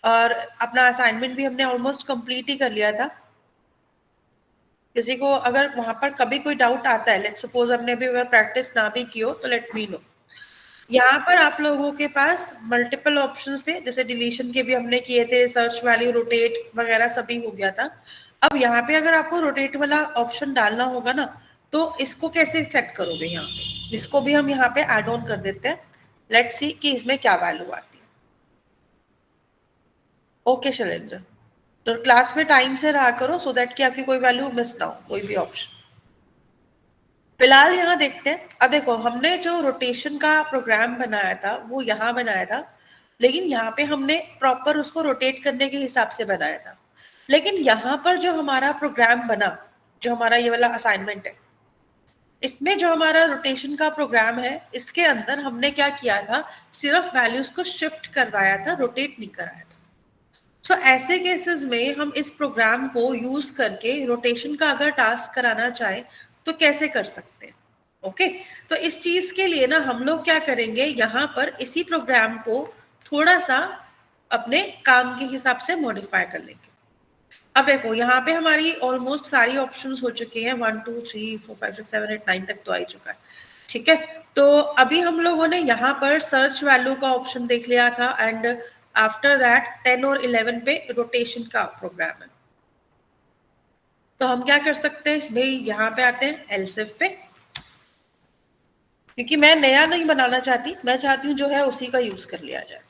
और अपना असाइनमेंट भी हमने ऑलमोस्ट कंप्लीट ही कर लिया था। किसी को अगर वहां पर कभी कोई डाउट आता है, लेट सपोज हमने भी अगर प्रैक्टिस ना भी की हो तो लेट मी नो। यहाँ पर आप लोगों के पास मल्टीपल ऑप्शंस थे, जैसे डिलीशन के भी हमने किए थे, सर्च वैल्यू, रोटेट वगैरह सभी हो गया था। अब यहाँ पे अगर आपको रोटेट वाला ऑप्शन डालना होगा ना, तो इसको कैसे सेट करोगे? यहाँ पे इसको भी हम यहाँ पे ऐड ऑन कर देते हैं। लेट्स सी कि इसमें क्या वैल्यू आती है। ओके शैलेंद्र, तो क्लास में टाइम से रहा करो सो दैट कि आपकी कोई वैल्यू मिस ना हो, कोई भी ऑप्शन। फिलहाल यहाँ देखते हैं। अब देखो, हमने जो रोटेशन का प्रोग्राम बनाया था वो यहाँ बनाया था, लेकिन यहाँ पे हमने प्रॉपर उसको रोटेट करने के हिसाब से बनाया था। लेकिन यहाँ पर जो हमारा प्रोग्राम बना, जो हमारा ये वाला असाइनमेंट है, इसमें जो हमारा रोटेशन का प्रोग्राम है, इसके अंदर हमने क्या किया था, सिर्फ वैल्यूज को शिफ्ट करवाया था, रोटेट नहीं कराया था। सो ऐसे केसेस में हम इस प्रोग्राम को यूज करके रोटेशन का अगर टास्क कराना चाहे तो कैसे कर सकते हैं? ओके, तो इस चीज के लिए ना हम लोग क्या करेंगे, यहाँ पर इसी प्रोग्राम को थोड़ा सा अपने काम के हिसाब से मॉडिफाई कर लेंगे। अब देखो, यहाँ पे हमारी ऑलमोस्ट सारी ऑप्शंस हो चुकी हैं, 1 2 3 4 5 6 7 8 9 तक तो आ ही चुका है। ठीक है, तो अभी हम लोगों ने यहाँ पर सर्च वैल्यू का ऑप्शन देख लिया था, एंड आफ्टर दैट 10 और 11 पे रोटेशन का प्रोग्राम है। तो हम क्या कर सकते हैं भाई, यहाँ पे आते हैं एलसिफ पे, क्योंकि मैं नया नहीं बनाना चाहती, मैं चाहती हूँ जो है उसी का यूज कर लिया जाए।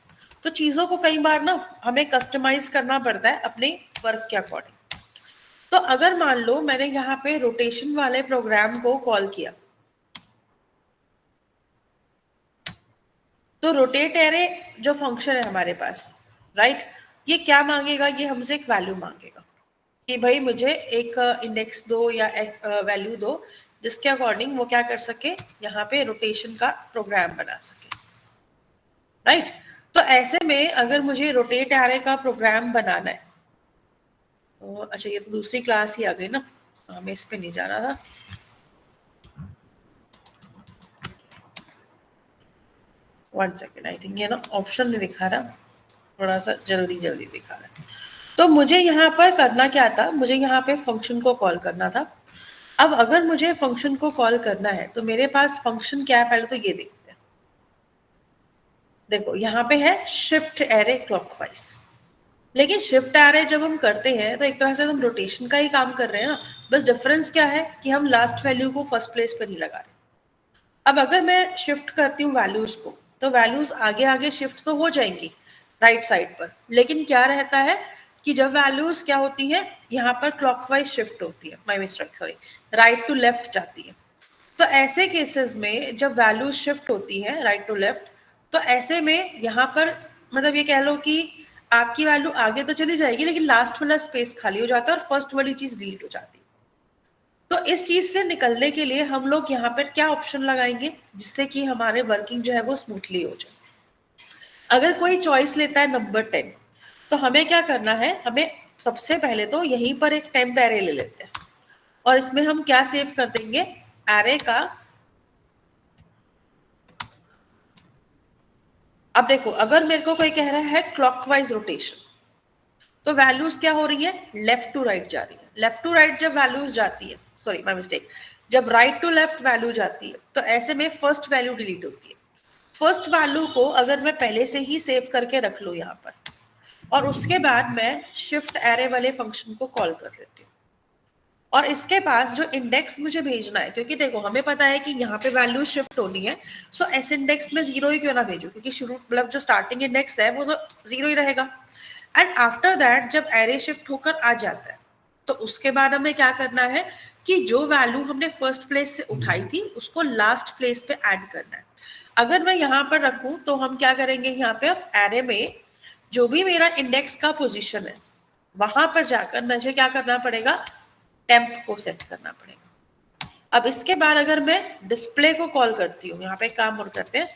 तो चीजों को कई बार ना हमें कस्टमाइज करना पड़ता है अपने वर्क के अकॉर्डिंग। तो अगर मान लो मैंने यहाँ पे रोटेशन वाले प्रोग्राम को कॉल किया, तो रोटेट एरे जो फंक्शन है हमारे पास, राइट, ये क्या मांगेगा, ये हमसे एक वैल्यू मांगेगा कि भाई मुझे एक इंडेक्स दो या एक वैल्यू दो, जिसके अकॉर्डिंग वो क्या कर सके, यहाँ पे रोटेशन का प्रोग्राम बना सके, राइट। तो ऐसे में अगर मुझे रोटेट एरे का प्रोग्राम बनाना है, तो अच्छा ये तो दूसरी क्लास ही आ गई ना, हमें इस पे नहीं जाना था। वन सेकेंड, आई थिंक ये ना ऑप्शन नहीं दिखा रहा, थोड़ा सा जल्दी जल्दी दिखा रहा है। तो मुझे यहाँ पर करना क्या था, मुझे यहाँ पे फंक्शन को कॉल करना था। अब अगर मुझे फंक्शन को कॉल करना है तो मेरे पास फंक्शन क्या है, पहले तो ये देखते हैं। देखो यहाँ पे है शिफ्ट एरे क्लॉकवाइज, लेकिन शिफ्ट एरे जब हम करते हैं तो एक तरह से हम रोटेशन का ही काम कर रहे हैं ना, बस डिफरेंस क्या है कि हम लास्ट वैल्यू को फर्स्ट प्लेस पर नहीं लगा रहे। अब अगर मैं शिफ्ट करती हूँ वैल्यूज को, तो वैल्यूज आगे आगे शिफ्ट तो हो जाएंगी राइट साइड पर, लेकिन क्या रहता है कि जब वैल्यूज क्या होती है, यहाँ पर क्लॉकवाइज शिफ्ट होती है, my mistake, sorry, right to left जाती है। तो ऐसे केसेस में जब वैल्यूज शिफ्ट होती है राइट टू लेफ्ट, तो ऐसे में यहाँ पर मतलब ये कह लो कि आपकी वैल्यू आगे तो चली जाएगी, लेकिन लास्ट वाला स्पेस खाली हो जाता है और फर्स्ट वाली चीज डिलीट हो जाती है। तो इस चीज से निकलने के लिए हम लोग यहाँ पर क्या ऑप्शन लगाएंगे, जिससे कि हमारे वर्किंग जो है वो स्मूथली हो जाए। अगर कोई चॉइस लेता है नंबर 10, तो हमें क्या करना है, हमें सबसे पहले तो यहीं पर एक टेम्प एरे ले लेते हैं, और इसमें हम क्या सेव कर देंगे, एरे का। अब देखो, अगर मेरे को कोई कह रहा है क्लॉकवाइज रोटेशन, तो वैल्यूज क्या हो रही है, लेफ्ट टू राइट जा रही है। लेफ्ट टू राइट जब वैल्यूज जाती है, सॉरी माय मिस्टेक, जब राइट टू लेफ्ट वैल्यू जाती है, तो ऐसे में फर्स्ट वैल्यू डिलीट होती है। फर्स्ट वैल्यू को अगर मैं पहले से ही सेव करके रख लूं यहाँ पर, और उसके बाद मैं शिफ्ट एरे वाले फंक्शन को कॉल कर लेती हूँ, और इसके पास जो इंडेक्स मुझे भेजना है, क्योंकि देखो हमें पता है कि यहाँ पे वैल्यू शिफ्ट होनी है, सो एस इंडेक्स में 0 ही क्यों ना भेजू, क्योंकि शुरू मतलब जो स्टार्टिंग इंडेक्स है वो तो 0 ही रहेगा। एंड आफ्टर दैट जब एरे शिफ्ट होकर आ जाता है, तो उसके बाद हमें क्या करना है कि जो वैल्यू हमने फर्स्ट प्लेस से उठाई थी उसको लास्ट प्लेस पे ऐड करना है। अगर मैं यहाँ पर रखूं तो हम क्या करेंगे, यहाँ पे अब एरे में जो भी मेरा इंडेक्स का पोजीशन है, वहां पर जाकर मुझे क्या करना पड़ेगा, टेम्प को सेट करना पड़ेगा। अब इसके बाद अगर मैं डिस्प्ले को कॉल करती हूँ, यहाँ पे एक काम और करते हैं,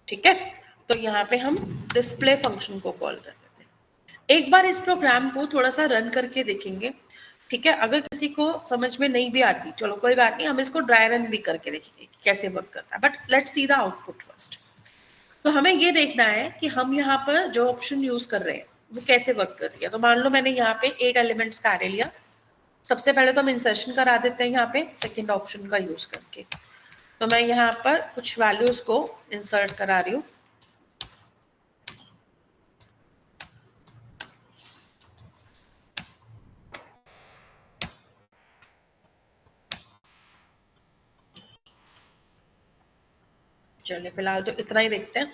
ठीक है। तो यहाँ पे हम डिस्प्ले फंक्शन को कॉल कर देते हैं। एक बार इस प्रोग्राम को थोड़ा सा रन करके देखेंगे, ठीक है। अगर किसी को समझ में नहीं भी आती, चलो कोई बात नहीं, हम इसको ड्राई रन भी करके देखेंगे कैसे वर्क करता है, but let's see the output first. तो हमें ये देखना है कि हम यहाँ पर जो ऑप्शन यूज कर रहे हैं वो कैसे वर्क कर रही है। तो मान लो मैंने यहाँ पे 8 एलिमेंट्स का एरे लिया। सबसे पहले तो हम इंसर्शन करा देते हैं यहाँ पे सेकंड ऑप्शन का यूज करके। तो मैं यहाँ पर कुछ वैल्यूज को इंसर्ट करा रही हूँ। चलिए फिलहाल तो इतना ही देखते हैं।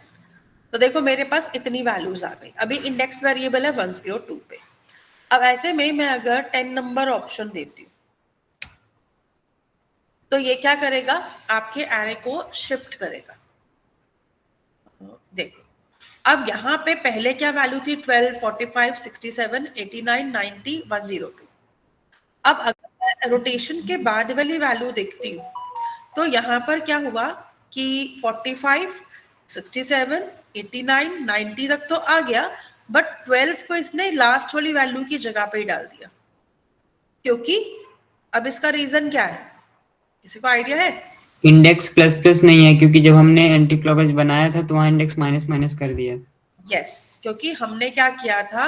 तो देखो मेरे पास इतनी वैल्यूज आ गई। अभी इंडेक्स वेरिएबल है 102 पे। अब ऐसे में मैं अगर 10 नंबर ऑप्शन देती हूँ तो ये क्या करेगा, आपके एरे को शिफ्ट करेगा। देखो अब यहाँ पे पहले क्या वैल्यू थी, 12, 45, 67, 89, 90, 102। अब अगर मैं रोटेशन के बाद वाली वैल्यू देखती हूँ तो यहाँ पर क्या हुआ कि 45, 67, 89, 90 तक तो आ गया, बट 12 को इसने लास्ट वाली वैल्यू की जगह पे ही डाल दिया। क्योंकि अब इसका रीजन क्या है, किसी को आइडिया है? इंडेक्स प्लस प्लस नहीं है, क्योंकि जब हमने एंटी क्लॉकवाइज बनाया था तो वहां इंडेक्स माइनस माइनस कर दिया। यस, क्योंकि हमने क्या किया था,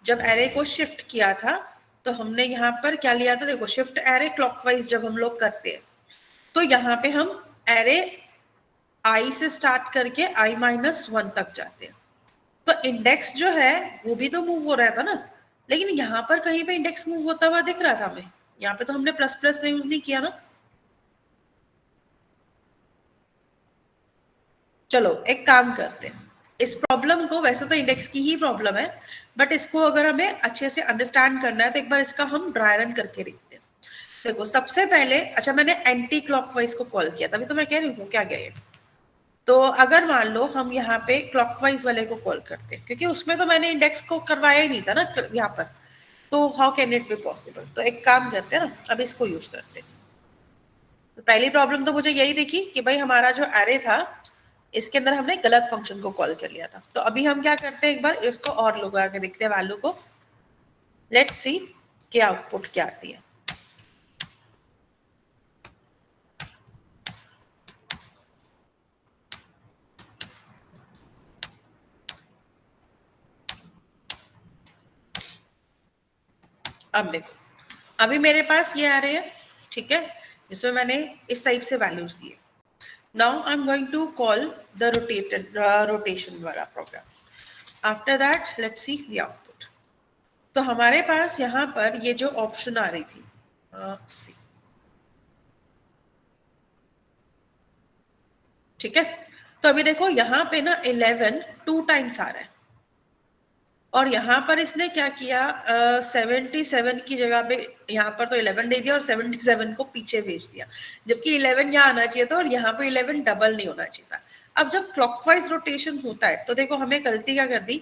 जब एरे को शिफ्ट किया था तो हमने यहाँ पर क्या लिया था, देखो शिफ्ट एरे क्लॉकवाइज जब हम लोग करते हैं तो यहाँ पे हम एरे आई से स्टार्ट करके i-1 तक जाते हैं। तो इंडेक्स जो है वो भी तो मूव हो रहा था ना, लेकिन यहाँ पर कहीं पे इंडेक्स मूव होता हुआ दिख रहा था हमें। यहाँ पे तो हमने प्लस प्लस यूज नहीं किया ना। चलो एक काम करते हैं, इस प्रॉब्लम को, वैसे तो इंडेक्स की ही प्रॉब्लम है, बट इसको अगर हमें अच्छे से अंडरस्टैंड करना है तो एक बार इसका हम ड्राई रन करके देखते हैं। देखो सबसे पहले, अच्छा मैंने एंटी क्लॉकवाइज को कॉल किया, तभी तो मैं कह रही हूँ क्या गया ये। तो अगर मान लो हम यहाँ पे क्लॉकवाइज वाले को कॉल करते हैं, क्योंकि उसमें तो मैंने इंडेक्स को करवाया ही नहीं था ना यहाँ पर, तो how can it be possible. तो एक काम करते हैं ना, अब इसको यूज करते हैं। तो पहली प्रॉब्लम तो मुझे यही दिखी कि भाई हमारा जो एरे था इसके अंदर हमने गलत फंक्शन को कॉल कर लिया था। तो अभी हम क्या करते हैं, एक बार इसको और लगा के देखते हैं वैल्यू को। लेट्स सी कि आउटपुट क्या आती है। अब देखो अभी मेरे पास ये आ रहे हैं, ठीक है, इसमें मैंने इस टाइप से वैल्यूज दिए। Now I am going to call the rotation वाला program. After that let's see the output. तो हमारे पास यहाँ पर ये जो ऑप्शन आ रही थी सी, ठीक है। तो अभी देखो यहाँ पे ना 11 2 टाइम्स आ रहा है, और यहाँ पर इसने क्या किया, 77 की जगह पे यहाँ पर तो 11 दे दिया और 77 को पीछे भेज दिया, जबकि 11 यहाँ आना चाहिए था और यहाँ पे 11 डबल नहीं होना चाहिए था। अब जब क्लॉकवाइज रोटेशन होता है तो देखो हमें गलती क्या कर दी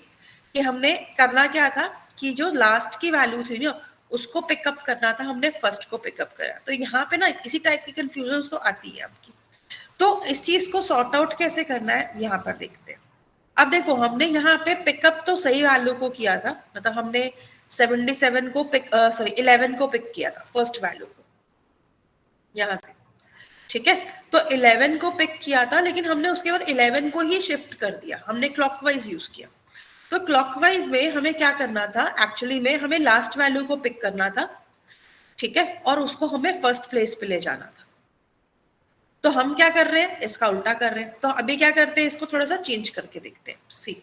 कि हमने करना क्या था कि जो लास्ट की वैल्यू थी ना उसको पिकअप करना था, हमने फर्स्ट को पिकअप करा। तो यहाँ पे ना इसी टाइप की कंफ्यूजन तो आती है आपकी। तो इस चीज को सॉर्ट आउट कैसे करना है यहाँ पर देखते हैं। अब देखो हमने यहाँ पे पिकअप तो सही वैल्यू को किया था, मतलब हमने 77 को पिक, सॉरी 11 को पिक किया था फर्स्ट वैल्यू को यहाँ से, ठीक है। तो 11 को पिक किया था, लेकिन हमने उसके बाद 11 को ही शिफ्ट कर दिया, हमने क्लॉकवाइज यूज किया। तो क्लॉकवाइज में हमें क्या करना था, एक्चुअली में हमें लास्ट वैल्यू को पिक करना था, ठीक है, और उसको हमें फर्स्ट प्लेस पे ले जाना था। तो हम क्या कर रहे हैं, इसका उल्टा कर रहे हैं। तो अभी क्या करते हैं, इसको थोड़ा सा चेंज करके देखते हैं। सी,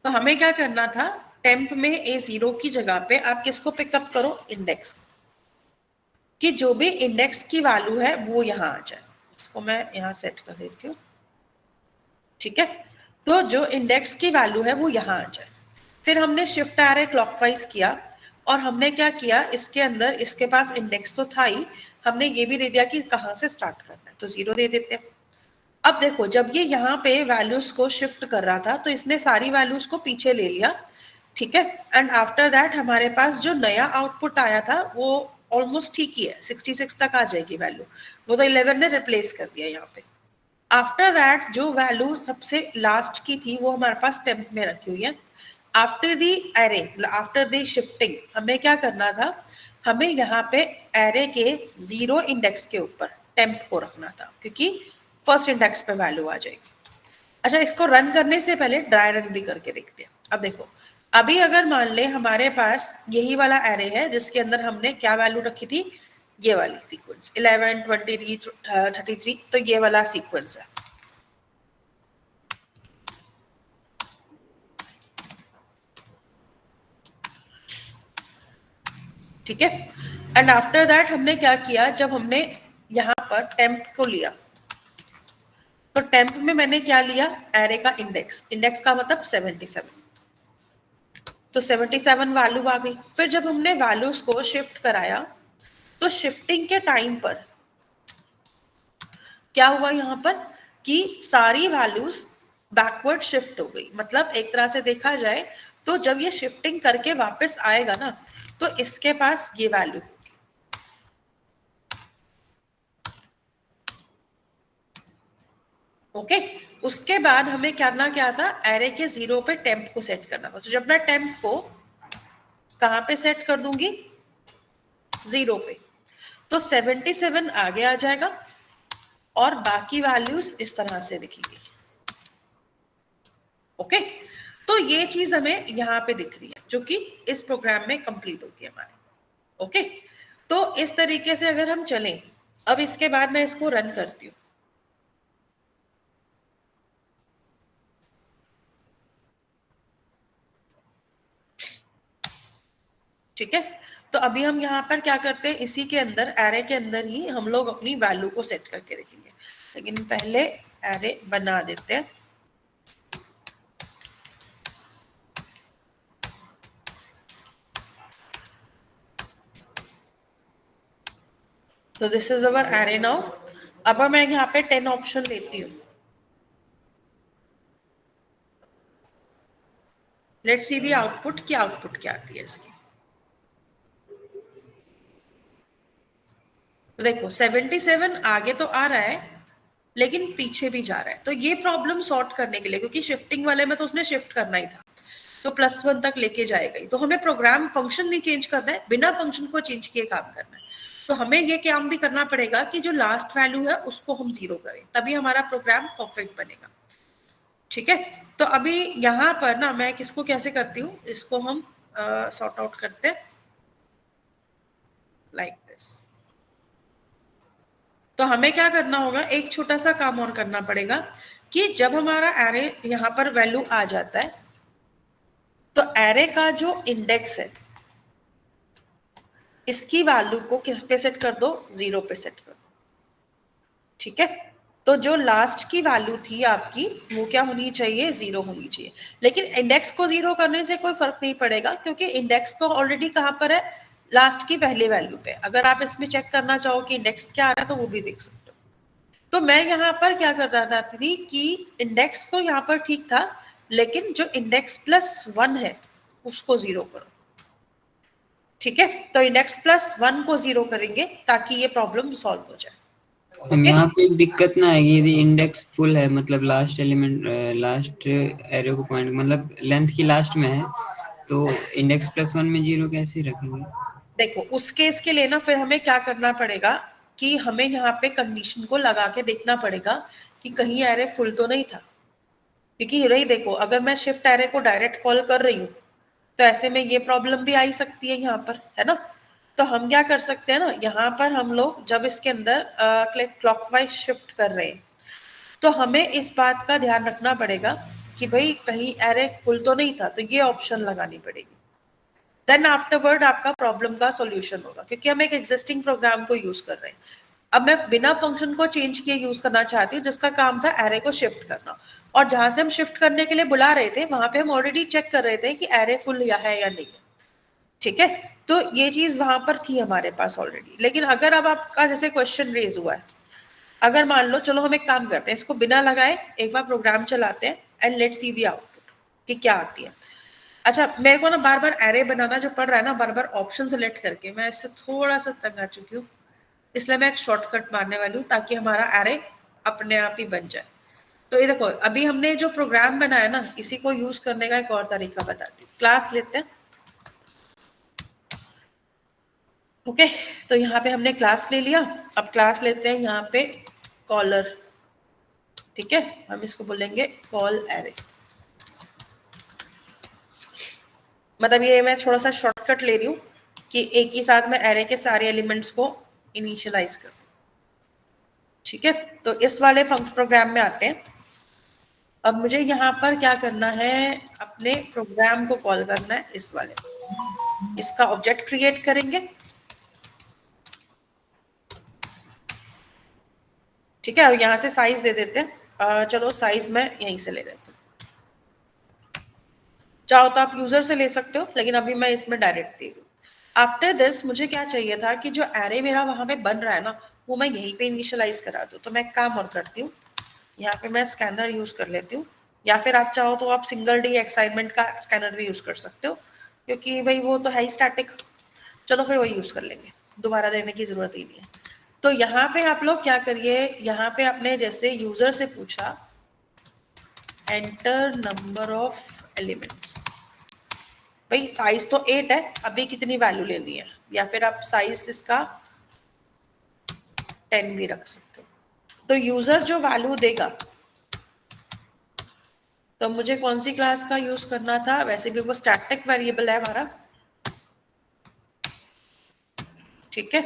तो हमें क्या करना था, टेम्प में A0 की जगह पे आप किसको पिकअप करो, इंडेक्स, कि जो भी इंडेक्स की वैल्यू है वो यहाँ आ जाए। इसको मैं यहाँ सेट कर देती हूँ, ठीक है। तो जो इंडेक्स की वैल्यू है वो यहाँ आ जाए। फिर हमने शिफ्ट एरे क्लॉकवाइज किया और हमने क्या किया, इसके अंदर इसके पास इंडेक्स तो था ही, हमने ये भी दे दिया कि कहाँ से स्टार्ट करना है, तो 0 दे देते हैं। अब देखो जब ये यहाँ पे वैल्यूज को शिफ्ट कर रहा था तो इसने सारी वैल्यूज को पीछे ले लिया, ठीक है। एंड आफ्टर दैट हमारे पास जो नया आउटपुट आया था वो ऑलमोस्ट ठीक ही है, 66 तक आ जाएगी वैल्यू, वो तो 11 ने रिप्लेस कर दिया यहाँ पे। आफ्टर दैट जो वैल्यू सबसे लास्ट की थी वो हमारे पास टेम्प में रखी हुई है। After the array, after the shifting हमें क्या करना था, हमें यहाँ पे एरे के 0 इंडेक्स के ऊपर टेम्प को रखना था, क्योंकि फर्स्ट इंडेक्स पे वैल्यू आ जाएगी। अच्छा, इसको रन करने से पहले ड्राई रन भी करके देखते हैं। अब देखो, अभी अगर मान ले हमारे पास यही वाला एरे है जिसके अंदर हमने क्या वैल्यू रखी थी, ये वाली सीक्वेंस 11 23 33, तो ये वाला सीक्वेंस है। ठीक है, एंड आफ्टर दैट हमने क्या किया, जब हमने यहां पर टेम्प को लिया, तो टेम्प में मैंने क्या लिया, एरे का इंडेक्स, इंडेक्स का मतलब 77, तो 77 वैल्यू आ गई। फिर जब हमने वैल्यूज को शिफ्ट कराया, तो शिफ्टिंग के टाइम पर क्या हुआ यहाँ पर कि सारी वैल्यूज बैकवर्ड शिफ्ट हो गई। मतलब एक तरह से देखा जाए तो जब ये शिफ्टिंग करके वापस आएगा ना, तो इसके पास ये वैल्यू होगी। ओके, उसके बाद हमें करना क्या था, एरे के 0 पे टेम्प को सेट करना था। तो जब मैं टेम्प को कहां पे सेट कर दूंगी, 0 पे, तो 77 आगे आ जाएगा और बाकी वैल्यूज इस तरह से दिखेगी। ओके, तो ये चीज हमें यहां पे दिख रही है, जो कि इस प्रोग्राम में कंप्लीट होगी हमारे। ओके, तो इस तरीके से अगर हम चलें, अब इसके बाद मैं इसको रन करती हूँ। ठीक है, तो अभी हम यहाँ पर क्या करते हैं, इसी के अंदर एरे के अंदर ही हम लोग अपनी वैल्यू को सेट करके रखेंगे, लेकिन पहले एरे बना देते हैं। तो this is our array now. अब मैं यहाँ पे 10 ऑप्शन लेती हूँ। लेट्स सी दी आउटपुट, की आउटपुट क्या आती है इसकी। तो देखो 77 आगे तो आ रहा है लेकिन पीछे भी जा रहा है। तो ये प्रॉब्लम सॉर्ट करने के लिए, क्योंकि शिफ्टिंग वाले में तो उसने शिफ्ट करना ही था, तो +1 तक लेके जाएगा ही। तो हमें प्रोग्राम फंक्शन नहीं चेंज करना है, बिना फंक्शन को चेंज किए काम करना है। तो हमें ये काम भी करना पड़ेगा कि जो लास्ट वैल्यू है उसको हम 0 करें, तभी हमारा प्रोग्राम परफेक्ट बनेगा। ठीक है, तो अभी यहाँ पर ना मैं किसको कैसे करती हूँ, इसको हम सॉर्ट आउट करते हैं लाइक दिस। तो हमें क्या करना होगा, एक छोटा सा काम और करना पड़ेगा कि जब हमारा एरे यहाँ पर वैल्यू आ जाता है, तो एरे का जो इंडेक्स है इसकी वैल्यू को किस पे सेट कर दो, 0 पे सेट कर दो। ठीक है, तो जो लास्ट की वैल्यू थी आपकी वो क्या होनी चाहिए, 0 होनी चाहिए। लेकिन इंडेक्स को 0 करने से कोई फर्क नहीं पड़ेगा, क्योंकि इंडेक्स तो ऑलरेडी कहां पर है, लास्ट की पहली वैल्यू पे। अगर आप इसमें चेक करना चाहो कि इंडेक्स क्या आ रहा है, तो वो भी देख सकते हो। तो मैं यहाँ पर क्या कर रहा थी कि इंडेक्स तो यहाँ पर ठीक था, लेकिन जो इंडेक्स +1 है उसको 0 करो। ठीक है, तो इंडेक्स +1 को 0 करेंगे ताकि ये प्रॉब्लम सॉल्व हो जाए। हम यहाँ पे एक दिक्कत ना आएगी यदि इंडेक्स फुल है, मतलब लास्ट एलिमेंट, लास्ट एरो को पॉइंट, मतलब लेंथ की लास्ट में है, तो इंडेक्स +1 में 0 कैसे रखेंगे। देखो उस केस के लिए ना फिर हमें क्या करना पड़ेगा कि हमें यहाँ पे कंडीशन को लगा के देखना पड़ेगा कि कहीं एरे फुल तो नहीं था। क्योंकि रही देखो, अगर मैं शिफ्ट एरे को डायरेक्ट कॉल कर रही हूँ तो ऐसे में ये प्रॉब्लम भी आ ही सकती है यहाँ पर, है ना। तो हम क्या कर सकते हैं ना, यहाँ पर हम लोग जब इसके अंदर क्लॉकवाइज शिफ्ट कर रहे हैं, तो हमें इस बात का ध्यान रखना पड़ेगा कि भाई कहीं एरे फुल तो नहीं था, तो ये ऑप्शन लगानी पड़ेगी। देन आफ्टरवर्ड आपका प्रॉब्लम का सॉल्यूशन होगा, क्योंकि हम एक एग्जिस्टिंग प्रोग्राम को यूज कर रहे हैं। अब मैं बिना फंक्शन को चेंज किए यूज करना चाहती हूँ, जिसका काम था एरे को शिफ्ट करना, और जहां से हम शिफ्ट करने के लिए बुला रहे थे वहां पे हम ऑलरेडी चेक कर रहे थे कि एरे फुल या है या नहीं है। ठीक है, तो ये चीज वहां पर थी हमारे पास ऑलरेडी। लेकिन अगर अब आपका जैसे क्वेश्चन रेज हुआ है, अगर मान लो, चलो हम एक काम करते हैं, इसको बिना लगाए एक बार प्रोग्राम चलाते हैं and let's see the output कि क्या आती है। अच्छा, मेरे को ना बार बार एरे बनाना जो पड़ रहा है ना, बार बार ऑप्शन सेलेक्ट करके, मैं इससे थोड़ा सा तंग आ चुकी हूँ, इसलिए मैं एक शॉर्टकट मारने वाली हूँ ताकि हमारा एरे अपने आप ही बन जाए। तो ये देखो, अभी हमने जो प्रोग्राम बनाया ना, इसी को यूज करने का एक और तरीका बताती हूँ। क्लास लेते हैं, ओके। तो यहाँ पे हमने क्लास ले लिया, अब क्लास लेते हैं यहाँ पे कॉलर, ठीक है, हम इसको बोलेंगे कॉल एरे। मतलब ये मैं थोड़ा सा शॉर्टकट ले रही हूँ कि एक ही साथ में एरे के सारे एलिमेंट्स को इनिशियलाइज कर, ठीक है। तो इस वाले प्रोग्राम में आते हैं। अब मुझे यहाँ पर क्या करना है, अपने प्रोग्राम को कॉल करना है इस वाले, इसका ऑब्जेक्ट क्रिएट करेंगे, ठीक है। और यहाँ से साइज दे देते हैं, चलो साइज मैं यहीं से ले लेती हूँ, चाहो तो आप यूजर से ले सकते हो, लेकिन अभी मैं इसमें डायरेक्ट दे रही हूँ। आफ्टर दिस मुझे क्या चाहिए था कि जो एरे मेरा वहां पे बन रहा है ना, वो मैं यहीं पे इनिशियलाइज करा दूँ। तो मैं एक काम और करती हूँ, यहाँ पे मैं स्कैनर यूज कर लेती हूँ, या फिर आप चाहो तो आप सिंगल डी एक्साइटमेंट का स्कैनर भी यूज कर सकते हो, क्योंकि भाई वो तो है ही स्टैटिक। चलो फिर वही यूज कर लेंगे, दोबारा देने की जरूरत ही नहीं है। तो यहाँ पे आप लोग क्या करिए, यहाँ पे आपने जैसे यूजर से पूछा एंटर नंबर ऑफ एलिमेंट्स, भाई साइज तो 8 है, अभी कितनी वैल्यू ले ली है, या फिर आप साइज इसका 10 भी रख सकते हो। तो यूजर जो वैल्यू देगा, तो मुझे कौन सी क्लास का यूज करना था, वैसे भी वो स्टैटिक वेरिएबल है हमारा, ठीक है,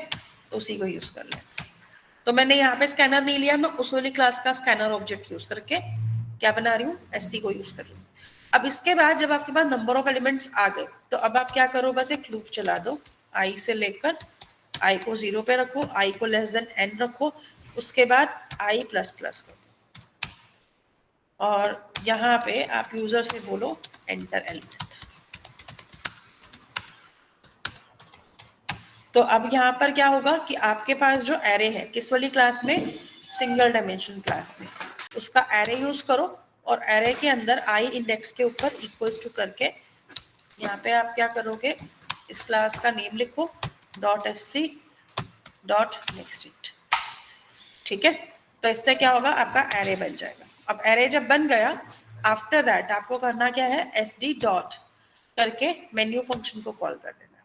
तो उसी को यूज कर लें। तो मैंने यहाँ पे स्कैनर नहीं लिया, मैं उस वाली क्लास का स्कैनर ऑब्जेक्ट यूज करके क्या बना रही हूँ, एससी को यूज कर रही हूँ। अब इसके बाद जब आपके पास नंबर ऑफ एलिमेंट्स आ गए, तो अब आप क्या करो, बस एक लूप चला दो, आई से लेकर आई को 0 पे रखो, आई को लेस देन n रखो, उसके बाद आई प्लस प्लस करो, और यहाँ पे आप यूजर से बोलो एंटर एलिमेंट। तो अब यहाँ पर क्या होगा कि आपके पास जो एरे है, किस वाली क्लास में, सिंगल डायमेंशन क्लास में, उसका एरे यूज करो, और एरे के अंदर आई इंडेक्स के ऊपर इक्वल्स टू करके यहाँ पे आप क्या करोगे, इस क्लास का नेम लिखो dot SC dot next it, ठीक है। तो इससे क्या होगा, आपका एरे बन जाएगा। अब एरे जब बन गया, आफ्टर दैट आपको करना क्या है, एस डी डॉट करके मेन्यू फंक्शन को कॉल कर देना,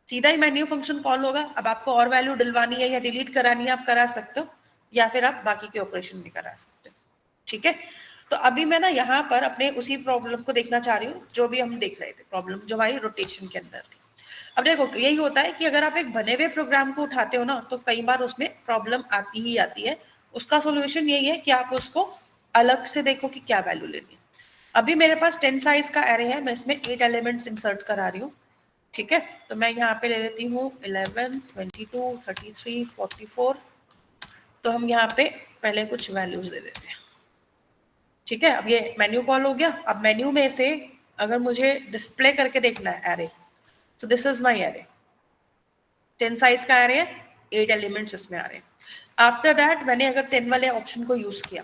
सीधा ही मेन्यू फंक्शन कॉल होगा। अब आपको और वैल्यू डलवानी है या डिलीट करानी है, आप करा सकते हो, या फिर आप बाकी के ऑपरेशन भी करा सकते हो, ठीक है। तो अभी मैं ना यहाँ पर अपने उसी प्रॉब्लम को देखना चाह रही हूँ जो भी हम देख रहे थे, प्रॉब्लम जो हमारी रोटेशन के अंदर थी। अब देखो, यही होता है कि अगर आप एक बने हुए प्रोग्राम को उठाते हो ना, तो कई बार उसमें प्रॉब्लम आती ही आती है। उसका सोल्यूशन यही है कि आप उसको अलग से देखो कि क्या वैल्यू लेनी है। अभी मेरे पास 10 साइज का एरे है, मैं इसमें 8 एलिमेंट्स इंसर्ट करा रही हूँ, ठीक है। तो मैं यहाँ पे ले लेती हूँ 11, 22, 33, 44। तो हम यहाँ पे पहले कुछ वैल्यूज दे देते हैं, ठीक है। अब ये मेन्यू कॉल हो गया। अब मेन्यू में से अगर मुझे डिस्प्ले करके देखना है एरे, तो this is my array, 10 size का एरे है, 8 एलिमेंट्स इसमें आ रहे हैं। आफ्टर दैट मैंने अगर 10 वाले ऑप्शन को यूज किया,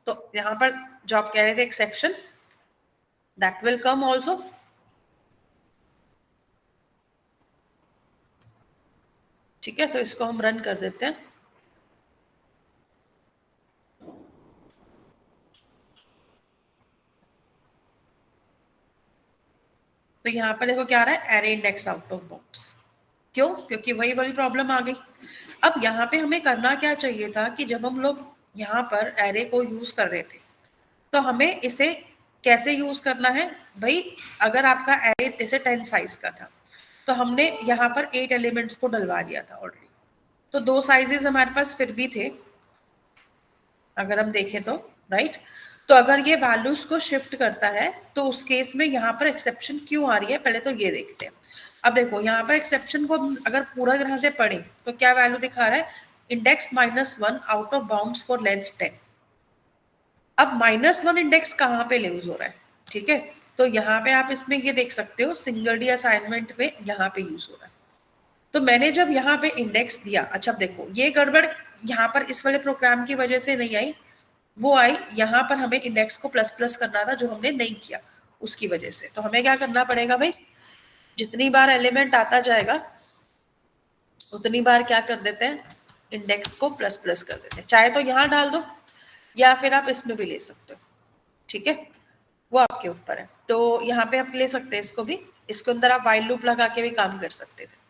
तो यहाँ पर जो आप कह रहे थे exception, that will come also, ठीक है। तो इसको हम रन कर देते हैं। तो यहाँ पर देखो क्या आ रहा है, array index out of box. क्यों? क्योंकि वही वाली प्रॉब्लम आ गई। अब यहाँ पे हमें करना क्या चाहिए था कि जब हम लोग यहाँ पर एरे को यूज कर रहे थे, तो हमें इसे कैसे यूज करना है भाई। अगर आपका एरे जैसे 10 साइज का था, तो हमने यहाँ पर 8 एलिमेंट्स को डलवा दिया था ऑलरेडी, तो 2 साइजेस हमारे पास फिर भी थे, अगर हम देखें तो, राइट। तो अगर ये वैल्यूज को शिफ्ट करता है, तो उस केस में यहाँ पर एक्सेप्शन क्यों आ रही है, पहले तो ये देखते हैं। अब देखो यहाँ पर एक्सेप्शन को अगर पूरा तरह से पढ़े, तो क्या वैल्यू दिखा रहा है, index -1 out of bounds for length 10। अब -1 इंडेक्स कहाँ पे यूज हो रहा है, ठीक है। तो यहाँ पे आप इसमें ये देख सकते हो, सिंगल डी असाइनमेंट में यहाँ पे यूज हो रहा है। तो मैंने जब यहाँ पे इंडेक्स दिया, अच्छा देखो ये गड़बड़ यहाँ पर इस वाले प्रोग्राम की वजह से नहीं आई, वो आई यहाँ पर हमें इंडेक्स को प्लस प्लस करना था, जो हमने नहीं किया। उसकी वजह से। तो हमें क्या करना पड़ेगा भाई, जितनी बार एलिमेंट आता जाएगा उतनी बार क्या कर देते हैं, इंडेक्स को प्लस प्लस कर देते हैं। चाहे तो यहाँ डाल दो या फिर आप इसमें भी ले सकते हो, ठीक है, वो आपके ऊपर है। तो यहाँ पे आप ले सकते हैं इसको भी, इसके अंदर आप वाइल लूप लगा के भी काम कर सकते थे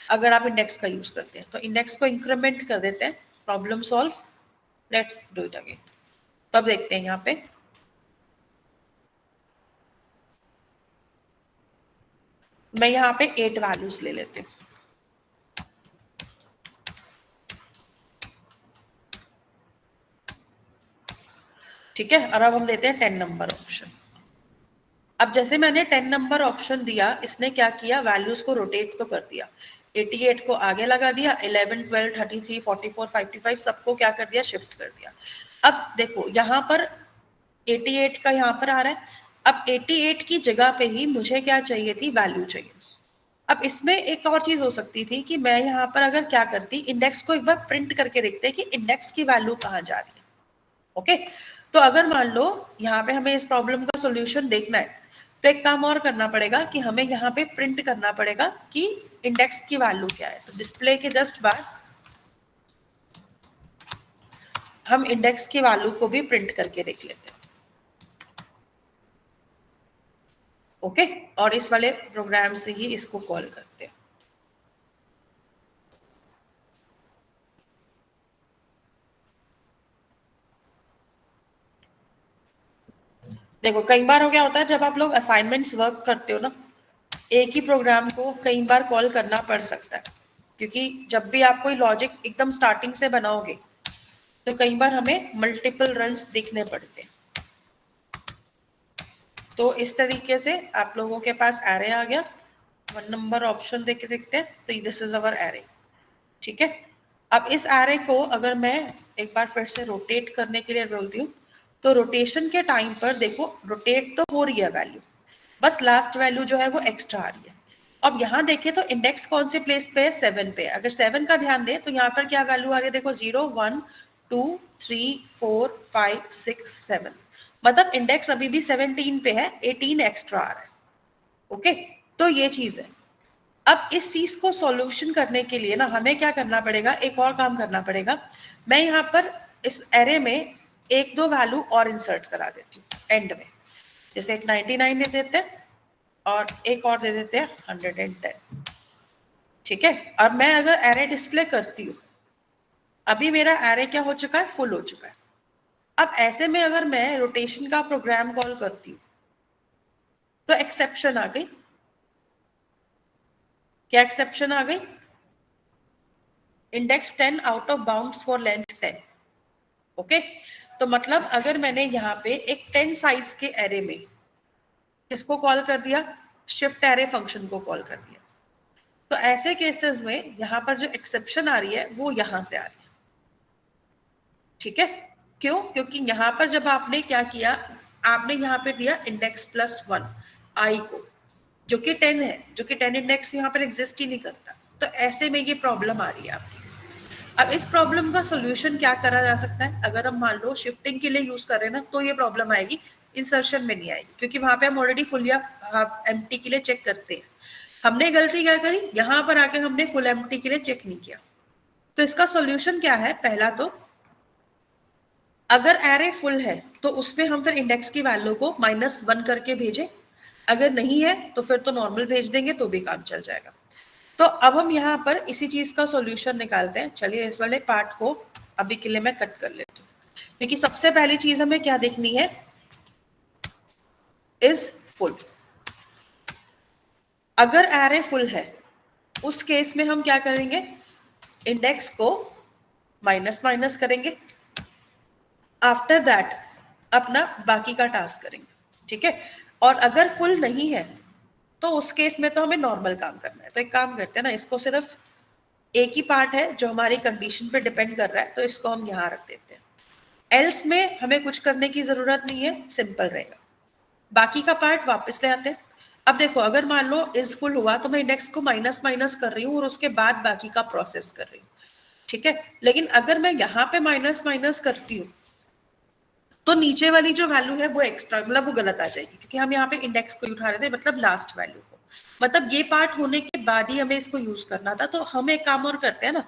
अगर आप इंडेक्स का यूज करते हैं। तो इंडेक्स को इंक्रीमेंट कर देते हैं, problem solve, let's do it again. तब देखते हैं यहाँ पे मैं यहाँ पे 8 वैल्यूज ले लेती हूँ, ठीक है, और अब हम देते हैं 10 नंबर ऑप्शन। अब जैसे मैंने 10 नंबर ऑप्शन दिया, इसने क्या किया, वैल्यूज को रोटेट तो कर दिया, 88 को आगे लगा दिया, 11, 12, 33, 44, 55 सबको क्या कर दिया, शिफ्ट कर दिया। अब देखो यहाँ पर 88 का यहाँ पर आ रहा है, अब 88 की जगह पे ही मुझे क्या चाहिए थी, वैल्यू चाहिए। अब इसमें एक और चीज हो सकती थी कि मैं यहाँ पर अगर क्या करती, इंडेक्स को एक बार प्रिंट करके देखते कि इंडेक्स की वैल्यू कहाँ जा रही है। ओके, तो अगर मान लो यहाँ पे हमें इस प्रॉब्लम का सॉल्यूशन देखना है, तो एक काम और करना पड़ेगा कि हमें यहाँ पे प्रिंट करना पड़ेगा कि इंडेक्स की वैल्यू क्या है। तो डिस्प्ले के जस्ट बाद हम इंडेक्स की वैल्यू को भी प्रिंट करके देख लेते हैं। ओके, और इस वाले प्रोग्राम से ही इसको कॉल करते हैं। देखो कई बार हो क्या होता है, जब आप लोग असाइनमेंट्स वर्क करते हो ना, एक ही प्रोग्राम को कई बार कॉल करना पड़ सकता है, क्योंकि जब भी आप कोई लॉजिक एकदम स्टार्टिंग से बनाओगे तो कई बार हमें मल्टीपल रन्स देखने पड़ते हैं। तो इस तरीके से आप लोगों के पास एरे आ गया, 1 नंबर ऑप्शन देख के देखते हैं, तो दिस इज अवर एरे, ठीक है। अब इस एरे को अगर मैं एक बार फिर से रोटेट करने के लिए बोलती हूँ, तो रोटेशन के टाइम पर देखो रोटेट तो हो रही है वैल्यू, बस लास्ट वैल्यू जो है वो एक्स्ट्रा आ रही है। अब यहाँ देखें तो इंडेक्स कौन से प्लेस पे है, 7 पे। अगर 7 का ध्यान दें तो यहाँ पर क्या वैल्यू आ रही है, देखो 0, 1, 2, 3, 4, 5, 6, 7, मतलब इंडेक्स अभी भी 17 पे है, 18 एक्स्ट्रा आ रहा है। ओके, तो ये चीज है। अब इस चीज को सॉल्यूशन करने के लिए ना हमें क्या करना पड़ेगा, एक और काम करना पड़ेगा। मैं यहाँ पर इस एरे में एक दो वैल्यू और इंसर्ट करा देती हूँ एंड में, जैसे एक 99 दे देते हैं और एक और दे देते हैं 110, ठीक है। अब मैं अगर एरे डिस्प्ले करती हूँ, अभी मेरा एरे क्या हो चुका है, फुल हो चुका है। अब ऐसे में अगर मैं रोटेशन का प्रोग्राम कॉल करती हूँ तो एक्सेप्शन आ गई। क्या एक्सेप्शन आ गई, index 10 out of bounds for length 10। Okay, तो मतलब अगर मैंने यहाँ पे एक 10 साइज के एरे में किसको कॉल कर दिया, शिफ्ट एरे फंक्शन को कॉल कर दिया, तो ऐसे केसेस में यहाँ पर जो एक्सेप्शन आ रही है वो यहाँ से आ रही है, ठीक है। क्यों, क्योंकि यहाँ पर जब आपने क्या किया, आपने यहाँ पे दिया इंडेक्स +1 आई को, जो कि 10 है, जो कि 10 इंडेक्स यहाँ पर एग्जिस्ट ही नहीं करता। तो ऐसे में ये प्रॉब्लम आ रही है आपकी। अब इस प्रॉब्लम का सॉल्यूशन क्या करा जा सकता है, अगर हम मान लो शिफ्टिंग के लिए यूज कर रहे हैं ना, तो ये प्रॉब्लम आएगी, इंसर्शन में नहीं आएगी, क्योंकि वहां पे हम ऑलरेडी फुल या एम्प्टी के लिए चेक करते हैं। हमने गलती क्या करी, यहां पर आकर हमने फुल एम्प्टी के लिए चेक नहीं किया। तो इसका सॉल्यूशन क्या है, पहला तो अगर एरे फुल है तो उसमें हम फिर इंडेक्स की वैल्यू को -1 करके भेजें, अगर नहीं है तो फिर तो नॉर्मल भेज देंगे तो भी काम चल जाएगा। तो अब हम यहाँ पर इसी चीज का सॉल्यूशन निकालते हैं। चलिए इस वाले पार्ट को अभी के लिए मैं कट कर लेती हूँ, क्योंकि सबसे पहली चीज हमें क्या देखनी है, इज फुल। अगर एरे फुल है उस केस में हम क्या करेंगे, इंडेक्स को माइनस माइनस करेंगे, आफ्टर दैट अपना बाकी का टास्क करेंगे, ठीक है। और अगर फुल नहीं है तो उस केस में तो हमें नॉर्मल काम करना है। तो एक काम करते हैं ना, इसको सिर्फ एक ही पार्ट है जो हमारी कंडीशन पे डिपेंड कर रहा है, तो इसको हम यहाँ रख देते हैं। एल्स में हमें कुछ करने की जरूरत नहीं है, सिंपल रहेगा। बाकी का पार्ट वापस ले आते हैं। अब देखो अगर मान लो इज फुल हुआ तो मैं इंडेक्स को माइनस माइनस कर रही हूँ और उसके बाद बाकी का प्रोसेस कर रही हूँ, ठीक है। लेकिन अगर मैं यहाँ पे माइनस माइनस करती हूँ तो नीचे वाली जो वैल्यू है वो एक्स्ट्रा मतलब वो गलत आ जाएगी, क्योंकि हम यहाँ पे इंडेक्स को उठा रहे थे, मतलब लास्ट वैल्यू को। मतलब ये पार्ट होने के बाद ही हमें इसको यूज करना था। तो हम एक काम और करते हैं ना,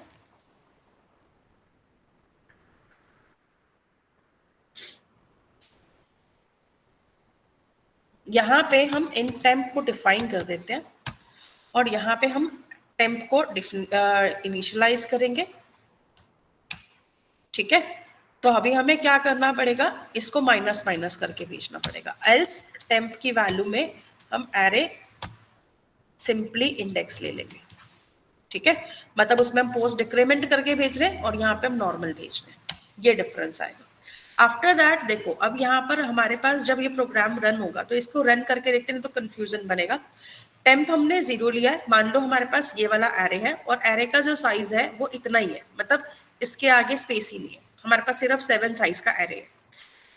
यहाँ पे हम इन टेम्प को डिफाइन कर देते हैं और यहाँ पे हम टेम्प को इनिशियलाइज करेंगे। ठीक है, तो अभी हमें क्या करना पड़ेगा, इसको माइनस माइनस करके भेजना पड़ेगा। एल्स टेम्प की वैल्यू में हम एरे सिंपली इंडेक्स ले लेंगे। ठीक है, मतलब उसमें हम पोस्ट डिक्रीमेंट करके भेज रहे हैं और यहाँ पे हम नॉर्मल भेज रहे हैं, ये डिफरेंस आएगा। आफ्टर दैट देखो, अब यहाँ पर हमारे पास जब ये प्रोग्राम रन होगा तो इसको रन करके देखते हैं, तो कंफ्यूजन बनेगा। टेम्प हमने 0 लिया है, मान लो हमारे पास ये वाला एरे है और एरे का जो साइज है वो इतना ही है, मतलब इसके आगे स्पेस ही नहीं है, हमारे पास सिर्फ 7 साइज का एरे है।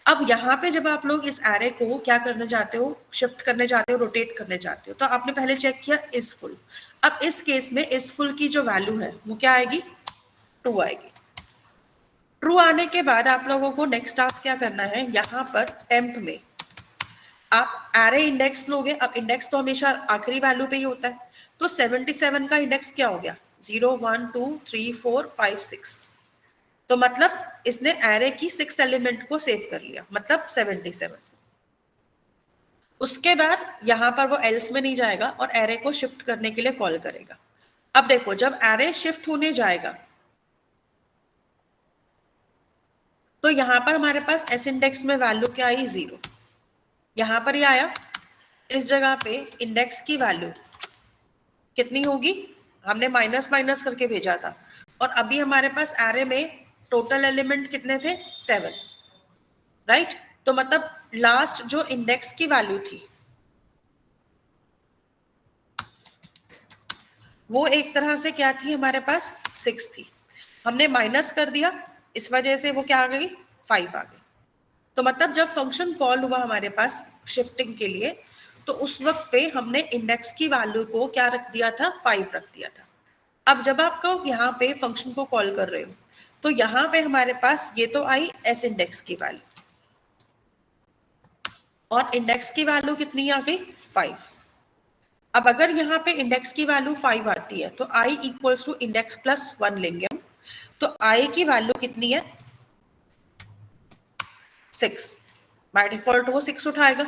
अब यहाँ पे जब आप लोग इस एरे को क्या करने जाते हो, शिफ्ट करने जाते हो, रोटेट करने जाते हो, तो आपने पहले चेक किया इज फुल। अब इस केस में इज फुल की जो वैल्यू है वो क्या आएगी, ट्रू आएगी। ट्रू आने के बाद आप लोगों को नेक्स्ट टास्क क्या करना है, यहाँ पर टेम्प में आप एरे इंडेक्स लोगे। अब इंडेक्स तो हमेशा आखिरी वैल्यू पे ही होता है, तो 77 का इंडेक्स क्या हो गया, 0 1 2 3 4 5 6। तो मतलब इसने एरे की 6 एलिमेंट को सेव कर लिया, मतलब 77। उसके बाद यहां पर वो एल्स में नहीं जाएगा और एरे को शिफ्ट करने के लिए कॉल करेगा। अब देखो, जब एरे शिफ्ट होने जाएगा तो यहां पर हमारे पास एस इंडेक्स में वैल्यू क्या आई, 0। यहां पर ये आया, इस जगह पे इंडेक्स की वैल्यू कितनी होगी, हमने माइनस माइनस करके भेजा था, और अभी हमारे पास एरे में टोटल एलिमेंट कितने थे, 7, राइट। तो मतलब लास्ट जो इंडेक्स की वैल्यू थी वो एक तरह से क्या थी, हमारे पास 6 थी, हमने माइनस कर दिया, इस वजह से वो क्या आ गई, 5 आ गई। तो मतलब जब फंक्शन कॉल हुआ हमारे पास शिफ्टिंग के लिए, तो उस वक्त पे हमने इंडेक्स की वैल्यू को क्या रख दिया था, 5 रख दिया था। अब जब आपको यहाँ पे फंक्शन को कॉल कर रहे हो, तो यहाँ पे हमारे पास ये तो आई एस इंडेक्स की वैल्यू, और इंडेक्स की वैल्यू कितनी आ गई, 5। अब अगर यहाँ पे इंडेक्स की वैल्यू 5 आती है तो i equals to index plus 1 लेंगे हम, तो i की वैल्यू कितनी है, 6। बाय डिफॉल्ट वो 6 उठाएगा,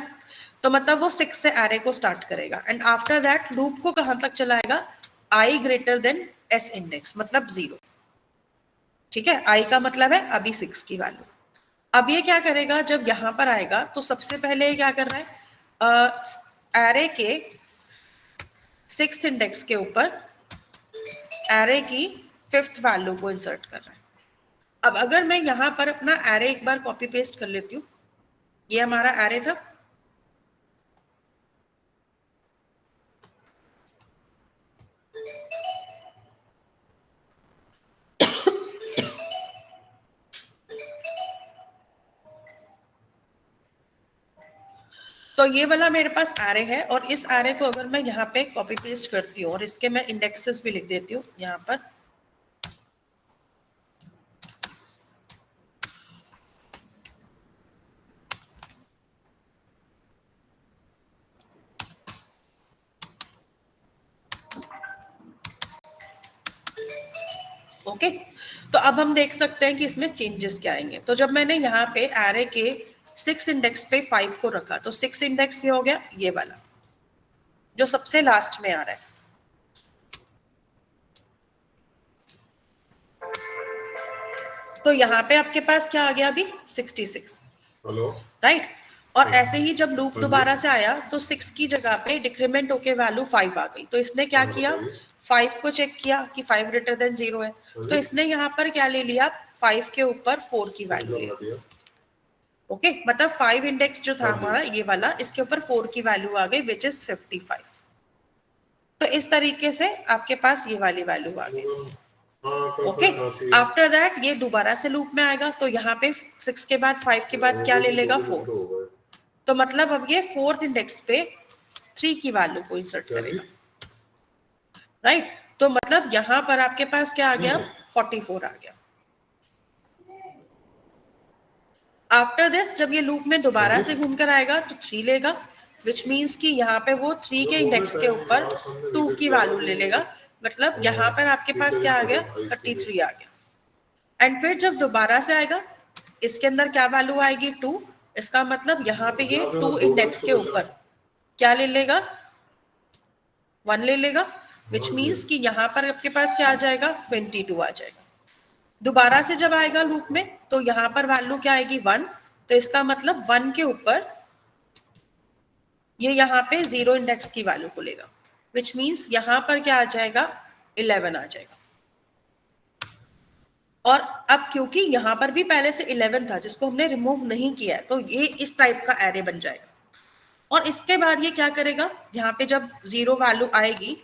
तो मतलब वो 6 से एरे को स्टार्ट करेगा, एंड आफ्टर दैट लूप को कहां तक चलाएगा, i greater than s index, मतलब 0। ठीक है, i का मतलब है अभी 6 की वैल्यू। अब ये क्या करेगा, जब यहां पर आएगा तो सबसे पहले क्या कर रहा है, एरे के 6th इंडेक्स के ऊपर एरे की 5th वैल्यू को इंसर्ट कर रहा है। अब अगर मैं यहां पर अपना एरे एक बार कॉपी पेस्ट कर लेती हूँ, ये हमारा एरे था, तो ये वाला मेरे पास एरे है, और इस एरे को अगर मैं यहाँ पे कॉपी पेस्ट करती हूँ और इसके मैं इंडेक्सेस भी लिख देती हूँ यहाँ पर, ओके। तो अब हम देख सकते हैं कि इसमें चेंजेस क्या आएंगे। तो जब मैंने यहाँ पे एरे के 6 इंडेक्स पे 5 को रखा, तो 6 इंडेक्स ये हो गया, ये वाला जो सबसे लास्ट में आ रहा है, तो यहाँ पे आपके पास क्या आ गया अभी, 66, राइट। और ऐसे ही जब लूप दोबारा से आया तो 6 की जगह पे डिक्रीमेंट होके वैल्यू 5 आ गई, तो इसने क्या किया, 5 को चेक किया कि 5 ग्रेटर देन 0 है, तो इसने यहाँ पर क्या ले लिया, 5 के ऊपर 4 की वैल्यू ले लिया। ओके, मतलब 5 इंडेक्स जो था हमारा ये वाला, इसके ऊपर 4 की वैल्यू आ गई विच इज 55। तो इस तरीके से आपके पास ये वाली वैल्यू आ गई। ओके, आफ्टर दैट ये दोबारा से लूप में आएगा, तो यहाँ पे 6 के बाद 5 के बाद क्या ले लेगा, 4। तो मतलब अब ये 4th इंडेक्स पे 3 की वैल्यू को इंसर्ट करेगा, राइट। तो मतलब यहाँ पर आपके पास क्या आ गया, 44 आ गया। आफ्टर दिस जब ये लूप में दोबारा से घूम कर आएगा तो 3 लेगा, विच मीन्स कि यहाँ पे वो 3 के इंडेक्स के ऊपर 2 की वैल्यू ले लेगा, मतलब यहाँ पर आपके पास क्या आ गया 33 आ गया। एंड फिर जब दोबारा से आएगा इसके अंदर क्या वैल्यू आएगी 2, इसका मतलब यहाँ पे ये 2 इंडेक्स के ऊपर क्या ले लेगा 1 ले लेगा, विच मीन्स कि यहाँ पर आपके पास क्या आ जाएगा 22 आ जाएगा। दोबारा से जब आएगा लूप में तो यहाँ पर वैल्यू क्या आएगी 1, तो इसका मतलब 1 के ऊपर ये यहाँ पे 0 इंडेक्स की वैल्यू को लेगा, विच मीन्स यहाँ पर क्या आ जाएगा 11 आ जाएगा। और अब क्योंकि यहाँ पर भी पहले से 11 था जिसको हमने रिमूव नहीं किया है तो ये इस टाइप का एरे बन जाएगा। और इसके बाद ये क्या करेगा, यहाँ पे जब 0 वैल्यू आएगी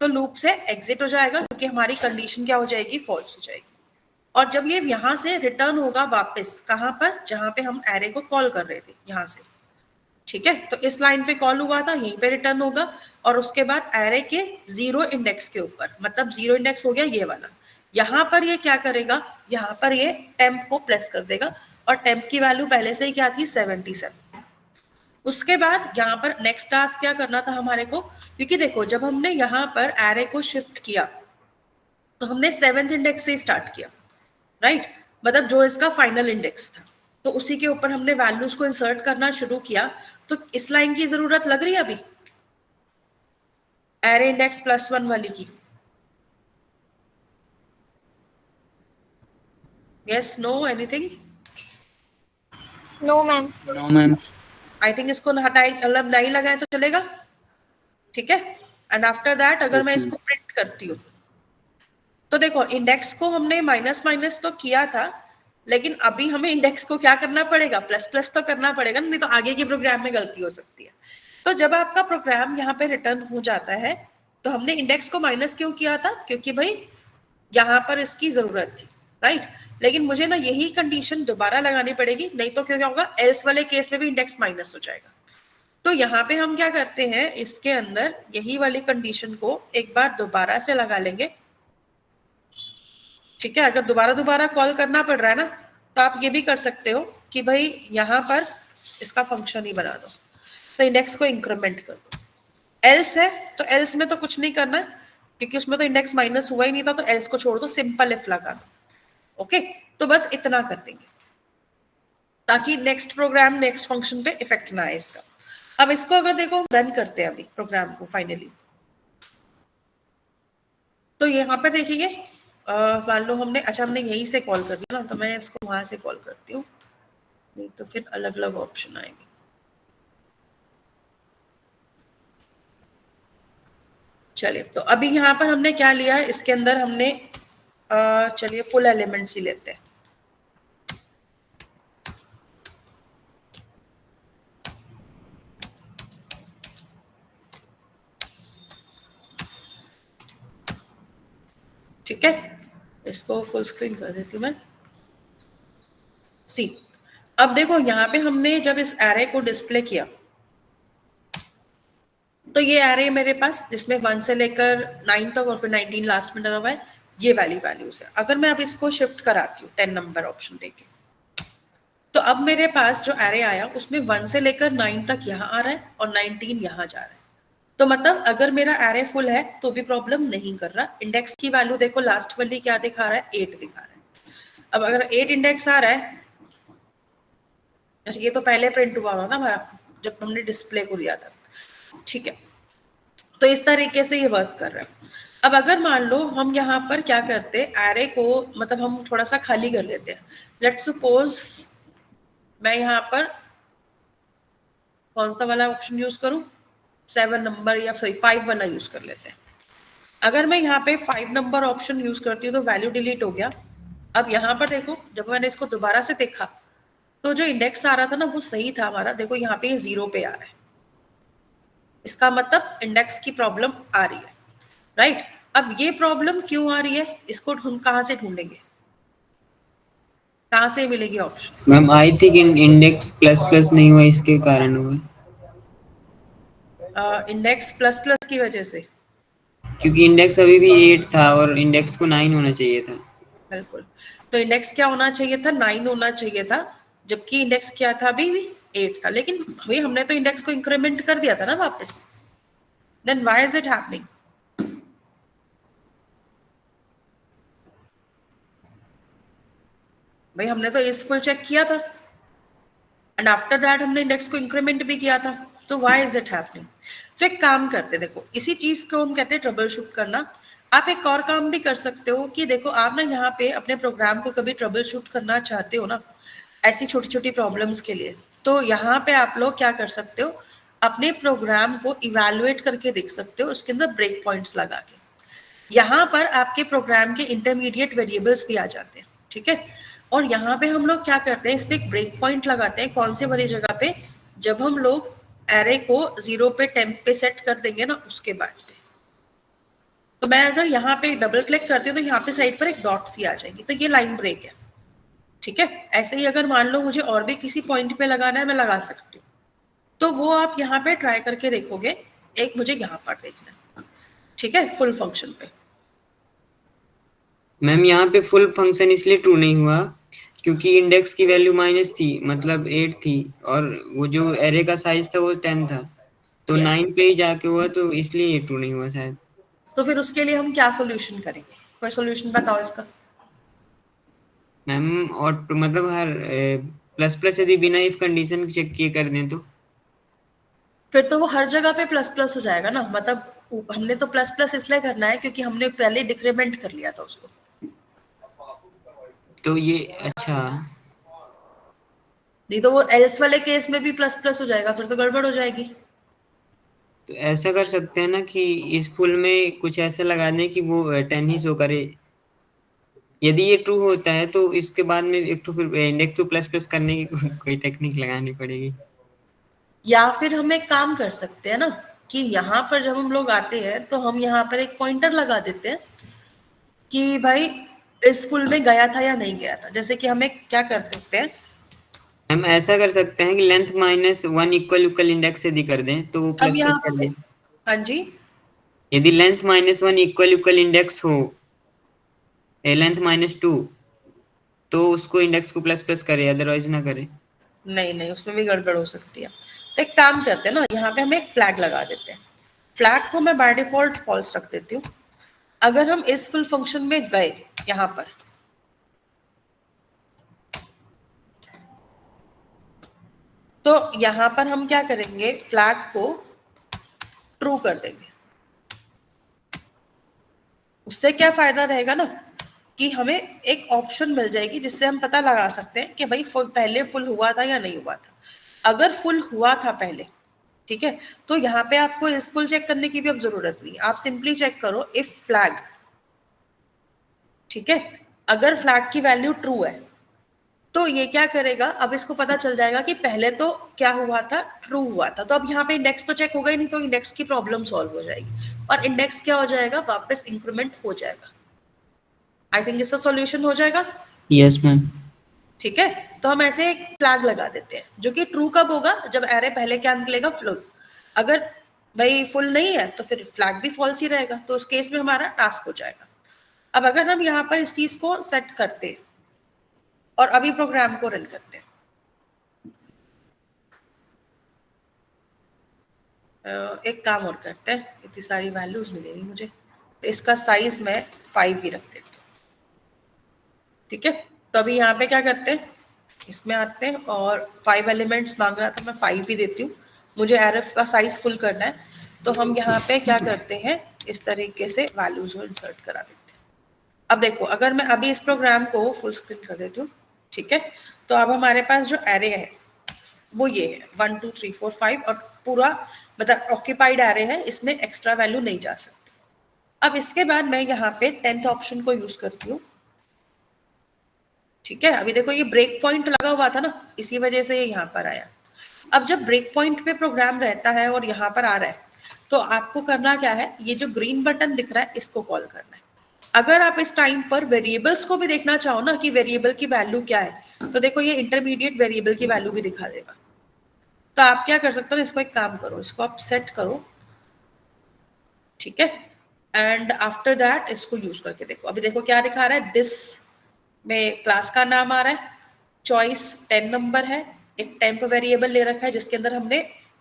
तो लूप से एग्जिट हो जाएगा क्योंकि हमारी कंडीशन क्या हो जाएगी फॉल्स हो जाएगी। और जब ये यहाँ से रिटर्न होगा वापस कहाँ पर, जहाँ पे हम एरे को कॉल कर रहे थे यहाँ से, ठीक है, तो इस लाइन पे कॉल हुआ था यहीं पे रिटर्न होगा। और उसके बाद एरे के 0 इंडेक्स के ऊपर, मतलब 0 इंडेक्स हो गया ये वाला, यहाँ पर ये क्या करेगा, यहाँ पर ये टेम्प को प्लेस कर देगा और टेम्प की वैल्यू पहले से ही क्या थी 77। उसके बाद यहाँ पर नेक्स्ट टास्क क्या करना था हमारे को, क्योंकि देखो जब हमने यहाँ पर एरे को शिफ्ट किया तो हमने 7th इंडेक्स से स्टार्ट किया, राइट, मतलब जो इसका फाइनल इंडेक्स था, तो उसी के ऊपर हमने वैल्यूज को इंसर्ट करना शुरू किया। तो इस लाइन की जरूरत लग रही है अभी एरे इंडेक्स +1 वाली की, yes no anything? No ma'am. No ma'am. I think इसको हटाए मतलब नहीं लगाए तो चलेगा, ठीक है। एंड आफ्टर दैट अगर मैं इसको प्रिंट करती हूँ तो देखो इंडेक्स को हमने माइनस माइनस तो किया था, लेकिन अभी हमें इंडेक्स को क्या करना पड़ेगा प्लस प्लस तो करना पड़ेगा, नहीं तो आगे के प्रोग्राम में गलती हो सकती है। तो जब आपका प्रोग्राम यहाँ पे रिटर्न हो जाता है तो हमने इंडेक्स को माइनस क्यों किया था, क्योंकि भाई यहाँ पर इसकी जरूरत थी, राइट। लेकिन मुझे ना यही कंडीशन दोबारा लगानी पड़ेगी, नहीं तो क्या होगा एल्स वाले केस में भी इंडेक्स माइनस हो जाएगा। तो यहाँ पे हम क्या करते हैं, इसके अंदर यही वाली कंडीशन को एक बार दोबारा से लगा लेंगे, ठीक है। अगर दोबारा दोबारा कॉल करना पड़ रहा है ना तो आप ये भी कर सकते हो कि भाई यहाँ पर इसका फंक्शन ही बना दो, तो इंडेक्स को इंक्रीमेंट कर दो। एल्स है तो एल्स में तो कुछ नहीं करना है क्योंकि उसमें तो इंडेक्स माइनस हुआ ही नहीं था, तो एल्स को छोड़ दो, सिंपल इफ लगा दो, ओके। तो बस इतना कर देंगे ताकि नेक्स्ट प्रोग्राम नेक्स्ट फंक्शन पे इफेक्ट ना आए इसका। अब इसको अगर देखो रन करते हैं अभी प्रोग्राम को फाइनली, तो यहाँ पर देखिए मान लो हमने हमने यहीं से कॉल कर दिया ना, तो मैं इसको वहां से कॉल करती हूँ, नहीं तो फिर अलग अलग ऑप्शन आएंगे। चलिए तो अभी यहाँ पर हमने क्या लिया है, इसके अंदर हमने चलिए फुल एलिमेंट्स ही लेते हैं। ठीक है, इसको फुल स्क्रीन कर देती हूँ मैं। सी अब देखो यहाँ पे हमने जब इस एरे को डिस्प्ले किया तो ये एरे मेरे पास जिसमें 1 से लेकर 9 तक और फिर 19 लास्ट में डला हुआ है, ये वाली वैल्यूज है। अगर मैं अब इसको शिफ्ट कराती हूँ 10 नंबर ऑप्शन देके, तो अब मेरे पास जो एरे आया उसमें 1 से लेकर 9 तक यहाँ आ रहा है और 19 यहाँ जा रहा है। तो मतलब अगर मेरा एरे फुल है तो भी प्रॉब्लम नहीं कर रहा। इंडेक्स की वैल्यू देखो लास्ट वाली क्या दिखा रहा है, 8 दिखा रहा है। अब अगर 8 इंडेक्स आ रहा है, ये तो पहले प्रिंट हुआ था ना हमारा जब हमने डिस्प्ले को लिया था, ठीक है। तो इस तरीके से ये वर्क कर रहा है। अब अगर मान लो हम यहाँ पर क्या करते हैं, एरे को मतलब हम थोड़ा सा खाली कर लेते हैं। लेट सपोज मैं यहाँ पर कौन सा वाला ऑप्शन यूज करूं, 7 नंबर या सॉरी 5 वाला यूज कर लेते हैं। अगर मैं यहाँ पे 5 नंबर ऑप्शन यूज करती हूँ तो वैल्यू डिलीट हो गया। अब यहाँ पर देखो जब मैंने इसको दोबारा से देखा तो जो इंडेक्स आ रहा था ना वो सही था हमारा, देखो यहाँ पे ये 0 पे आ रहा है, इसका मतलब इंडेक्स की प्रॉब्लम आ रही है, राइट। अब ये प्रॉब्लम क्यों आ रही है, इसको कहाँ से ढूंढेंगे, कहाँ से मिलेगी option? Ma'am I think index plus plus नहीं हुआ इसके कारण हुआ, इंडेक्स प्लस प्लस की वजह से, क्योंकि इंडेक्स अभी भी 8 था और इंडेक्स को 9 होना चाहिए था। बिल्कुल। तो इंडेक्स क्या होना चाहिए था, 9 होना चाहिए था। जबकि इंडेक्स क्या था अभी भी 8 था, लेकिन भाई हमने तो इंडेक्स को इंक्रीमेंट कर दिया था ना वापस, then why is it happening? भाई हमने तो इस फुल चेक किया था एंड आफ्टर दैट हमने इंडेक्स को इंक्रीमेंट भी किया था, तो व्हाई इज इट हैपनिंग? तो एक काम करते, देखो इसी चीज को हम कहते हैं ट्रबल शूट करना। आप एक और काम भी कर सकते हो कि देखो आप ना यहाँ पे अपने प्रोग्राम को कभी ट्रबल शूट करना चाहते हो ना, ऐसी छोटी छोटी प्रॉब्लम्स के लिए, तो यहाँ पे आप लोग क्या कर सकते हो, अपने प्रोग्राम को इवेलुएट करके देख सकते हो, उसके अंदर ब्रेक पॉइंट्स लगा के। यहाँ पर आपके प्रोग्राम के इंटरमीडिएट वेरिएबल्स भी आ जाते हैं, ठीक है। और यहाँ पे हम लोग क्या करते हैं, इस पे एक ब्रेक पॉइंट लगाते हैं, कौन से वाली जगह पे, जब हम लोग एरे को 0 पे टेम्प पे सेट कर देंगे ना, उसके बाद पे। तो मैं अगर यहाँ पे डबल क्लिक करती हूँ तो यहाँ पे साइड पर एक डॉट सी आ जाएगी, तो ये लाइन ब्रेक है, ठीक है। ऐसे ही अगर मान लो मुझे और भी किसी पॉइंट पे लगाना है, मैं लगा सकती हूँ, तो वो आप यहाँ पे ट्राई करके देखोगे। एक मुझे यहाँ पर देखना है, ठीक है, फुल फंक्शन पे। मैम यहाँ पे फुल फंक्शन इसलिए ट्रू नहीं हुआ क्योंकि इंडेक्स की वैल्यू माइनस थी, मतलब 8 थी, और वो जो एरे का साइज था वो 10 था, तो यस 9 पे ही जाके हुआ, तो इसलिए ये ट्रू नहीं हुआ शायद। तो फिर उसके लिए हम क्या सॉल्यूशन करेंगे, कोई सॉल्यूशन बताओ इसका। मैम और मतलब हर प्लस प्लस यदि बिना इफ कंडीशन चेक किए कर दें तो फिर तो वो हर जगह पे प्लस प्लस हो जाएगा ना, मतलब हमने तो प्लस प्लस इसलिए करना है क्योंकि हमने पहले डिक्रीमेंट कर लिया था उसको। ये अच्छा। नहीं तो वो एल्स वाले केस में भी प्लस प्लस हो जाएगा, फिर तो गड़बड़ हो जाएगी। तो ऐसा कर सकते हैं ना कि इस फुल में कुछ ऐसा लगा दें कि वो 10 ही शो करे। यदि ये ट्रू होता है तो इसके बाद में एक तो फिर इंडेक्स टू प्लस प्लस करने की कोई टेक्निक लगानी पड़ेगी। या फिर हम एक काम कर सकते हैं ना, कि यहाँ पर जब हम लोग आते हैं तो हम यहाँ पर एक पॉइंटर लगा देते हैं कि भाई इस फुल में गया था या नहीं गया था। जैसे कि हम एक क्या कर सकते हैं, हम ऐसा कर सकते हैं कि length minus 1 equal equal index यदि कर दें तो वो हम प्लस प्लस यहाँ कर पे, दें। हाँ जी, यदि length minus 1 equal equal index हो, लेंथ माइनस 2, तो उसको इंडेक्स को प्लस प्लस करे, अदरवाइज ना करे। नहीं नहीं उसमें भी गड़बड़ हो सकती है। तो एक काम करते हैं ना, यहाँ पे हम एक फ्लैग लगा देते हैं। फ्लैग को मैं बाय डिफॉल्ट फॉल्स रख देती हूँ। अगर हम इस फुल फंक्शन में गए यहाँ पर, तो यहाँ पर हम क्या करेंगे, फ्लैग को ट्रू कर देंगे। उससे क्या फायदा रहेगा ना, कि हमें एक ऑप्शन मिल जाएगी जिससे हम पता लगा सकते हैं कि भाई पहले फुल हुआ था या नहीं हुआ था। अगर फुल हुआ था पहले, ठीक है, तो यहाँ पे आपको इस फुल चेक करने की भी अब जरूरत नहीं, आप सिंपली चेक करो इफ फ्लैग, ठीक है। अगर फ्लैग की वैल्यू ट्रू है तो ये क्या करेगा, अब इसको पता चल जाएगा कि पहले तो क्या हुआ था, ट्रू हुआ था। तो अब यहाँ पे इंडेक्स तो चेक होगा ही नहीं, तो इंडेक्स की प्रॉब्लम सॉल्व हो जाएगी और इंडेक्स क्या हो जाएगा, वापस इंक्रीमेंट हो जाएगा। आई थिंक इसका सॉल्यूशन हो जाएगा। Yes ma'am. ठीक है, तो हम ऐसे एक फ्लैग लगा देते हैं जो कि ट्रू कब होगा, जब एरे पहले क्या निकलेगा, फुल। अगर भाई फुल नहीं है तो फिर फ्लैग भी फॉल्स ही रहेगा, तो उस केस में हमारा टास्क हो जाएगा। अब अगर हम यहाँ पर इस चीज को सेट करते हैं और अभी प्रोग्राम को रन करते हैं, एक काम और करते हैं, इतनी सारी वैल्यूज नहीं देनी मुझे, तो इसका साइज मैं 5 ही रख देती हूँ, ठीक है। तो अभी यहाँ पे क्या करते हैं, इसमें आते हैं और 5 एलिमेंट्स मांग रहा था, मैं 5 ही देती हूँ। मुझे एरफ का साइज फुल करना है, तो हम यहाँ पे क्या करते हैं, इस तरीके से वैल्यूज को इंसर्ट करा देते हैं। अब देखो, अगर मैं अभी इस प्रोग्राम को फुल स्क्रीन कर देती हूँ, ठीक है, तो अब हमारे पास जो एरे है वो ये है 1 2 3 4 5, और पूरा मतलब ऑक्यूपाइड एरे है, इसमें एक्स्ट्रा वैल्यू नहीं जा सकती। अब इसके बाद मैं यहाँ पे 10th ऑप्शन को यूज करती हूँ, ठीक है। अभी देखो ये ब्रेक पॉइंट लगा हुआ था ना, इसी वजह से ये यहाँ पर आया। अब जब ब्रेक पॉइंट पे प्रोग्राम रहता है और यहाँ पर आ रहा है, तो आपको करना क्या है, ये जो ग्रीन बटन दिख रहा है इसको कॉल करना है। अगर आप इस टाइम पर वेरिएबल्स को भी देखना चाहो ना कि वेरिएबल की वैल्यू क्या है, तो देखो ये इंटरमीडिएट वेरिएबल की वैल्यू भी दिखा देगा। तो आप क्या कर सकते हो, इसको एक काम करो, इसको आप सेट करो, ठीक है, एंड आफ्टर दैट इसको यूज करके देखो। अभी देखो क्या दिखा रहा है, दिस में क्लास का नाम आ रहा है, चॉइस 10 नंबर है, एक टेम्प वेरिएबल ले रखा है जिसके अंदर हमने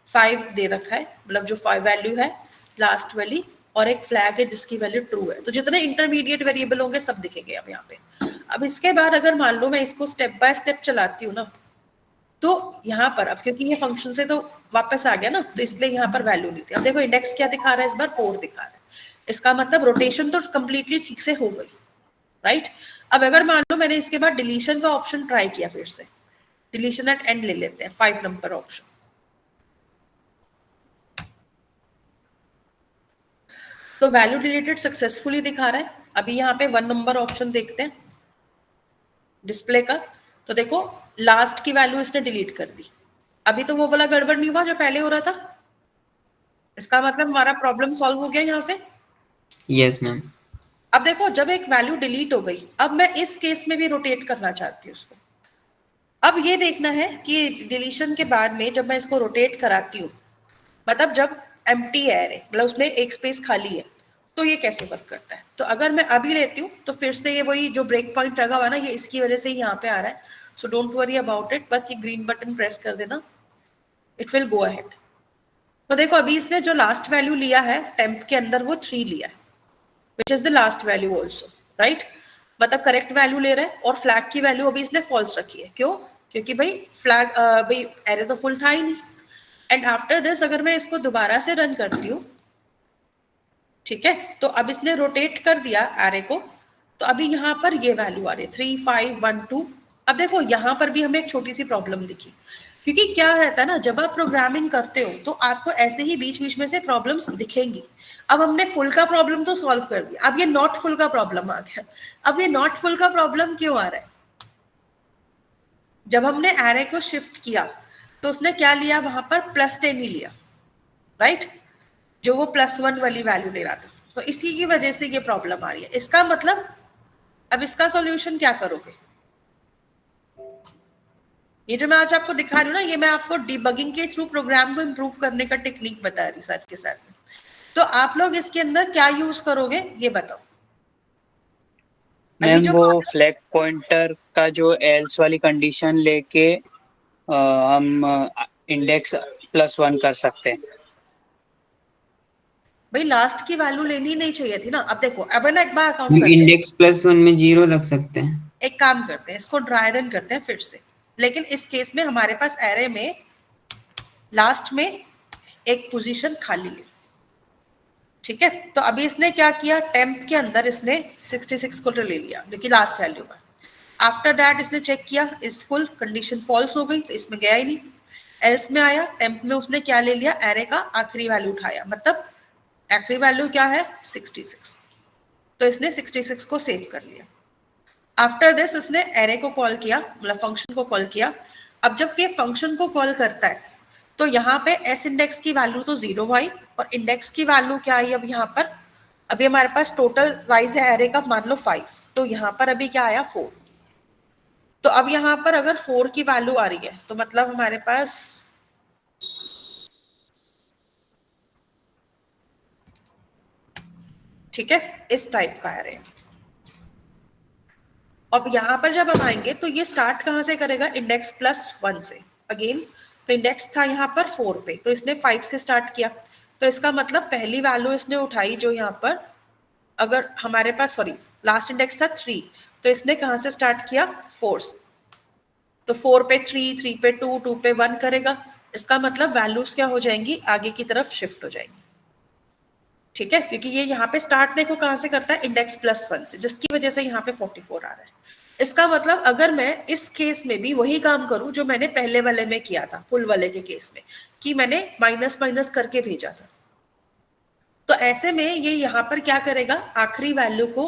5 दे रखा है, मतलब जो 5 वैल्यू है लास्ट वाली, और एक फ्लैग है जिसकी वैल्यू ट्रू है। तो जितने इंटरमीडिएट वेरिएबल होंगे सब दिखेंगे अब यहाँ पे। अब इसके बाद अगर मान लो मैं इसको स्टेप बाय स्टेप चलाती हूँ ना, तो यहाँ पर अब क्योंकि ये फंक्शन से तो वापस आ गया ना, तो इसलिए यहाँ पर वैल्यू नहीं थी। अब देखो इंडेक्स क्या दिखा रहा है, इस बार 4 दिखा रहा है। इसका मतलब रोटेशन तो कंप्लीटली ठीक से हो गई, राइट। अब अगर मान लो मैंने इसके बाद डिलीशन का ऑप्शन ट्राई किया, फिर से डिलीशन एट एंड ले लेते हैं, 5 नंबर ऑप्शन। तो वैल्यू डिलीटेड सक्सेसफुली दिखा रहा है। अभी यहाँ पे 1 नंबर ऑप्शन देखते हैं डिस्प्ले का, तो देखो लास्ट की वैल्यू इसने डिलीट कर दी। अभी तो वो वाला गड़बड़ नहीं हुआ जो पहले हो रहा था, इसका मतलब हमारा प्रॉब्लम सॉल्व हो गया यहाँ से। Yes ma'am. अब देखो जब एक वैल्यू डिलीट हो गई, अब मैं इस केस में भी रोटेट करना चाहती हूँ उसको। अब ये देखना है कि डिलीशन के बाद में जब मैं इसको रोटेट कराती हूँ, मतलब जब एम्प्टी है, मतलब उसमें एक स्पेस खाली है, तो ये कैसे वर्क करता है। तो अगर मैं अभी लेती हूँ तो फिर से ये वही जो ब्रेक पॉइंट लगा हुआ ना, ये इसकी वजह से ही यहाँ पे आ रहा है। So don't worry about it, बस ये ग्रीन बटन प्रेस कर देना, इट विल गो अहेड। तो देखो अभी इसने जो लास्ट वैल्यू लिया है टेम्प के अंदर वो 3 लिया है, which is the last value also, right. मतलब करेक्ट वैल्यू ले रहा है, और फ्लैग की वैल्यू अभी इसने फॉल्स रखी है। क्यों? क्योंकि भाई फ्लैग भाई एरे तो फुल था ही नहीं। एंड आफ्टर दिस अगर मैं इसको दोबारा से रन करती हूँ, ठीक है, तो अब इसने रोटेट कर दिया एरे को, तो अभी यहाँ पर ये वैल्यू आ रही है 3 5 1 2। अब देखो यहाँ पर भी हमें एक छोटी सी प्रॉब्लम दिखी, क्योंकि क्या रहता है ना, जब आप प्रोग्रामिंग करते हो तो आपको ऐसे ही बीच बीच में से प्रॉब्लम्स दिखेंगी। अब हमने फुल का प्रॉब्लम तो सॉल्व कर दिया, अब ये नॉट फुल का प्रॉब्लम आ गया। अब ये नॉट फुल का प्रॉब्लम क्यों आ रहा है? जब हमने एरे को शिफ्ट किया तो उसने क्या लिया, वहां पर +10 ही लिया, राइट, जो वो +1 वाली वैल्यू ले रहा था। तो इसी की वजह से ये प्रॉब्लम आ रही है। इसका मतलब अब इसका सॉल्यूशन क्या करोगे? ये जो मैं आज आपको दिखा रही हूँ ना, ये मैं आपको डिबगिंग के थ्रू प्रोग्राम को इम्प्रूव करने का टेक्निक बता रही हूँ साथ के साथ में। तो आप लोग इसके अंदर क्या यूज करोगे ये बताओ। अभी मैम जो वो फ्लैग पॉइंटर का जो एल्स वाली कंडीशन लेके हम इंडेक्स +1 कर सकते हैं। भाई लास्ट की वैल्यू लेनी नहीं चाहिए थी ना। अब देखो अब ना एक बार काउंट करते हैं, इंडेक्स +1 में 0 रख सकते हैं। एक काम करते हैं, इसको ड्राई रन करते हैं फिर से। लेकिन इस केस में हमारे पास एरे में लास्ट में एक पोजीशन खाली है, ठीक है। तो अभी इसने क्या किया, टेम्प के अंदर इसने 66 को ले लिया जो कि लास्ट वैल्यू है। आफ्टर दैट इसने चेक किया, इस फुल कंडीशन फॉल्स हो गई, तो इसमें गया ही नहीं। एल्स में आया, टेम्प में उसने क्या ले लिया, एरे का आखिरी वैल्यू उठाया, मतलब आखिरी वैल्यू क्या है 66, तो इसने 66 को सेव कर लिया। आफ्टर दिस इसने एरे को कॉल किया, मतलब फंक्शन को कॉल किया। अब जब के फंक्शन को कॉल करता है तो यहाँ पे एस इंडेक्स की वैल्यू तो 0 आई, और इंडेक्स की वैल्यू क्या आई अब यहाँ पर, अभी हमारे पास टोटल साइज है एरे का मान लो 5, तो यहाँ पर अभी क्या आया 4। तो अब यहाँ पर अगर 4 की वैल्यू आ रही है तो मतलब हमारे पास ठीक है इस टाइप का एरे। अब यहाँ पर जब हम आएंगे तो ये स्टार्ट कहाँ से करेगा, इंडेक्स +1 से अगेन। तो इंडेक्स था यहाँ पर 4 पे, तो इसने 5 से स्टार्ट किया। तो इसका मतलब पहली वैल्यू इसने उठाई जो यहाँ पर, अगर हमारे पास सॉरी लास्ट इंडेक्स था 3, तो इसने कहाँ से स्टार्ट किया 4 से। तो 4 पे 3, 3 पे 2, 2 पे 1 करेगा। इसका मतलब वैल्यूज क्या हो जाएंगी, आगे की तरफ शिफ्ट हो जाएंगी, ठीक है। क्योंकि ये यहाँ पे स्टार्ट देखो कहाँ से करता है, इंडेक्स +1 से, जिसकी वजह से यहाँ पे 44 आ रहा है। इसका मतलब अगर मैं इस केस में भी वही काम करूं जो मैंने पहले वाले में किया था, फुल वाले के केस में, कि मैंने माइनस माइनस करके भेजा था, तो ऐसे में ये यहाँ पर क्या करेगा, आखिरी वैल्यू को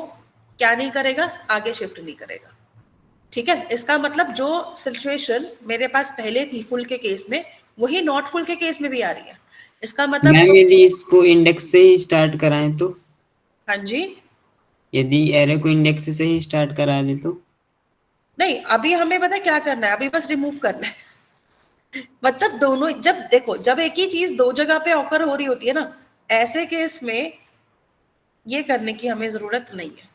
क्या नहीं करेगा, आगे शिफ्ट नहीं करेगा, ठीक है। इसका मतलब जो सिचुएशन मेरे पास पहले थी फुल के केस में, वही नॉट फुल के केस में भी आ रही है। इसका मतलब मैम यदि इसको इंडेक्स से ही स्टार्ट कराएं तो, हाँ जी, यदि एरे को इंडेक्स से ही स्टार्ट करा दे तो नहीं अभी हमें पता क्या करना है, अभी बस रिमूव करना है। मतलब दोनों, जब देखो जब एक ही चीज दो जगह पे ऑकर हो रही होती है ना, ऐसे केस में ये करने की हमें जरूरत नहीं है,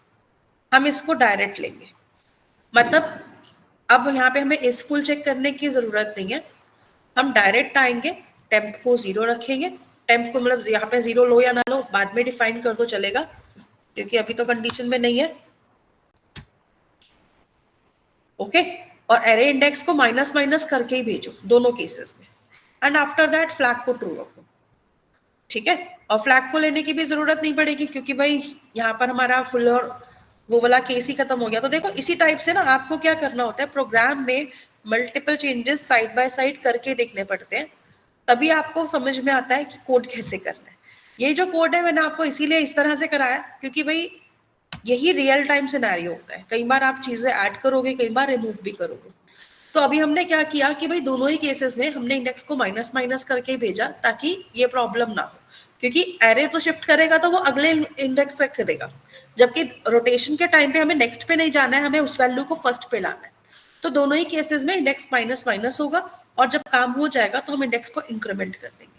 हम इसको डायरेक्ट लेंगे। मतलब अब यहाँ पे हमें इस फुल चेक करने की जरूरत नहीं है, हम डायरेक्ट आएंगे, टेम्प को 0 रखेंगे, टेम्प को मतलब यहाँ पे 0 लो या ना लो बाद में डिफाइन कर दो चलेगा, क्योंकि अभी तो कंडीशन में नहीं है। ओके, और एरे इंडेक्स को माइनस माइनस करके ही भेजो दोनों केसेस में, एंड आफ्टर दैट फ्लैग को ट्रू रखो। ठीक है, और फ्लैग को लेने की भी जरूरत नहीं पड़ेगी, क्योंकि भाई यहाँ पर हमारा फुल और वो वाला केस ही खत्म हो गया। तो देखो इसी टाइप से ना आपको क्या करना होता है, प्रोग्राम में multiple changes side by side करके देखने पड़ते हैं, तभी आपको समझ में आता है कि कोड कैसे करना है। ये जो कोड है मैंने आपको इसीलिए इस तरह से कराया, क्योंकि भाई यही रियल टाइम सिनेरियो होता है, कई बार आप चीजें ऐड करोगे, कई बार रिमूव भी करोगे। तो अभी हमने क्या किया कि भाई दोनों ही केसेस में हमने इंडेक्स को माइनस माइनस करके भेजा, ताकि ये प्रॉब्लम ना हो, क्योंकि एरे तो शिफ्ट करेगा तो वो अगले इंडेक्स तक करेगा, जबकि रोटेशन के टाइम पे हमें नेक्स्ट पे नहीं जाना है, हमें उस वैल्यू को फर्स्ट पे लाना है। तो दोनों ही केसेस में इंडेक्स माइनस माइनस होगा, और जब काम हो जाएगा तो हम इंडेक्स को इंक्रीमेंट कर देंगे।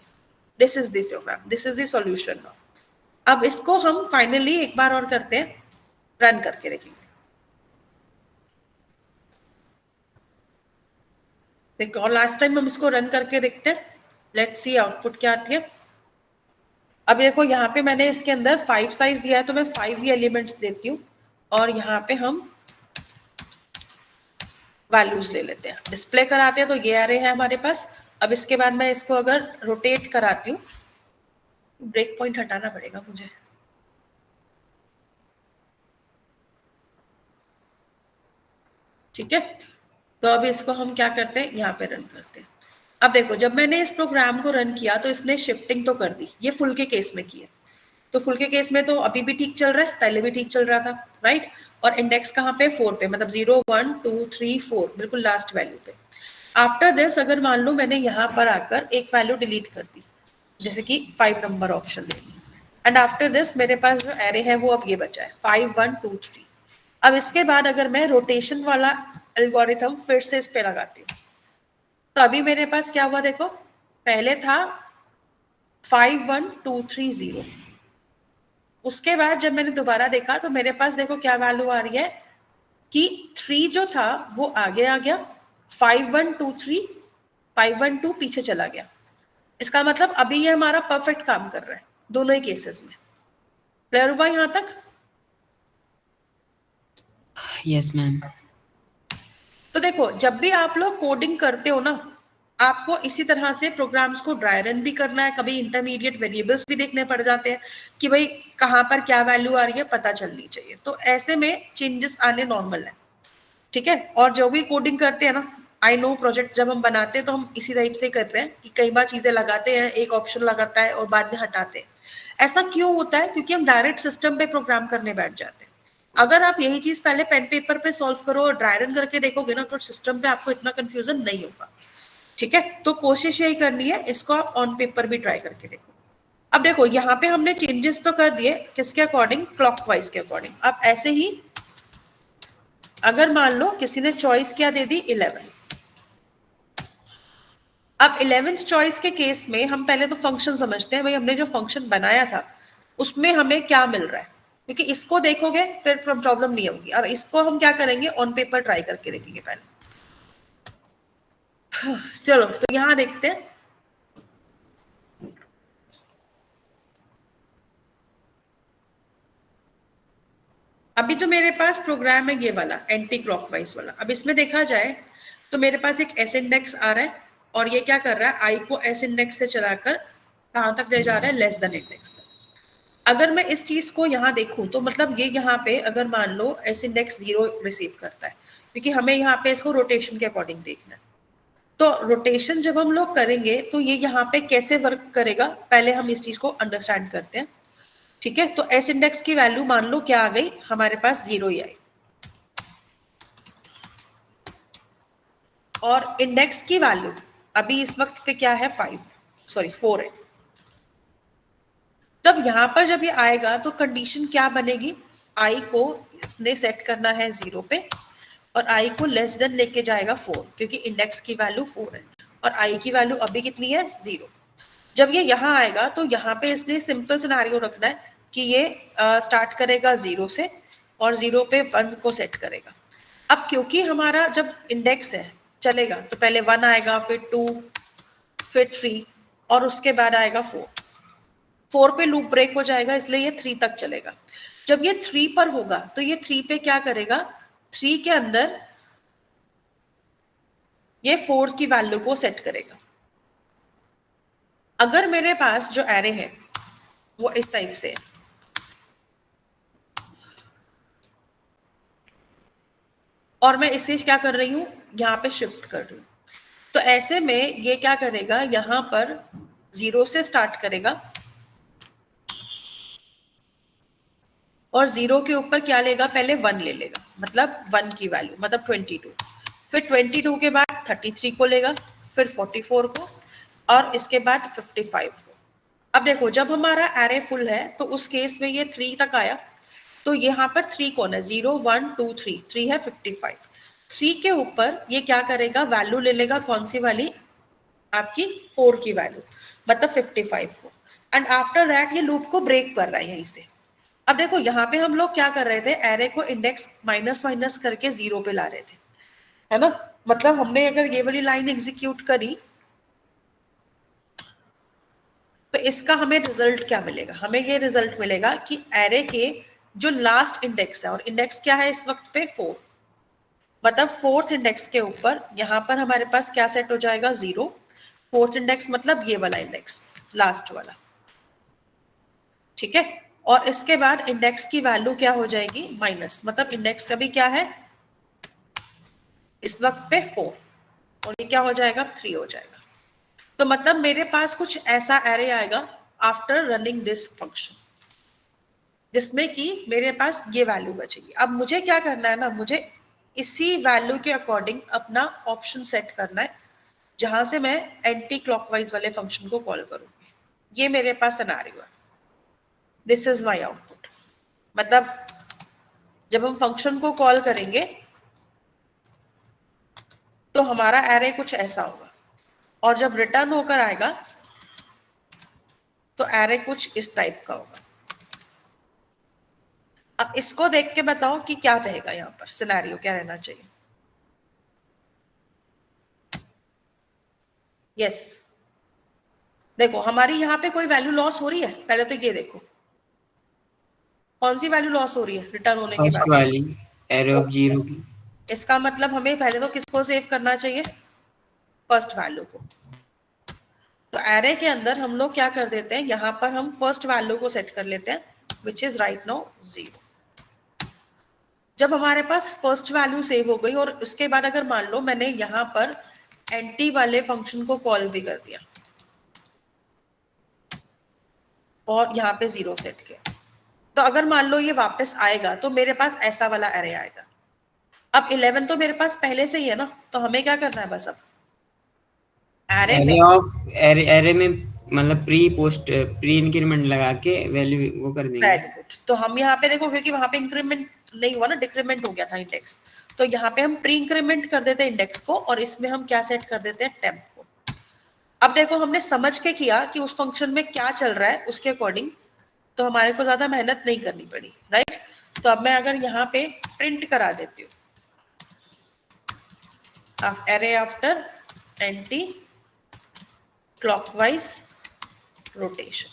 This is the program, this is the solution now. अब इसको हम फाइनली एक बार और करते हैं, रन करके देखेंगे। देखो, और लास्ट टाइम हम इसको रन करके देखते हैं, लेट्स सी आउटपुट क्या आती है। अब देखो यहाँ पे मैंने इसके अंदर 5 साइज दिया है, तो मैं 5 ही एलिमेंट्स देती हूँ, और यहाँ पे हम वैल्यूज ले लेते हैं, डिस्प्ले कराते हैं। तो ये एरे है हमारे पास। अब इसके बाद मैं इसको अगर रोटेट कराती हूँ, ब्रेक पॉइंट हटाना पड़ेगा मुझे, ठीक है। तो अब इसको हम क्या करते हैं, यहाँ पे रन करते हैं। अब देखो, जब मैंने इस प्रोग्राम को रन किया तो इसने शिफ्टिंग तो कर दी, ये फुल के केस में की है। तो फुल के केस में तो अभी भी ठीक चल रहा है, पहले भी ठीक चल रहा था, राइट। और इंडेक्स कहाँ पे, 4 पे, मतलब 0 1 2 3 4, बिल्कुल लास्ट वैल्यू पे। आफ्टर दिस अगर मान लो मैंने यहाँ पर आकर एक वैल्यू डिलीट कर दी, जैसे कि 5 नंबर ऑप्शन ले ली, एंड आफ्टर दिस मेरे पास जो एरे है वो अब ये बचा है 5 1 2 3। अब इसके बाद अगर मैं रोटेशन वाला एल्गोरिथम फिर से इस पे लगाती हूँ, तो अभी मेरे पास क्या हुआ देखो, पहले था 5 1 2 3 0, उसके बाद जब मैंने दोबारा देखा तो मेरे पास देखो क्या वैल्यू आ रही है कि 3 जो था वो आगे आ गया, 5 1 2 3 5 1 2 पीछे चला गया। इसका मतलब अभी ये हमारा परफेक्ट काम कर रहा है दोनों ही केसेस में। क्लियर हुआ यहाँ तक? Yes ma'am. तो देखो, जब भी आप लोग कोडिंग करते हो ना, आपको इसी तरह से प्रोग्राम्स को ड्राई रन भी करना है, कभी इंटरमीडिएट वेरिएबल्स भी देखने पड़ जाते हैं कि भाई कहाँ पर क्या वैल्यू आ रही है, पता चलनी चाहिए। तो ऐसे में चेंजेस आने नॉर्मल है, ठीक है। और जो भी कोडिंग करते हैं ना, आई नो प्रोजेक्ट जब हम बनाते हैं तो हम इसी टाइप से करते हैं कि कई बार चीजें लगाते हैं, एक ऑप्शन लगाता है और बाद में हटाते हैं। ऐसा क्यों होता है? क्योंकि हम डायरेक्ट सिस्टम पे प्रोग्राम करने बैठ जाते हैं। अगर आप यही चीज पहले पेन पेपर पे सॉल्व करो और ड्राई रन करके देखोगे ना, तो सिस्टम पे आपको इतना कंफ्यूजन नहीं होगा, ठीक है। तो कोशिश यही करनी है, इसको आप ऑन पेपर भी ट्राई करके देखो। अब देखो यहाँ पे हमने चेंजेस तो कर दिए, किसके अकॉर्डिंग? क्लॉकवाइज के अकॉर्डिंग। अब ऐसे ही अगर मान लो किसी ने चॉइस क्या दे दी, 11। अब 11th चॉइस के केस में हम पहले तो फंक्शन समझते हैं, भाई हमने जो फंक्शन बनाया था उसमें हमें क्या मिल रहा है, क्योंकि इसको देखोगे फिर प्रॉब्लम नहीं होगी। और इसको हम क्या करेंगे, ऑन पेपर ट्राई करके देखेंगे पहले। चलो तो यहां देखते हैं। अभी तो मेरे पास प्रोग्राम है ये वाला एंटी क्लॉकवाइज वाला। अब इसमें देखा जाए तो मेरे पास एक एस इंडेक्स आ रहा है, और ये क्या कर रहा है, आई को एस इंडेक्स से चलाकर कहां तक ले जा रहा है, लेस देन इंडेक्स तक। अगर मैं इस चीज को यहाँ देखूं तो मतलब ये यहाँ पे अगर मान लो एस इंडेक्स 0 रिसीव करता है, क्योंकि हमें यहाँ पे इसको रोटेशन के अकॉर्डिंग देखना है। तो रोटेशन जब हम लोग करेंगे तो ये यहाँ पे कैसे वर्क करेगा, पहले हम इस चीज को अंडरस्टैंड करते हैं, ठीक है। तो एस इंडेक्स की वैल्यू मान लो क्या आ गई, हमारे पास 0 ही आई, और इंडेक्स की वैल्यू अभी इस वक्त पे क्या है, 4 है। तब यहां पर जब ये आएगा तो कंडीशन क्या बनेगी, आई को इसने सेट करना है 0 पे, और आई को लेस देन लेके जाएगा 4, क्योंकि इंडेक्स की वैल्यू 4 है और आई की वैल्यू अभी कितनी है, 0। जब ये यहाँ आएगा तो यहाँ पे इसने सिंपल सिनेरियो रखना है कि ये स्टार्ट करेगा 0 से और 0 पे 1 को सेट करेगा। अब क्योंकि हमारा जब इंडेक्स है चलेगा तो पहले 1 आएगा, फिर 2, फिर 3 और उसके बाद आएगा 4। 4 पे लूप ब्रेक हो जाएगा, इसलिए ये 3 तक चलेगा। जब ये 3 पर होगा तो ये 3 पे क्या करेगा, 3 के अंदर ये 4 की वैल्यू को सेट करेगा। अगर मेरे पास जो एरे है वो इस टाइप से है, और मैं इसे क्या कर रही हूं, यहां पे शिफ्ट कर रही हूं, तो ऐसे में ये क्या करेगा, यहां पर 0 से स्टार्ट करेगा और 0 के ऊपर क्या लेगा, पहले 1 ले लेगा, मतलब 1 की वैल्यू, मतलब 22। फिर 22 के बाद 33 को लेगा, फिर 44 को, और इसके बाद 55 को। अब देखो जब हमारा एरे फुल है तो उस केस में ये 3 तक आया, तो यहाँ पर 3 कौन है, 0 1 2 3, 3 है 55। 3 के ऊपर ये क्या करेगा, वैल्यू ले लेगा, कौन सी वाली, आपकी 4 की वैल्यू, मतलब 55 को। एंड आफ्टर दैट ये लूप को ब्रेक कर रहा है यहीं से। अब देखो यहाँ पे हम लोग क्या कर रहे थे, एरे को इंडेक्स माइनस माइनस करके 0 पे ला रहे थे, है ना। मतलब हमने अगर ये वाली लाइन एग्जीक्यूट करी तो इसका हमें रिजल्ट क्या मिलेगा, हमें ये रिजल्ट मिलेगा कि एरे के जो लास्ट इंडेक्स है, और इंडेक्स क्या है इस वक्त पे 4, मतलब 4th इंडेक्स के ऊपर यहाँ पर हमारे पास क्या सेट हो जाएगा, 0। 4th इंडेक्स मतलब ये वाला इंडेक्स, लास्ट वाला, ठीक है। और इसके बाद इंडेक्स की वैल्यू क्या हो जाएगी, माइनस, मतलब इंडेक्स अभी क्या है इस वक्त पे 4, और ये क्या हो जाएगा, 3 हो जाएगा। तो मतलब मेरे पास कुछ ऐसा एरे आएगा आफ्टर रनिंग दिस फंक्शन, जिसमें कि मेरे पास ये वैल्यू बचेगी। अब मुझे क्या करना है ना, मुझे इसी वैल्यू के अकॉर्डिंग अपना ऑप्शन सेट करना है, जहां से मैं एंटी क्लॉकवाइज वाले फंक्शन को कॉल करूंगी। ये मेरे पास सिनेरियो है, दिस इज माय आउटपुट। मतलब जब हम फंक्शन को कॉल करेंगे तो हमारा एरे कुछ ऐसा होगा, और जब रिटर्न होकर आएगा तो एरे कुछ इस टाइप का होगा। अब इसको देख के बताओ कि क्या रहेगा, यहाँ पर सिनेरियो क्या रहना चाहिए। यस देखो हमारी यहाँ पे कोई वैल्यू लॉस हो रही है, पहले तो ये देखो कौन सी वैल्यू लॉस हो रही है रिटर्न होने के फर्स्ट बाद, वाली एरे ऑफ 0 की। इसका मतलब हमें पहले तो किसको सेव करना चाहिए, फर्स्ट वैल्यू को। तो एरे के अंदर हम लोग क्या कर देते हैं, यहाँ पर हम फर्स्ट वैल्यू को सेट कर लेते हैं, विच इज राइट नाउ 0। जब हमारे पास फर्स्ट वैल्यू सेव हो गई और उसके बाद अगर मान लो मैंने यहाँ पर एंटी वाले फंक्शन को कॉल भी कर दिया और यहाँ पे 0 सेट किया, तो अगर मान लो ये वापस आएगा तो मेरे पास ऐसा वाला एरे आएगा। अब 11 तो मेरे पास पहले से ही है ना, तो हमें क्या करना है, बस अब एरे में मतलब प्री इंक्रीमेंट लगा के वैल्यू वो कर देंगे। Very good. तो हम यहाँ पे देखो, क्योंकि वहां पे इंक्रीमेंट नहीं हुआ ना, डिक्रीमेंट हो गया था इंडेक्स, तो यहाँ पे हम प्री इंक्रीमेंट कर देते हैं इंडेक्स को, और इसमें हम क्या सेट कर देते हैं, टेम्प को। अब देखो हमने समझ के किया कि उस फंक्शन में क्या चल रहा है उसके अकॉर्डिंग, तो हमारे को ज्यादा मेहनत नहीं करनी पड़ी, राइट। तो अब मैं अगर यहाँ पे प्रिंट करा देती हूँ array after anti clockwise rotation,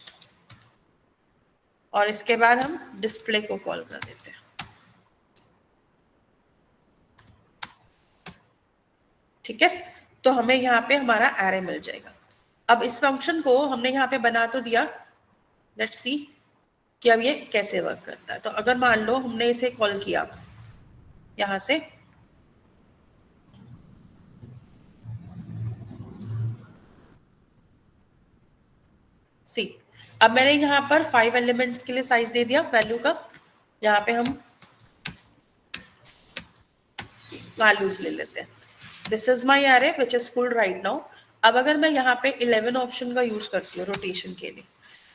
और इसके बाद हम डिस्प्ले को कॉल कर देते हैं। ठीक है, तो हमें यहाँ पे हमारा एरे मिल जाएगा। अब इस फंक्शन को हमने यहाँ पे बना तो दिया, लेट्स सी कि अब ये कैसे वर्क करता है। तो अगर मान लो हमने इसे कॉल किया यहाँ से, सी अब मैंने यहाँ पर 5 एलिमेंट्स के लिए साइज दे दिया वैल्यू का, यहाँ पे हम वैल्यूज ले लेते हैं। This is my array which is full right now. अब अगर मैं यहाँ पे 11 ऑप्शन का यूज करती हूँ रोटेशन के लिए,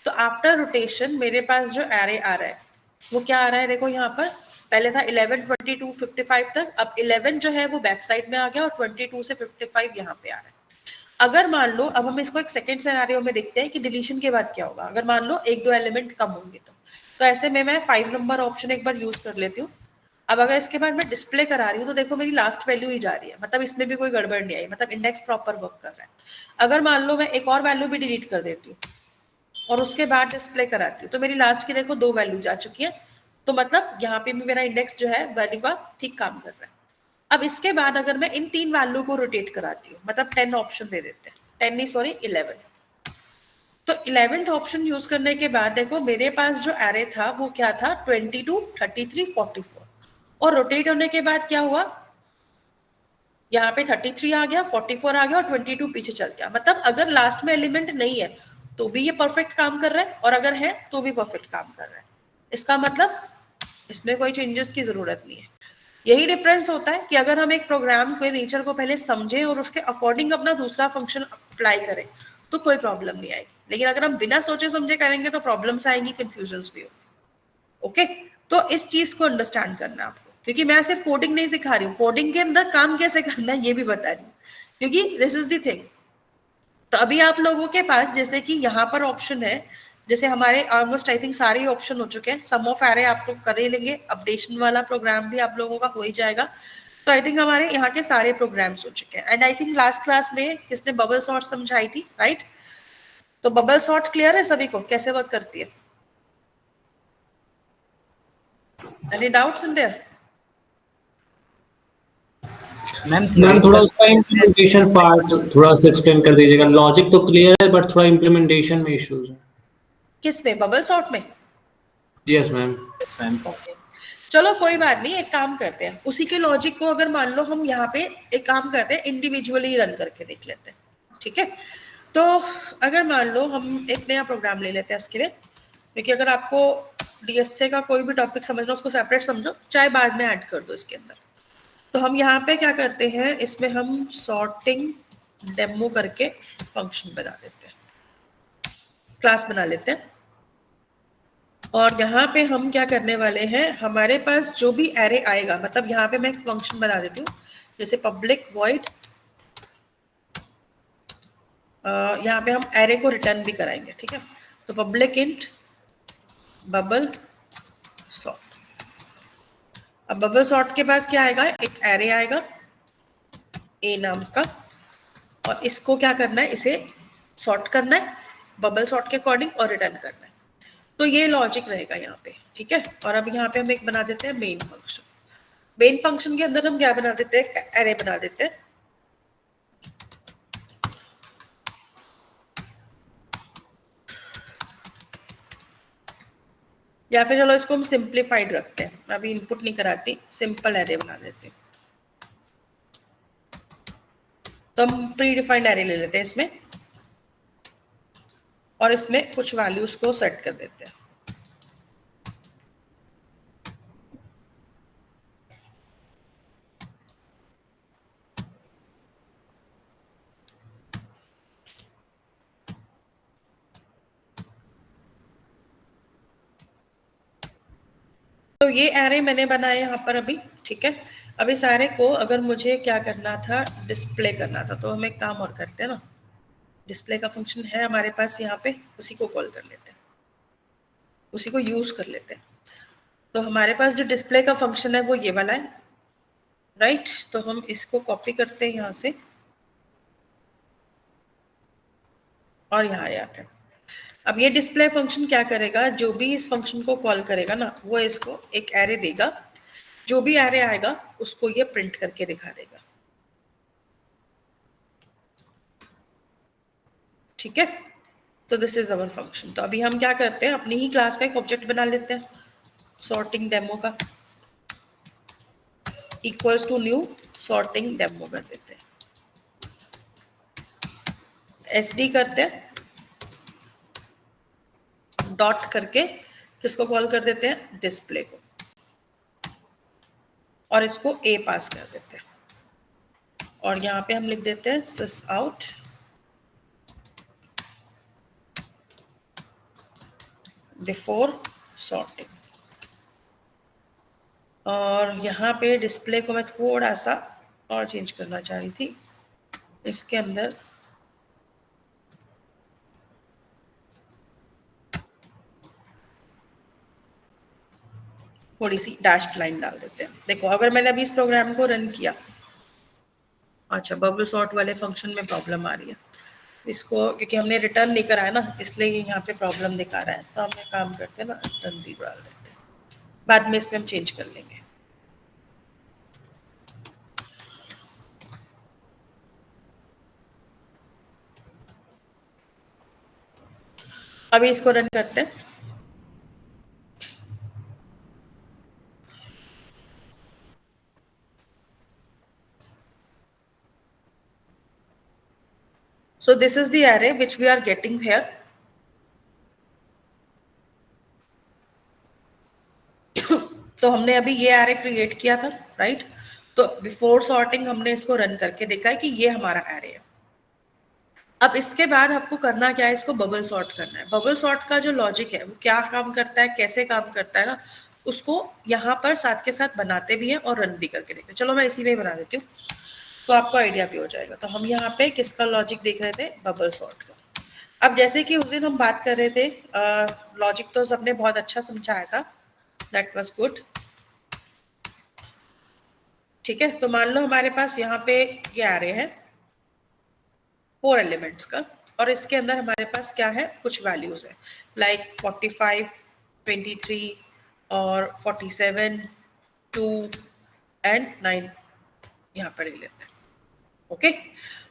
तो आफ्टर रोटेशन मेरे पास जो एरे आ रहा है वो क्या आ रहा है, देखो यहाँ पर पहले था 11 22 55 तक, अब 11 जो है वो बैक साइड में आ गया और 22 से 55 यहाँ पे आ रहा है। अगर मान लो अब हम इसको एक सेकंड सिनेरियो में देखते हैं कि डिलीशन के बाद क्या होगा, अगर मान लो 1-2 एलिमेंट कम होंगे तो ऐसे में मैं 5 नंबर ऑप्शन एक बार यूज कर लेती हूँ। अब अगर इसके बाद मैं डिस्प्ले करा रही हूँ तो देखो मेरी लास्ट वैल्यू ही जा रही है, मतलब इसमें भी कोई गड़बड़ नहीं आई, मतलब इंडेक्स प्रॉपर वर्क कर रहा है। अगर मान लो मैं एक और वैल्यू भी डिलीट कर देती हूँ और उसके बाद डिस्प्ले कराती हूँ तो मेरी लास्ट की देखो 2 वैल्यू जा चुकी है, तो मतलब यहाँ पे भी मेरा इंडेक्स जो है वैल्यू का ठीक काम कर रहा है। अब इसके बाद अगर मैं इन 3 वैल्यू को रोटेट कराती हूँ, मतलब 10 ऑप्शन दे देते हैं, 10 नहीं सॉरी 11, तो 11th ऑप्शन यूज करने के बाद देखो मेरे पास जो एरे था वो क्या था 22, 33, 44, और रोटेट होने के बाद क्या हुआ, यहाँ पे 33 आ गया, 44 आ गया और 22 पीछे चल गया। मतलब अगर लास्ट में एलिमेंट नहीं है तो भी ये परफेक्ट काम कर रहा है, और अगर है तो भी परफेक्ट काम कर रहा है। इसका मतलब इसमें कोई चेंजेस की जरूरत नहीं है। यही डिफरेंस होता है कि अगर हम एक प्रोग्राम के नेचर को पहले समझें और उसके अकॉर्डिंग अपना दूसरा फंक्शन अप्लाई करें तो कोई प्रॉब्लम नहीं आएगी, लेकिन अगर हम बिना सोचे समझे करेंगे तो प्रॉब्लम्स आएंगी, कंफ्यूजन्स भी होंगी। ओके, तो इस चीज को अंडरस्टैंड करना है आपको, क्योंकि मैं सिर्फ कोडिंग नहीं सिखा रही हूँ, कोडिंग के अंदर काम कैसे करना है ये भी बता रही हूँ, क्योंकि दिस इज द थिंग। तो अभी आप लोगों के पास जैसे कि यहाँ पर ऑप्शन है, जैसे हमारे ऑलमोस्ट आई थिंक सारे ऑप्शन हो चुके हैं, सम ऑफ एरे आप लोग कर ही लेंगे, अपडेशन वाला प्रोग्राम भी आप लोगों का हो ही जाएगा। तो आई थिंक हमारे यहाँ के सारे प्रोग्राम्स हो चुके हैं। And I think last class में किसने बबल सॉर्ट समझाई थी, राइट? तो बबल सॉर्ट क्लियर है सभी को, कैसे वर्क करती है? Any doubts in their? Ma'am थोड़ा उसका इम्प्लीमेंटेशन पार्ट थोड़ा सा एक्सप्लेन कर दीजिएगा। लॉजिक तो क्लियर है बट थोड़ा इम्प्लीमेंटेशन में इश्यूज है। किस में, बबल सॉर्ट में? Yes ma'am. ओके, चलो कोई बात नहीं, एक काम करते हैं, उसी के लॉजिक को अगर मान लो हम यहाँ पे एक काम करते हैं, इंडिविजुअली रन करके देख लेते हैं, ठीक है? तो अगर मान लो हम एक नया प्रोग्राम ले लेते हैं इसके लिए, क्योंकि अगर आपको डीएसए का कोई भी टॉपिक समझना उसको सेपरेट समझो, चाहे बाद में ऐड कर दो इसके अंदर। तो हम यहाँ पे क्या करते हैं, इसमें हम सॉर्टिंग डेमो करके फंक्शन बना देते हैं, क्लास बना लेते हैं। और यहाँ पे हम क्या करने वाले हैं, हमारे पास जो भी एरे आएगा, मतलब यहाँ पे मैं एक फंक्शन बना देती हूँ, जैसे पब्लिक वॉइड, यहाँ पे हम एरे को रिटर्न भी कराएंगे, ठीक है? तो पब्लिक इंट बबल सॉर्ट। अब बबल सॉर्ट के पास क्या आएगा, एक एरे आएगा ए नाम का, और इसको क्या करना है, इसे सॉर्ट करना है बबल सॉर्ट के अकॉर्डिंग और रिटर्न करना है। तो ये लॉजिक रहेगा यहाँ पे, ठीक है? और अब यहाँ पे हम एक बना देते हैं मेन फंक्शन। मेन फंक्शन के अंदर हम क्या बना देते हैं, एरे बना देते हैं। या फिर चलो इसको हम सिंप्लीफाइड रखते हैं, मैं अभी इनपुट नहीं कराती, सिंपल एरे बना देते हैं। तो हम प्री डिफाइंड एरे ले लेते हैं इसमें, और इसमें कुछ वैल्यूज को सेट कर देते हैं। तो ये एरे मैंने बनाया यहाँ पर अभी, ठीक है? अब इस एरे को अगर मुझे क्या करना था, डिस्प्ले करना था, तो हम एक काम और करते हैं ना, डिस्प्ले का फंक्शन है हमारे पास यहाँ पे, उसी को कॉल कर लेते हैं, उसी को यूज कर लेते हैं। तो हमारे पास जो डिस्प्ले का फंक्शन है वो ये वाला है, राइट? तो हम इसको कॉपी करते हैं यहाँ से और यहाँ आ जाते हैं। अब ये डिस्प्ले फंक्शन क्या करेगा, जो भी इस फंक्शन को कॉल करेगा ना, वो इसको एक एरे देगा, जो भी एरे आएगा उसको ये प्रिंट करके दिखा देगा, ठीक है? तो दिस इज अवर फंक्शन। तो अभी हम क्या करते हैं, अपनी ही क्लास का एक ऑब्जेक्ट बना लेते हैं, सॉर्टिंग डेमो का, equals to new sorting demo कर देते हैं, एसडी करते हैं, डॉट करके किसको कॉल कर देते हैं, डिस्प्ले को, और इसको ए पास कर देते हैं, और यहाँ पे हम लिख देते हैं सिस आउट बिफोर सॉर्टिंग। और यहाँ पे डिस्प्ले को मैं थोड़ा सा और चेंज करना चाह रही थी, इसके अंदर थोड़ी सी डैश्ड लाइन डाल देते हैं। देखो अगर मैंने अभी इस प्रोग्राम को रन किया, अच्छा बबल सॉर्ट वाले फंक्शन में प्रॉब्लम आ रही है इसको, क्योंकि हमने रिटर्न नहीं कराया ना, इसलिए ये यहाँ पे प्रॉब्लम दिखा रहा है। तो हम एक काम करते हैं ना, रिटर्न 0 डाल देते हैं, बाद में इसमें हम चेंज कर लेंगे। अभी इसको रन करते हैं। So this is the array which we are getting here. तो हमने अभी ये array क्रिएट किया था, राइट? तो बिफोर सॉर्टिंग हमने इसको रन करके देखा है कि ये हमारा array है। अब इसके बाद आपको करना क्या है, इसको बबल सॉर्ट करना है। बबल सॉर्ट का जो लॉजिक है वो क्या काम करता है, कैसे काम करता है ना, उसको यहाँ पर साथ के साथ बनाते भी हैं और रन भी करके देखते हैं। चलो मैं इसी में ही बना देती हूँ तो आपको आइडिया भी हो जाएगा। तो हम यहाँ पे किसका लॉजिक देख रहे थे, बबल सॉर्ट का। अब जैसे कि उस दिन हम बात कर रहे थे, लॉजिक तो सबने बहुत अच्छा समझाया था, दैट वाज गुड। ठीक है, तो मान लो हमारे पास यहाँ पे ये array है 4 एलिमेंट्स का, और इसके अंदर हमारे पास क्या है, कुछ वैल्यूज है लाइक 45, 23 और 47, 2 एंड 9 यहाँ पर ले लेते हैं। ओके,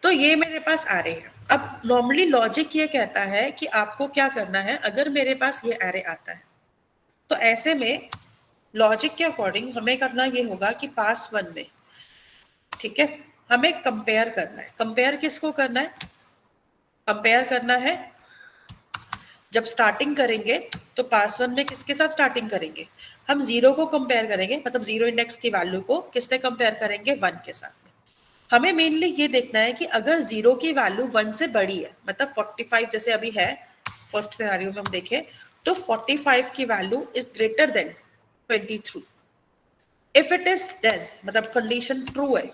तो ये मेरे पास array है। अब नॉर्मली लॉजिक ये कहता है कि आपको क्या करना है, अगर मेरे पास ये array आता है तो ऐसे में लॉजिक के अकॉर्डिंग हमें करना ये होगा कि पास 1 में, ठीक है, हमें कंपेयर करना है। कंपेयर किसको करना है, कंपेयर करना है जब स्टार्टिंग करेंगे तो पास 1 में किसके साथ स्टार्टिंग करेंगे, हम 0 को कंपेयर करेंगे, मतलब 0 इंडेक्स की वैल्यू को किससे कंपेयर करेंगे, 1 के साथ में। हमें मेनली ये देखना है कि अगर 0 की वैल्यू 1 से बड़ी है, मतलब 45 जैसे अभी है फर्स्ट सिनेरियो में हम देखें तो 45 की value is greater than 23। If it is days, मतलब कंडीशन ट्रू है,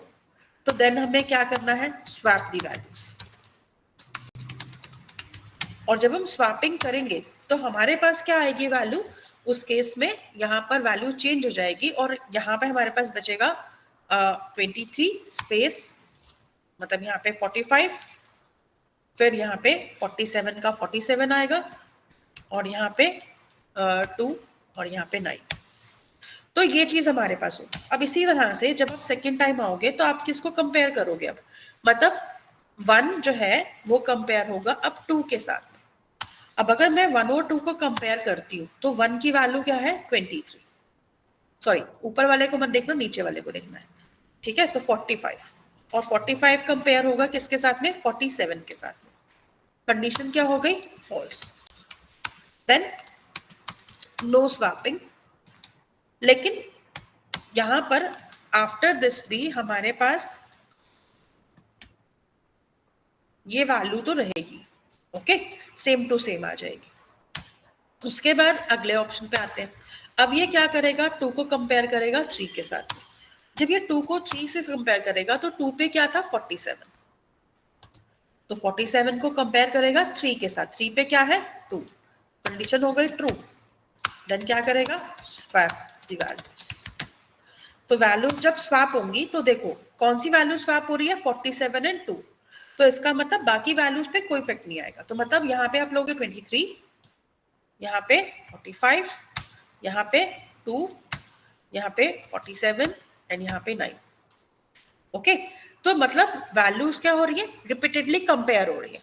तो देन हमें क्या करना है, स्वैप दी वैल्यूज। और जब हम स्वैपिंग करेंगे तो हमारे पास क्या आएगी वैल्यू, उस केस में यहाँ पर वैल्यू चेंज हो जाएगी और यहाँ पे हमारे पास बचेगा 23 स्पेस, मतलब यहाँ पे 45, फिर यहाँ पे 47 का 47 आएगा और यहाँ पे 2 और यहाँ पे 9। तो ये चीज हमारे पास होगी। अब इसी तरह से जब आप सेकेंड टाइम आओगे तो आप किसको कंपेयर करोगे, अब मतलब 1 जो है वो कंपेयर होगा अब 2 के साथ में। अब अगर मैं 1 और 2 को कंपेयर करती हूँ तो 1 की वैल्यू क्या है, 23, सॉरी ऊपर वाले को मत देखना, नीचे वाले को देखना है, ठीक है। तो 45 और 45 कंपेयर होगा किसके साथ में, 47 के साथ में। कंडीशन क्या हो गई, फॉल्स, देन नो स्वैपिंग। लेकिन यहां पर आफ्टर दिस भी हमारे पास ये वैल्यू तो रहेगी, ओके, सेम टू सेम आ जाएगी। उसके बाद अगले ऑप्शन पे आते हैं। अब ये क्या करेगा, 2 को कंपेयर करेगा 3 के साथ। जब ये 2 को 3 से कंपेयर करेगा तो 2 पे क्या था, 47, तो 47 को कंपेयर करेगा 3 के साथ। 3 पे क्या है, 2, कंडीशन हो गई ट्रू। देन क्या करेगा, स्वैप द वैल्यूज। तो वैल्यूज जब स्वैप होंगी तो देखो कौन सी वैल्यू स्वैप हो रही है, 47 एंड 2, तो इसका मतलब बाकी वैल्यूज पे कोई इफेक्ट नहीं आएगा। तो मतलब यहाँ पे आप लोगे 23, यहाँ पे 45, यहाँ पे 2, यहाँ पे 47 एंड यहाँ पे 9। ओके, तो मतलब वैल्यूज क्या हो रही है, रिपीटेडली कंपेयर हो रही है।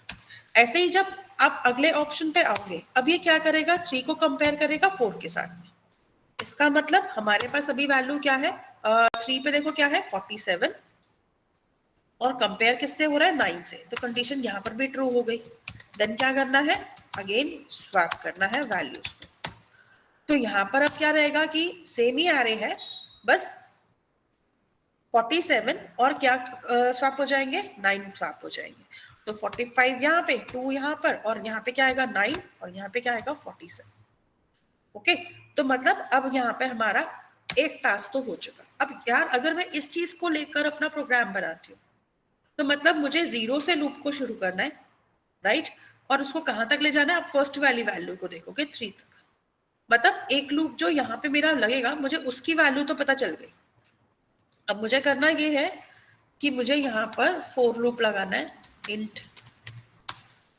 ऐसे ही जब आप अगले ऑप्शन पे आओगे, अब ये क्या करेगा, 3 को कंपेयर करेगा 4 के साथ में। इसका मतलब हमारे पास अभी वैल्यू क्या है, 3 पे देखो क्या है, 47, और कंपेयर किससे हो रहा है, 9 से, तो कंडीशन यहाँ पर भी ट्रू हो गई। देन क्या करना है, अगेन स्वैप करना है वैल्यूज को। तो यहाँ पर अब क्या रहेगा कि सेम ही एरे है, बस 47 और क्या स्वैप हो जाएंगे, 9 स्वैप हो जाएंगे। तो 45 यहाँ पे, 2 यहाँ पर, और यहाँ पे क्या आएगा 9, और यहाँ पे क्या आएगा 47। ओके, तो मतलब अब यहाँ पे हमारा एक टास्क तो हो चुका। अब यार अगर मैं इस चीज को लेकर अपना प्रोग्राम बनाती हूँ तो मतलब मुझे 0 से लूप को शुरू करना है, राइट, और उसको कहां तक ले जाना है, आप फर्स्ट वाली वैल्यू को देखोगे 3 तक, मतलब एक लूप जो यहाँ पे मेरा लगेगा, मुझे उसकी वैल्यू तो पता चल गई। अब मुझे करना ये है कि मुझे यहाँ पर फोर लूप लगाना है। इंट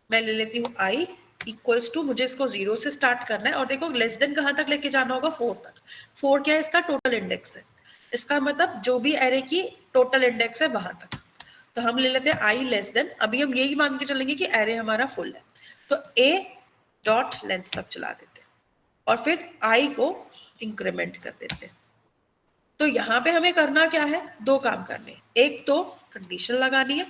मैं ले लेती हूँ i इक्वल्स टू, मुझे इसको 0 से स्टार्ट करना है और देखो लेस देन कहाँ तक लेके जाना होगा, 4 तक। 4 क्या है, इसका टोटल इंडेक्स है, इसका मतलब जो भी एरे की टोटल इंडेक्स है वहां तक। तो हम ले लेते हैं i लेस देन, अभी हम यही मान के चलेंगे कि एरे हमारा फुल है, तो a डॉट लेंथ तक चला देते हैं और फिर i को इंक्रीमेंट कर देते हैं। तो यहाँ पे हमें करना क्या है, दो काम करने हैं, एक तो कंडीशन लगानी है,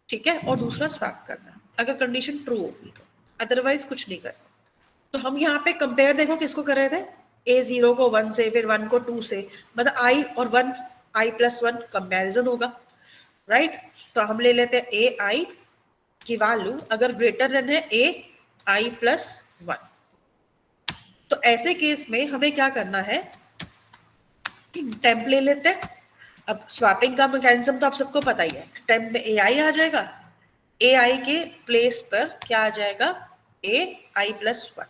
ठीक है, और दूसरा स्वैप करना है अगर कंडीशन ट्रू होगी तो, अदरवाइज कुछ नहीं करना। तो हम यहाँ पे कंपेयर देखो किसको कर रहे थे, a0 को 1 से, फिर 1 को 2 से, मतलब i और 1 i+1 कंपैरिजन होगा, राइट। तो हम ले लेते हैं a i की वैल्यू अगर ग्रेटर देन है a i+1। तो ऐसे केस में हमें क्या करना है, टेम्प ले लेते हैं। अब स्वैपिंग का मैकेनिज्म तो आप सबको पता ही है, टेम्प में ai आ जाएगा, ai के प्लेस पर क्या आ जाएगा, ai+1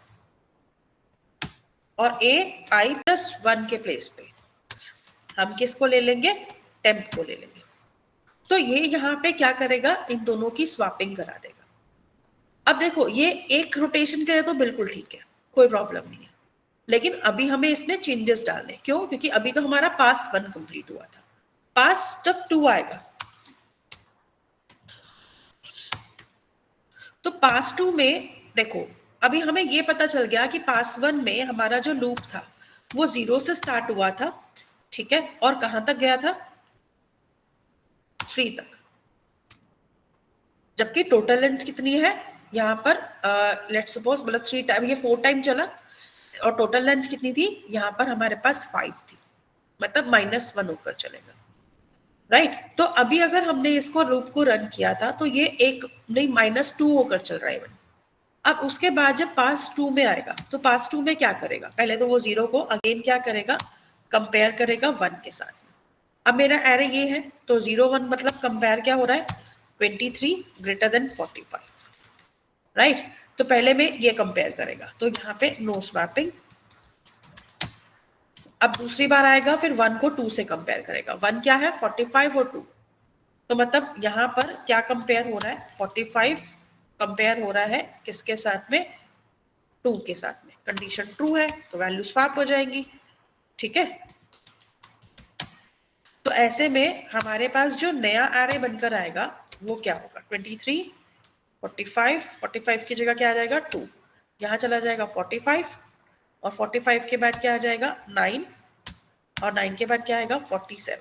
और ai+1 के प्लेस पे हम किसको ले लेंगे, टेम्प को ले लेंगे। तो ये यहाँ पे क्या करेगा, इन दोनों की स्वैपिंग करा देगा। अब देखो ये एक रोटेशन करे तो बिल्कुल ठीक है, कोई प्रॉब्लम नहीं है, लेकिन अभी हमें इसमें चेंजेस डालने, क्यों, क्योंकि अभी तो हमारा पास 1 कंप्लीट हुआ था, पास जब 2 आएगा तो पास 2 में देखो अभी हमें ये पता चल गया कि पास 1 में हमारा जो लूप था वो 0 से स्टार्ट हुआ था, ठीक है, और कहां तक गया था, 3 तक, जबकि टोटल लेंथ कितनी है यहाँ पर, लेट्स सपोज मतलब 3 टाइम, ये 4 टाइम चला और टोटल लेंथ कितनी थी यहाँ पर हमारे पास 5 थी, मतलब -1 होकर चलेगा, राइट। तो अभी अगर हमने इसको लूप को रन किया था तो ये एक नहीं -2 होकर चल रहा है। अब उसके बाद जब पास 2 में आएगा तो पास 2 में क्या करेगा, पहले तो वो 0 को अगेन क्या करेगा, कंपेयर करेगा 1 के साथ में। अब मेरा एरे ये है तो 0 1 मतलब कंपेयर क्या हो रहा है, 23 ग्रेटर देन 45, राइट। तो पहले में ये कंपेयर करेगा, तो यहाँ पे नो स्वैपिंग। अब दूसरी बार आएगा फिर 1 को 2 से कंपेयर करेगा, 1 क्या है 45 और 2, तो मतलब यहाँ पर क्या कंपेयर हो रहा है, 45 कंपेयर हो रहा है किसके साथ में, 2 के साथ में। कंडीशन ट्रू है तो वैल्यू स्वैप हो जाएंगी, ठीक है। तो ऐसे में हमारे पास जो नया एरे बनकर आएगा वो क्या होगा, 23 45, 45 की जगह क्या आ जाएगा 2, यहाँ चला जाएगा 45 और 45 के बाद क्या आ जाएगा 9 और 9 के बाद क्या आएगा 47,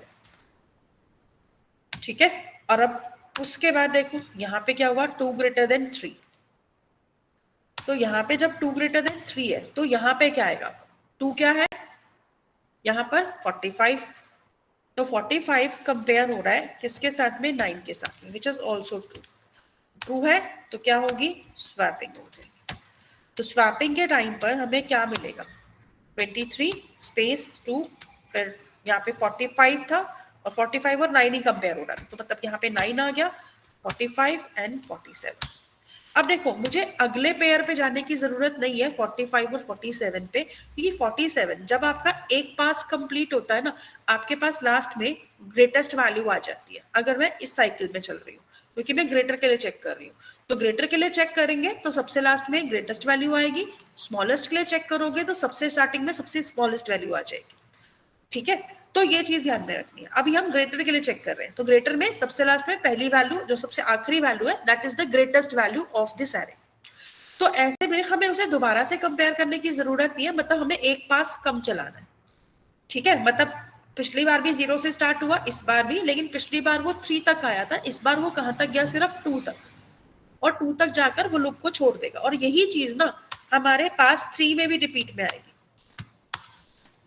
ठीक है। और अब उसके बाद देखो यहाँ पे क्या हुआ, 2 ग्रेटर देन 3, तो यहाँ पे जब 2 ग्रेटर देन 3 है तो यहाँ पे क्या आएगा, 2 क्या है यहाँ पर 45, तो 45 कंपेयर हो रहा है किसके साथ में, 9 के साथ में, which is also true. True है तो क्या होगी, स्वैपिंग हो जाएगी। तो स्वैपिंग के टाइम पर हमें क्या मिलेगा, 23 स्पेस 2, फिर यहाँ पे 45 था और 45 और 9 ही कंपेयर हो रहा था, तो मतलब यहाँ पे 9 आ गया, 45 एंड 47। अब देखो मुझे अगले पेयर पे जाने की जरूरत नहीं है 45 और 47 पे, क्योंकि 47 जब आपका एक पास कंप्लीट होता है ना, आपके पास लास्ट में ग्रेटेस्ट वैल्यू आ जाती है। अगर मैं इस साइकिल में चल रही हूँ, क्योंकि मैं ग्रेटर के लिए चेक कर रही हूँ, तो ग्रेटर के लिए चेक करेंगे तो सबसे लास्ट में ग्रेटेस्ट वैल्यू आएगी, स्मॉलेस्ट के लिए चेक करोगे तो सबसे स्टार्टिंग में सबसे स्मॉलेस्ट वैल्यू आ जाएगी, ठीक है। तो ये चीज ध्यान में रखनी है। अभी हम ग्रेटर के लिए चेक कर रहे हैं, तो ग्रेटर में सबसे लास्ट में पहली वैल्यू जो सबसे आखिरी वैल्यू है that is the greatest value of this array. तो ऐसे में हमें उसे दोबारा से कंपेयर करने की जरूरत नहीं है, मतलब हमें एक पास कम चलाना है, ठीक है। मतलब पिछली बार भी 0 से स्टार्ट हुआ, इस बार भी, लेकिन पिछली बार वो 3 तक आया था, इस बार वो कहां तक गया, सिर्फ 2 तक, और 2 तक जाकर वो लूप को छोड़ देगा। और यही चीज ना हमारे पास 3 में भी रिपीट में आएगी।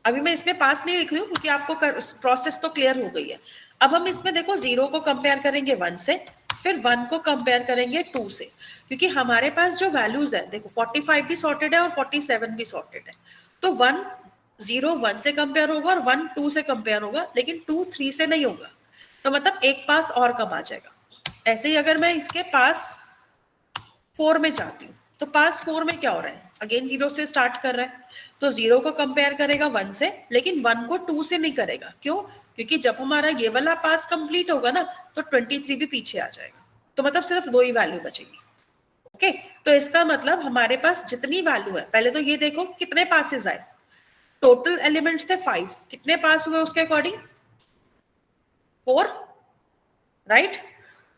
अभी मैं इसमें पास नहीं लिख रही हूँ क्योंकि आपको प्रोसेस तो क्लियर हो गई है। अब हम इसमें देखो 0 को कंपेयर करेंगे 1 से, फिर 1 को कंपेयर करेंगे 2 से, क्योंकि हमारे पास जो वैल्यूज है देखो 45 भी सॉर्टेड है और 47 भी सॉर्टेड है, तो 1 0 1 से कंपेयर होगा और 1 2 से कंपेयर होगा, लेकिन 2 3 से नहीं होगा, तो मतलब एक पास और कम आ जाएगा। ऐसे ही अगर मैं इसके पास 4 में जाती हूँ तो पास 4 में क्या हो रहा है, अगेन 0 से स्टार्ट कर रहा है, तो 0 को कंपेयर करेगा 1 से, लेकिन 1 को 2 से नहीं करेगा। क्यों? क्योंकि जब हमारा ये वाला पास कंप्लीट होगा ना, तो 23 भी पीछे आ जाएगा, तो मतलब सिर्फ 2 ही वैल्यू बचेगी। ओके, तो इसका मतलब हमारे पास जितनी वैल्यू है, पहले तो ये देखो कितने पासेस आए, टोटल एलिमेंट्स थे 5, कितने पास हुए उसके अकॉर्डिंग 4, राइट?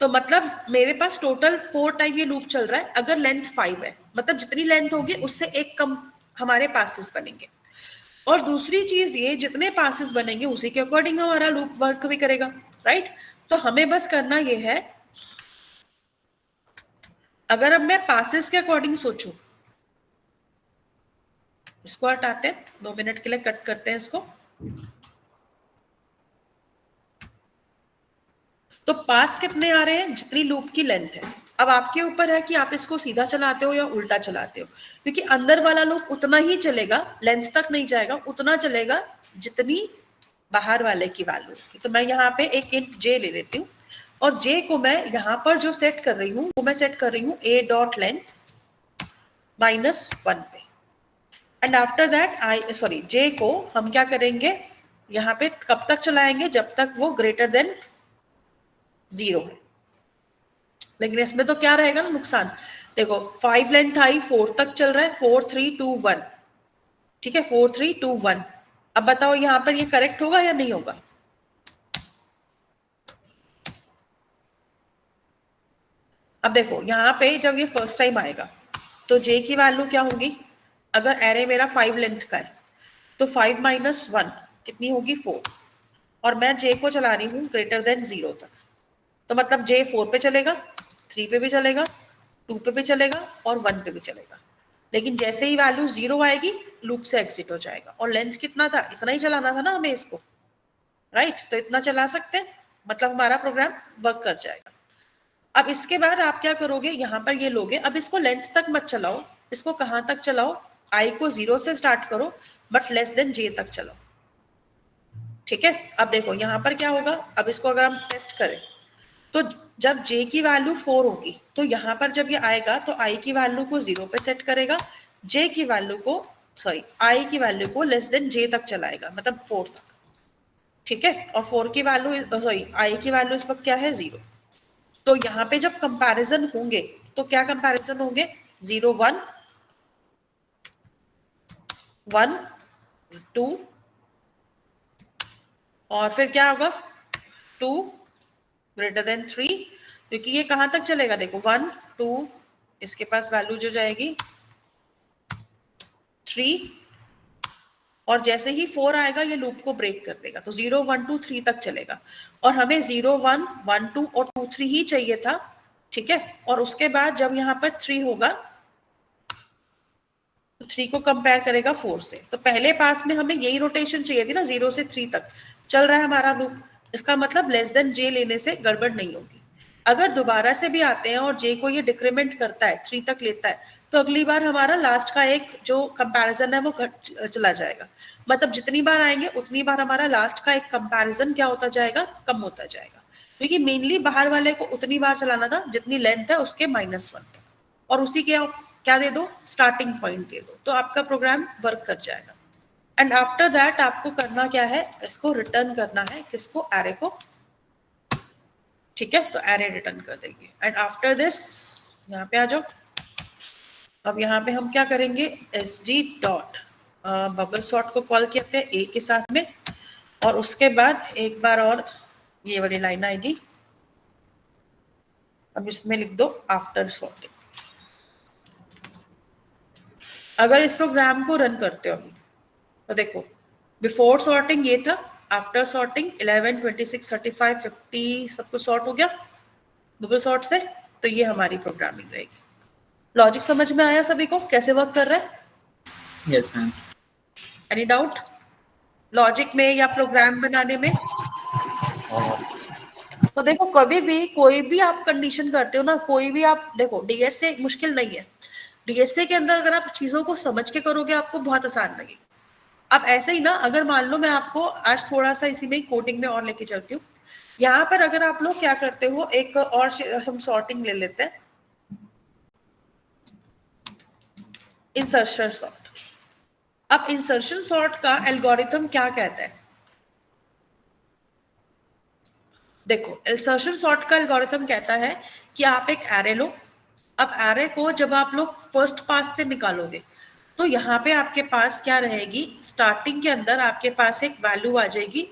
तो मतलब मेरे पास टोटल 4 टाइम ये लूप चल रहा है। अगर लेंथ 5 है, मतलब जितनी लेंथ होगी उससे एक कम हमारे पासेस बनेंगे। और दूसरी चीज ये, जितने पासेस बनेंगे उसी के अकॉर्डिंग हमारा लूप वर्क भी करेगा, राइट? तो हमें बस करना ये है, अगर अब मैं पासेस के अकॉर्डिंग सोचूं, इसको हटाते हैं, 2 मिनट के लिए कट करते हैं इसको। तो पास कितने आ रहे हैं? जितनी लूप की लेंथ है। अब आपके ऊपर है कि आप इसको सीधा चलाते हो या उल्टा चलाते हो, क्योंकि अंदर वाला लूप उतना ही चलेगा, लेंथ तक नहीं जाएगा, उतना चलेगा जितनी बाहर वाले की वैल्यू की। तो मैं यहाँ पे एक इंट जे ले लेती हूँ, और जे को मैं यहाँ पर जो सेट कर रही हूँ वो मैं सेट कर रही हूँ a डॉट लेंथ -1 पे। एंड आफ्टर दैट जे को हम क्या करेंगे, यहाँ पे कब तक चलाएंगे? जब तक वो ग्रेटर देन 0 है। लेकिन इसमें तो क्या रहेगा ना नुकसान, देखो 5 लेंथ आई, 4 तक चल रहा है, 4 3 2 1, ठीक है, 4 3 2 1। अब बताओ यहाँ पर ये करेक्ट होगा या नहीं होगा? अब देखो यहाँ पे जब ये फर्स्ट टाइम आएगा तो जे की वैल्यू क्या होगी? अगर एरे मेरा 5 लेंथ का है तो 5 - 1 कितनी होगी? 4। और मैं जे को चला रही हूँ ग्रेटर देन 0 तक, तो मतलब जे 4 पे चलेगा, 3 पे भी चलेगा, 2 पे भी चलेगा और 1 पे भी चलेगा। लेकिन जैसे ही वैल्यू 0 आएगी लूप से एग्जिट हो जाएगा। और लेंथ कितना था? इतना ही चलाना था ना हमें इसको, राइट? तो इतना चला सकते हैं, मतलब हमारा प्रोग्राम वर्क कर जाएगा। अब इसके बाद आप क्या करोगे, यहाँ पर ये लोगे, अब इसको लेंथ तक मत चलाओ, इसको कहाँ तक चलाओ? आई को 0 से स्टार्ट करो बट लेस देन जे तक चलाओ, ठीक है? अब देखो यहाँ पर क्या होगा, अब इसको अगर हम टेस्ट करें तो जब j की वैल्यू 4 होगी तो यहाँ पर जब ये आएगा तो i की वैल्यू को 0 पे सेट करेगा, j की वैल्यू को i की वैल्यू को लेस देन j तक चलाएगा, मतलब 4 तक, ठीक है? और 4 की वैल्यू i की वैल्यू इस वक्त क्या है? 0। तो यहाँ पे जब कंपैरिजन होंगे तो क्या कंपैरिजन होंगे? 0 1 1 2 और फिर क्या होगा? 2 ग्रेटर देन 3, क्योंकि ये कहां तक चलेगा? देखो 1 2, इसके पास वैल्यू जो जाएगी 3, और जैसे ही 4 आएगा ये लूप को ब्रेक कर देगा, तो 0 1 2 3 तक चलेगा। और हमें 0 1 1 2 और 2 3 ही चाहिए था, ठीक है? और उसके बाद जब यहाँ पर 3 होगा तो 3 को कंपेयर करेगा 4 से। तो पहले पास में हमें यही रोटेशन चाहिए थी ना, 0 से 3 तक चल रहा है हमारा लूप, इसका मतलब लेस देन जे लेने से गड़बड़ नहीं होगी। अगर दोबारा से भी आते हैं और जे को ये डिक्रीमेंट करता है, 3 तक लेता है, तो अगली बार हमारा लास्ट का एक जो कंपैरिजन है वो चला जाएगा। मतलब जितनी बार आएंगे उतनी बार हमारा लास्ट का एक कंपैरिजन क्या होता जाएगा? कम होता जाएगा, क्योंकि मेनली बाहर वाले को उतनी बार चलाना था जितनी लेंथ है उसके -1 तक, और उसी के क्या दे दो? स्टार्टिंग पॉइंट दे दो, तो आपका प्रोग्राम वर्क कर जाएगा। एंड आफ्टर दैट आपको करना क्या है? इसको रिटर्न करना है, किसको? एरे को, ठीक है? तो एरे रिटर्न कर देंगे। एंड आफ्टर दिस यहाँ पे आ जाओ। अब यहाँ पे हम क्या करेंगे? sd डॉट बबल सॉर्ट को कॉल करते हैं a के साथ में, और उसके बाद एक बार और ये वाली लाइन आएगी, अब इसमें लिख दो आफ्टर सॉर्टिंग। अगर इस प्रोग्राम को रन करते हो अभी तो देखो, बिफोर सॉर्टिंग ये था, आफ्टर सॉर्टिंग 11 26 35 50 सब कुछ सॉर्ट हो गया बबल सॉर्ट से। तो ये हमारी प्रोग्रामिंग रहेगी। लॉजिक समझ में आया सभी को कैसे वर्क कर रहा है? Yes ma'am. Any doubt logic में या प्रोग्राम बनाने में? तो देखो कभी भी कोई भी आप कंडीशन करते हो ना, कोई भी आप देखो, डीएसए मुश्किल नहीं है। डीएसए के अंदर अगर आप चीजों को समझ के करोगे आपको बहुत आसान लगेगी। अब ऐसे ही ना, अगर मान लो मैं आपको आज थोड़ा सा इसी में कोडिंग में और लेके चलती हूँ। यहाँ पर अगर आप लोग क्या करते हो, एक और हम सॉर्टिंग ले लेते हैं। Insertion sort. अब इंसर्शन सॉर्ट का एल्गोरिथम क्या कहता है? देखो, इंसर्शन सॉर्ट का एल्गोरिथम कहता है कि आप एक एरे लो। अब एरे को जब आप लोग फर्स्ट पास से निकालोगे तो यहाँ पे आपके पास क्या रहेगी, स्टार्टिंग के अंदर आपके पास एक वैल्यू आ जाएगी,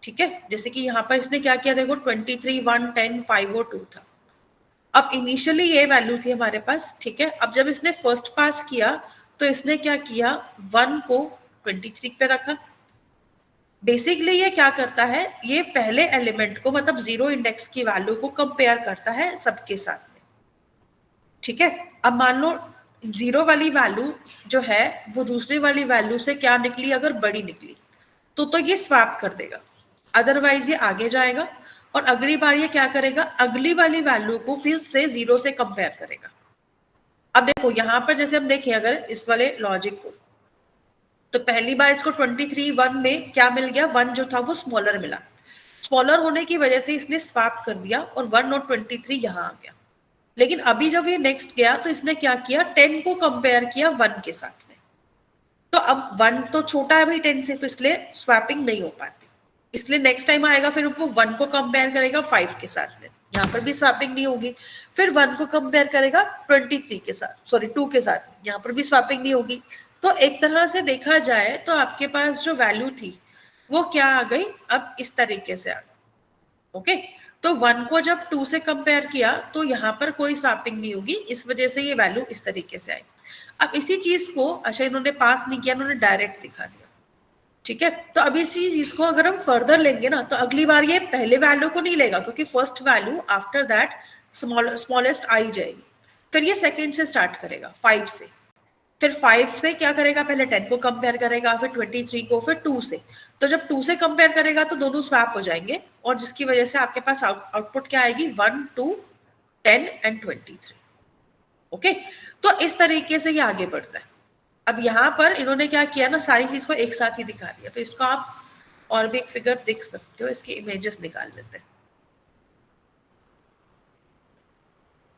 ठीक है। जैसे कि यहाँ पर इसने क्या किया, देखो 23, 1, 10, 5 और 2 था। अब इनिशियली ये वैल्यू थी हमारे पास, ठीक है। अब जब इसने फर्स्ट पास किया तो इसने क्या किया, 1 को 23 पे रखा। बेसिकली ये क्या करता है, ये पहले एलिमेंट को मतलब 0 इंडेक्स की वैल्यू को कंपेयर करता है सबके साथ में, ठीक है। अब मान लो 0 वाली वैल्यू जो है वो दूसरी वाली वैल्यू से क्या निकली, अगर बड़ी निकली तो ये स्वैप कर देगा, अदरवाइज ये आगे जाएगा और अगली बार ये क्या करेगा, अगली वाली वैल्यू को फिर से 0 से कंपेयर करेगा। अब देखो यहाँ पर जैसे हम देखें अगर इस वाले लॉजिक को, तो पहली बार इसको 23, 1 में क्या मिल गया, 1 जो था वो स्मॉलर मिला। स्मॉलर होने की वजह से इसने स्वैप कर दिया और 1 और 23 यहाँ आ गया। लेकिन अभी जब ये नेक्स्ट गया तो इसने क्या किया, 10 को कंपेयर किया 1 के साथ में। तो अब 1 तो छोटा है भाई 10 से, तो इसलिए स्वैपिंग नहीं हो पाती। इसलिए नेक्स्ट टाइम आएगा फिर वो 1 को कंपेयर करेगा 5 के साथ में, यहाँ पर भी स्वैपिंग नहीं होगी। फिर 1 को कंपेयर करेगा 23 के साथ, सॉरी 2 के साथ, यहाँ पर भी स्वैपिंग नहीं होगी। तो एक तरह से देखा जाए तो आपके पास जो वैल्यू थी वो क्या आ गई, अब इस तरीके से आ गई। ओके, तो 1 को जब 2 से कंपेयर किया तो यहाँ पर कोई स्वैपिंग नहीं होगी, इस वजह से ये वैल्यू इस तरीके से आई। अब इसी चीज को, अच्छा इन्होंने पास नहीं किया, इन्होंने डायरेक्ट दिखा दिया, ठीक है। तो अभी इसी चीज को अगर हम फर्दर लेंगे ना, तो अगली बार ये पहले वैल्यू को नहीं लेगा, क्योंकि first value after that smallest i जाएगी। फिर ये सेकंड से स्टार्ट करेगा, 5 से। फिर 5 से क्या करेगा, पहले 10 को कंपेयर करेगा, फिर 23 को, फिर 2 से। तो जब 2 से कंपेयर करेगा तो दोनों स्वैप हो जाएंगे और जिसकी वजह से आपके पास आउटपुट क्या आएगी, 1, 2, 10 एंड 23। ओके, तो इस तरीके से ये आगे बढ़ता है। अब यहाँ पर इन्होंने क्या किया ना, सारी चीज को एक साथ ही दिखा दिया। तो इसको आप और भी एक फिगर देख सकते हो, इसकी इमेजेस निकाल लेते हैं।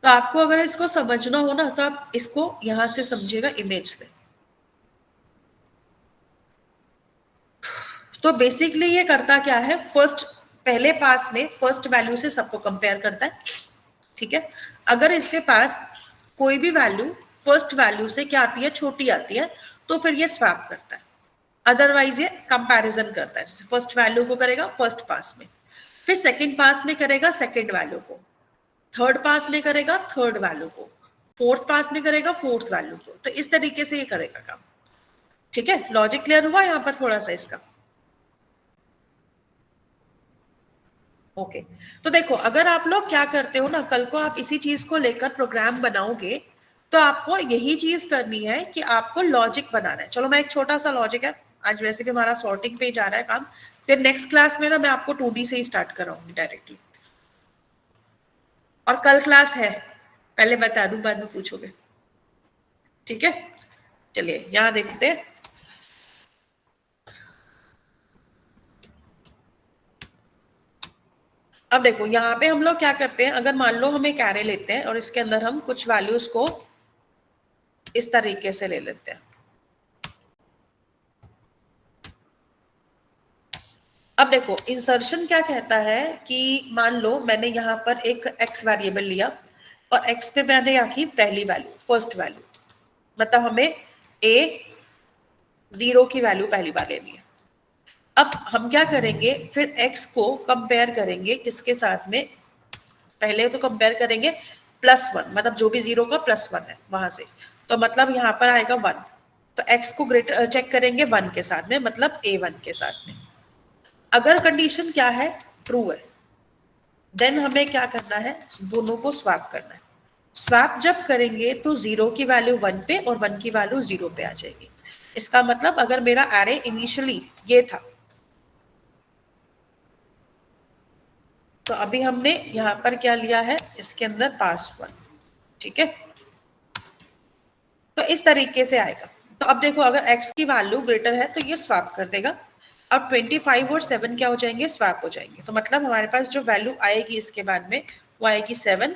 तो आपको अगर इसको समझना हो ना तो आप इसको यहां से समझिएगा, इमेज से। तो बेसिकली ये करता क्या है, फर्स्ट पहले पास में फर्स्ट वैल्यू से सबको कंपेयर करता है, ठीक है। अगर इसके पास कोई भी वैल्यू फर्स्ट वैल्यू से क्या आती है, छोटी आती है, तो फिर ये स्वैप करता है, अदरवाइज ये कंपैरिजन करता है। जैसे फर्स्ट वैल्यू को करेगा फर्स्ट पास में, फिर सेकंड पास में करेगा सेकंड वैल्यू को, थर्ड पास में करेगा थर्ड वैल्यू को, फोर्थ पास में करेगा फोर्थ वैल्यू को। तो इस तरीके से ये करेगा काम, ठीक है। लॉजिक क्लियर हुआ यहाँ पर थोड़ा सा इसका? ओके, तो देखो अगर आप लोग क्या करते हो ना, कल को आप इसी चीज को लेकर प्रोग्राम बनाओगे तो आपको यही चीज करनी है कि आपको लॉजिक बनाना है। चलो मैं एक छोटा सा लॉजिक है, आज वैसे भी हमारा सॉर्टिंग पे जा रहा है काम, फिर नेक्स्ट क्लास में ना मैं आपको 2D से ही स्टार्ट कराऊंगी डायरेक्टली। और कल क्लास है, पहले बता दूं बाद में पूछोगे, ठीक है। चलिए यहां देखते हैं। अब देखो यहाँ पे हम लोग क्या करते हैं, अगर मान लो हम एक एरे लेते हैं और इसके अंदर हम कुछ वैल्यूज को इस तरीके से ले लेते हैं। अब देखो इंसर्शन क्या कहता है कि मान लो मैंने यहाँ पर एक x वेरिएबल लिया और x पे मैंने रखी पहली वैल्यू, फर्स्ट वैल्यू, मतलब हमें a 0 की वैल्यू पहली बार लेनी है। अब हम क्या करेंगे, फिर x को कंपेयर करेंगे किसके साथ में, पहले तो कंपेयर करेंगे +1, मतलब जो भी 0 का +1 है वहां से, तो मतलब यहाँ पर आएगा 1। तो x को ग्रेटर चेक करेंगे 1 के साथ में, मतलब a1 के साथ में। अगर कंडीशन क्या है, ट्रू है, देन हमें क्या करना है, दोनों को स्वैप करना है। स्वैप जब करेंगे तो 0 की वैल्यू 1 पे और 1 की वैल्यू 0 पे आ जाएगी। इसका मतलब अगर मेरा एरे इनिशियली ये था, तो अभी हमने यहाँ पर क्या लिया है, इसके अंदर पास 1, ठीक है। तो इस तरीके से आएगा। तो अब देखो अगर x की वैल्यू ग्रेटर है तो ये स्वैप कर देगा। अब 25 और 7 क्या हो जाएंगे, स्वैप हो जाएंगे। तो मतलब हमारे पास जो वैल्यू आएगी इसके बाद में वो आएगी 7,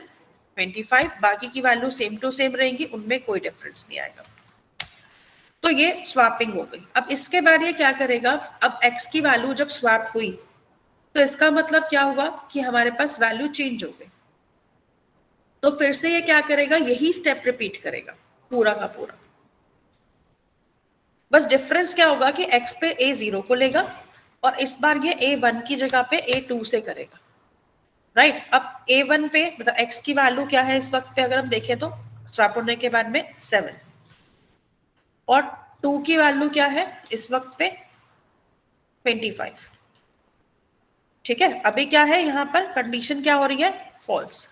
25, बाकी की वैल्यू सेम टू सेम रहेंगी, उनमें कोई डिफरेंस नहीं आएगा। तो ये स्वैपिंग हो गई। अब इसके बाद ये क्या करेगा, अब x की वैल्यू जब स्वैप हुई तो इसका मतलब क्या हुआ कि हमारे पास वैल्यू चेंज हो गई। तो फिर से ये क्या करेगा, यही स्टेप रिपीट करेगा पूरा का पूरा। बस डिफरेंस क्या होगा कि x पे a0 को लेगा और इस बार ये a1 की जगह पे a2 से करेगा, राइट। अब a1 पे मतलब x की वैल्यू क्या है इस वक्त पे, अगर हम देखें तो स्वैप होने के बाद में 7 और 2 की वैल्यू क्या है इस वक्त पे 25। ठीक है, अभी क्या है यहाँ पर कंडीशन क्या हो रही है, फॉल्स,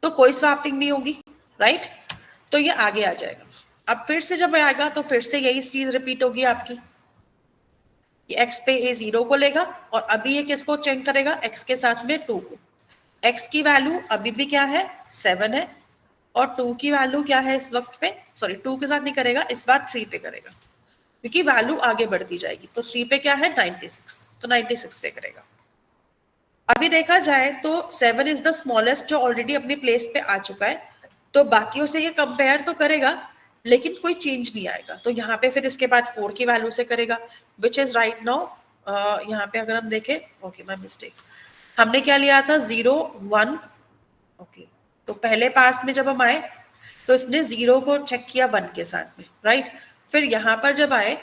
तो कोई स्वैपिंग नहीं होगी, राइट। तो ये आगे आ जाएगा। अब फिर से जब आएगा तो फिर से यही चीज रिपीट होगी आपकी, ये x पे a0 को लेगा और अभी ये किसको चेक करेगा, x के साथ में 2 को। x की वैल्यू अभी भी क्या है 7 है और 2 की वैल्यू क्या है इस वक्त पे, सॉरी 2 के साथ नहीं करेगा, इस बार 3 पे करेगा क्योंकि वैल्यू आगे बढ़ती जाएगी। तो 3 पे क्या है 96, तो 96 से करेगा। अभी देखा जाए तो 7 इज द स्मॉलेस्ट जो ऑलरेडी अपनी प्लेस पे आ चुका है, तो बाकियों से ये कंपेयर तो करेगा लेकिन कोई चेंज नहीं आएगा। तो यहाँ पे फिर इसके बाद 4 की वैल्यू से करेगा विच इज राइट नाउ, यहाँ पे अगर हम देखें, ओके माय मिस्टेक, हमने क्या लिया था 0 1, ओके। तो पहले पास में जब हम आए तो इसने 0 को चेक किया 1 के साथ में, राइट। फिर यहाँ पर जब आए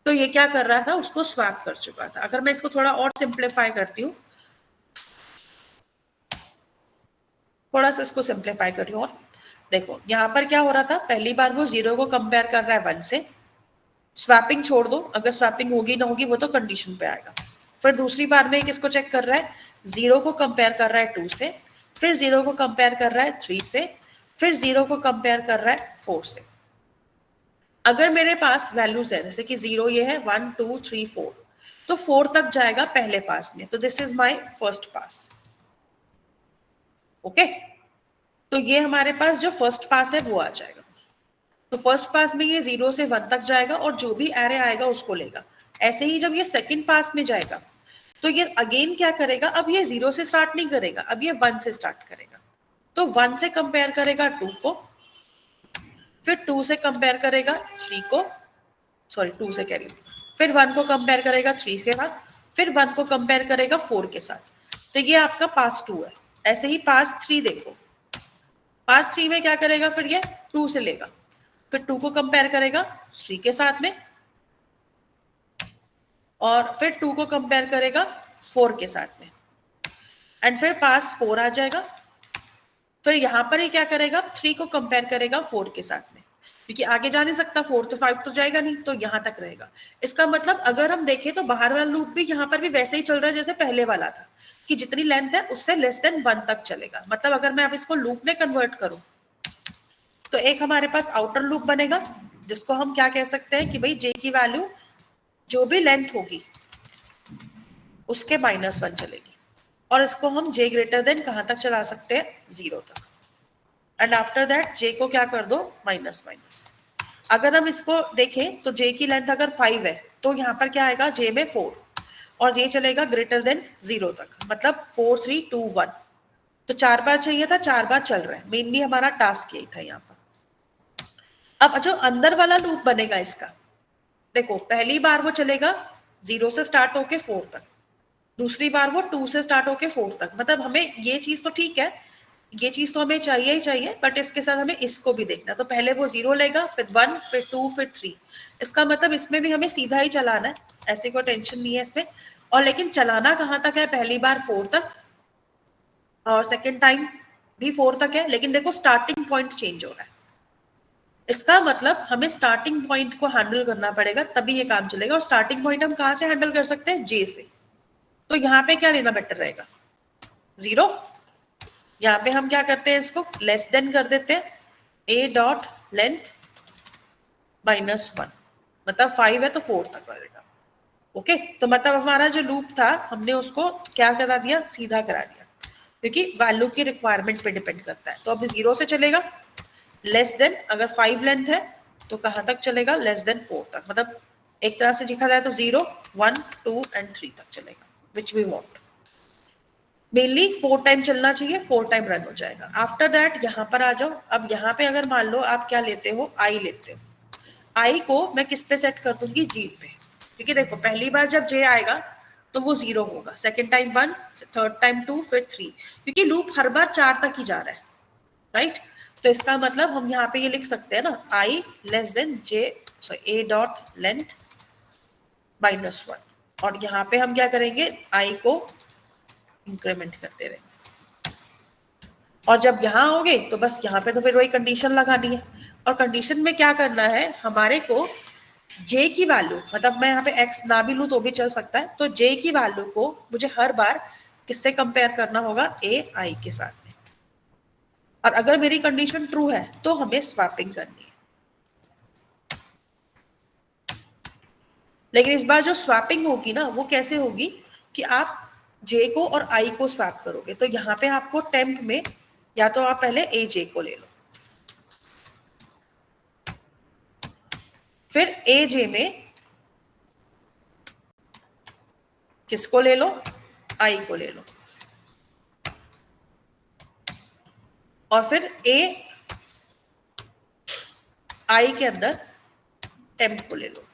तो ये क्या कर रहा था, उसको स्वैप कर चुका था। अगर मैं इसको थोड़ा और सिंप्लीफाई करती हूँ, थोड़ा सा इसको सिंप्लीफाई कर रही हूँ, और देखो यहाँ पर क्या हो रहा था, पहली बार वो 0 को कंपेयर कर रहा है 1 से, स्वैपिंग छोड़ दो, अगर स्वैपिंग होगी ना होगी वो तो कंडीशन पे आएगा। फिर दूसरी बार में किसको चेक कर रहा है, 0 को कंपेयर कर रहा है 2 से, फिर 0 को कंपेयर कर रहा है 3 से, फिर 0 को कंपेयर कर रहा है 4 से। अगर मेरे पास वैल्यूज है जैसे कि 0 ये है 1 2 3 4, तो 4 तक जाएगा पहले पास में, तो this is my first pass, okay. तो ये हमारे पास जो फर्स्ट पास है वो आ जाएगा। तो फर्स्ट पास में ये 0 से 1 तक जाएगा और जो भी एरे आएगा उसको लेगा। ऐसे ही जब ये सेकंड पास में जाएगा तो ये अगेन क्या करेगा, अब ये 0 से स्टार्ट नहीं करेगा, अब ये 1 से स्टार्ट करेगा। तो 1 से कंपेयर करेगा 2 को, फिर 2 से कंपेयर करेगा 3 को, सॉरी 2 से कह रही हूँ, फिर 1 को कंपेयर करेगा 3 के साथ, फिर 1 को कंपेयर करेगा 4 के साथ। तो ये आपका पास 2 है। ऐसे ही पास 3 देखो, पास 3 में क्या करेगा, फिर ये 2 से लेगा, फिर 2 को कंपेयर करेगा 3 के साथ में और फिर 2 को कंपेयर करेगा 4 के साथ में, एंड फिर पास 4 आ जाएगा। फिर यहाँ पर ही क्या करेगा, 3 को कंपेयर करेगा 4 के साथ में, क्योंकि आगे जा नहीं सकता 4 तो 5 तो जाएगा नहीं, तो यहाँ तक रहेगा। इसका मतलब अगर हम देखें तो बाहर वाला लूप भी यहाँ पर भी वैसे ही चल रहा है जैसे पहले वाला था, कि जितनी लेंथ है उससे लेस देन 1 तक चलेगा। मतलब अगर मैं अब इसको लूप में कन्वर्ट करूं तो एक हमारे पास आउटर लूप बनेगा जिसको हम क्या कह सकते हैं कि भाई जे की वैल्यू जो भी लेंथ होगी उसके -1 चलेगी, और इसको हम जे ग्रेटर देन कहां तक चला सकते हैं, 0 तक। एंड आफ्टर दैट जे को क्या कर दो, माइनस माइनस। अगर हम इसको देखें तो जे की लेंथ अगर 5 है तो यहाँ पर क्या आएगा, जे में 4 और जे चलेगा ग्रेटर देन 0 तक, मतलब 4 3 2 1। तो 4 बार चाहिए था, 4 बार चल रहा है। मेनली हमारा टास्क यही था यहाँ पर। अब जो अंदर वाला लूप बनेगा इसका, देखो पहली बार वो चलेगा 0 से स्टार्ट होके 4 तक, दूसरी बार वो 2 से स्टार्ट होके 4 तक। मतलब हमें ये चीज तो ठीक है, ये चीज तो हमें चाहिए ही चाहिए, बट इसके साथ हमें इसको भी देखना। तो पहले वो 0 लेगा, फिर 1, फिर 2, फिर 3। इसका मतलब इसमें भी हमें सीधा ही चलाना है, ऐसे कोई टेंशन नहीं है इसमें। और लेकिन चलाना कहाँ तक है, पहली बार 4 तक और सेकेंड टाइम भी 4 तक है, लेकिन देखो स्टार्टिंग पॉइंट चेंज हो रहा है। इसका मतलब हमें स्टार्टिंग पॉइंट को हैंडल करना पड़ेगा, तभी ये काम चलेगा। और स्टार्टिंग पॉइंट हम कहाँ से हैंडल कर सकते हैं, जे से। तो यहाँ पे क्या लेना बेटर रहेगा, 0। यहाँ पे हम क्या करते हैं, इसको लेस देन कर देते हैं, a डॉट लेंथ -1, मतलब 5 है तो 4 तक रहेगा, ओके। तो मतलब हमारा जो लूप था हमने उसको क्या करा दिया, सीधा करा दिया, क्योंकि वैल्यू की रिक्वायरमेंट पे डिपेंड करता है। तो अब 0 से चलेगा, लेस देन अगर 5 लेंथ है तो कहाँ तक चलेगा, लेस देन 4 तक। मतलब एक तरह से लिखा जाए तो 0 1 2 एंड 3 तक चलेगा, which we want. Mainly 4 time चलना चाहिए, 4 टाइम रन हो जाएगा। आफ्टर दैट यहाँ पर आ जाओ। अब यहाँ पे अगर मान लो आप क्या लेते हो, आई लेते हो, आई को मैं किस पे सेट कर दूंगी, जी पे, क्योंकि देखो पहली बार जब जे आएगा तो वो 0 होगा, सेकेंड टाइम 1, थर्ड टाइम 2, फिर 3, क्योंकि लूप हर बार 4 तक ही जा रहा है, राइट। तो इसका मतलब हम यहाँ पे ये लिख सकते हैं ना, i less than j, sorry a dot length -1, और यहाँ पे हम क्या करेंगे, आई को इंक्रीमेंट करते रहेंगे। और जब यहाँ आओगे तो बस यहाँ पे तो फिर वही कंडीशन लगानी है, और कंडीशन में क्या करना है, हमारे को j की वैल्यू, मतलब मैं यहाँ पे x ना भी लूँ तो भी चल सकता है, तो j की वैल्यू को मुझे हर बार किससे कंपेयर करना होगा, a i के साथ में, और अगर मेरी कंडीशन ट्रू है तो हमें स्वैपिंग करनी है। लेकिन इस बार जो स्वैपिंग होगी ना, वो कैसे होगी कि आप j को और i को स्वैप करोगे, तो यहाँ पे आपको टेम्प में या तो आप पहले a j को ले लो, फिर ए जे में किसको ले लो, आई को ले लो, और फिर ए आई के अंदर टेम्प को ले लो।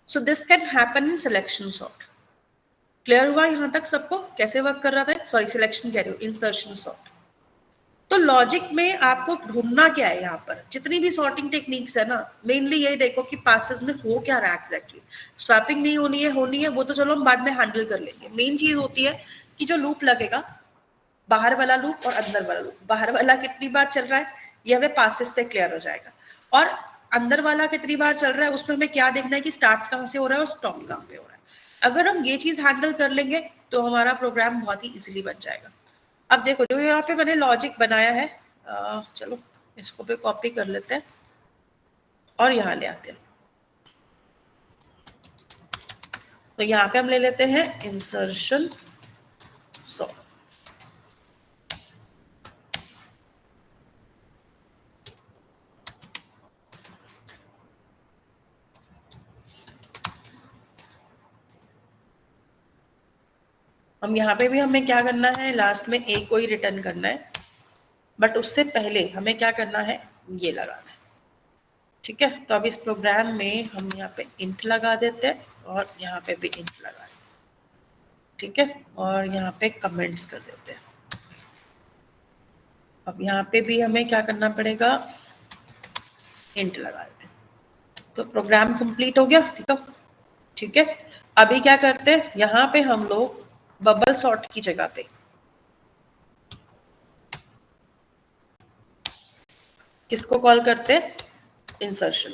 So this can happen in selection sort. Clear हुआ यहां तक सबको कैसे वर्क कर रहा था, सॉरी सिलेक्शन कह रही हूँ, इंसर्शन सॉर्ट। तो लॉजिक में आपको ढूंढना क्या है, यहाँ पर जितनी भी सॉर्टिंग टेक्निक्स है ना, मेनली यही देखो कि पासेस में हो क्या रहा है एग्जैक्टली। स्वैपिंग नहीं होनी है वो तो चलो हम बाद में हैंडल कर लेंगे। मेन चीज होती है कि जो लूप लगेगा, बाहर वाला लूप और अंदर वाला लूप, बाहर वाला कितनी बार चल रहा है ये हमें पासेस से क्लियर हो जाएगा, और अंदर वाला कितनी बार चल रहा है उसमें हमें क्या देखना है कि स्टार्ट कहाँ से हो रहा है और स्टॉप कहाँ पे हो रहा है। अगर हम ये चीज हैंडल कर लेंगे तो हमारा प्रोग्राम बहुत ही इजीली बन जाएगा। अब देखो जो यहाँ पे मैंने लॉजिक बनाया है, चलो इसको भी कॉपी कर लेते हैं और यहाँ ले आते हैं। तो यहाँ पे हम ले लेते हैं इंसर्शन सॉर्ट। हम यहाँ पे भी हमें क्या करना है, लास्ट में ए को ही रिटर्न करना है, बट उससे पहले हमें क्या करना है, ये लगाना है, ठीक है। तो अब इस प्रोग्राम में हम यहाँ पे इंट लगा देते हैं और यहाँ पे भी इंट लगा देते हैं, ठीक है, और यहाँ पे कमेंट्स कर देते हैं। अब यहाँ पे भी हमें क्या करना पड़ेगा, इंट लगा देते हैं। तो प्रोग्राम कंप्लीट हो गया, ठीक है। अभी क्या करते हैं, यहाँ पे हम लोग बबल सॉर्ट की जगह पे किसको कॉल करते हैं, इंसर्शन,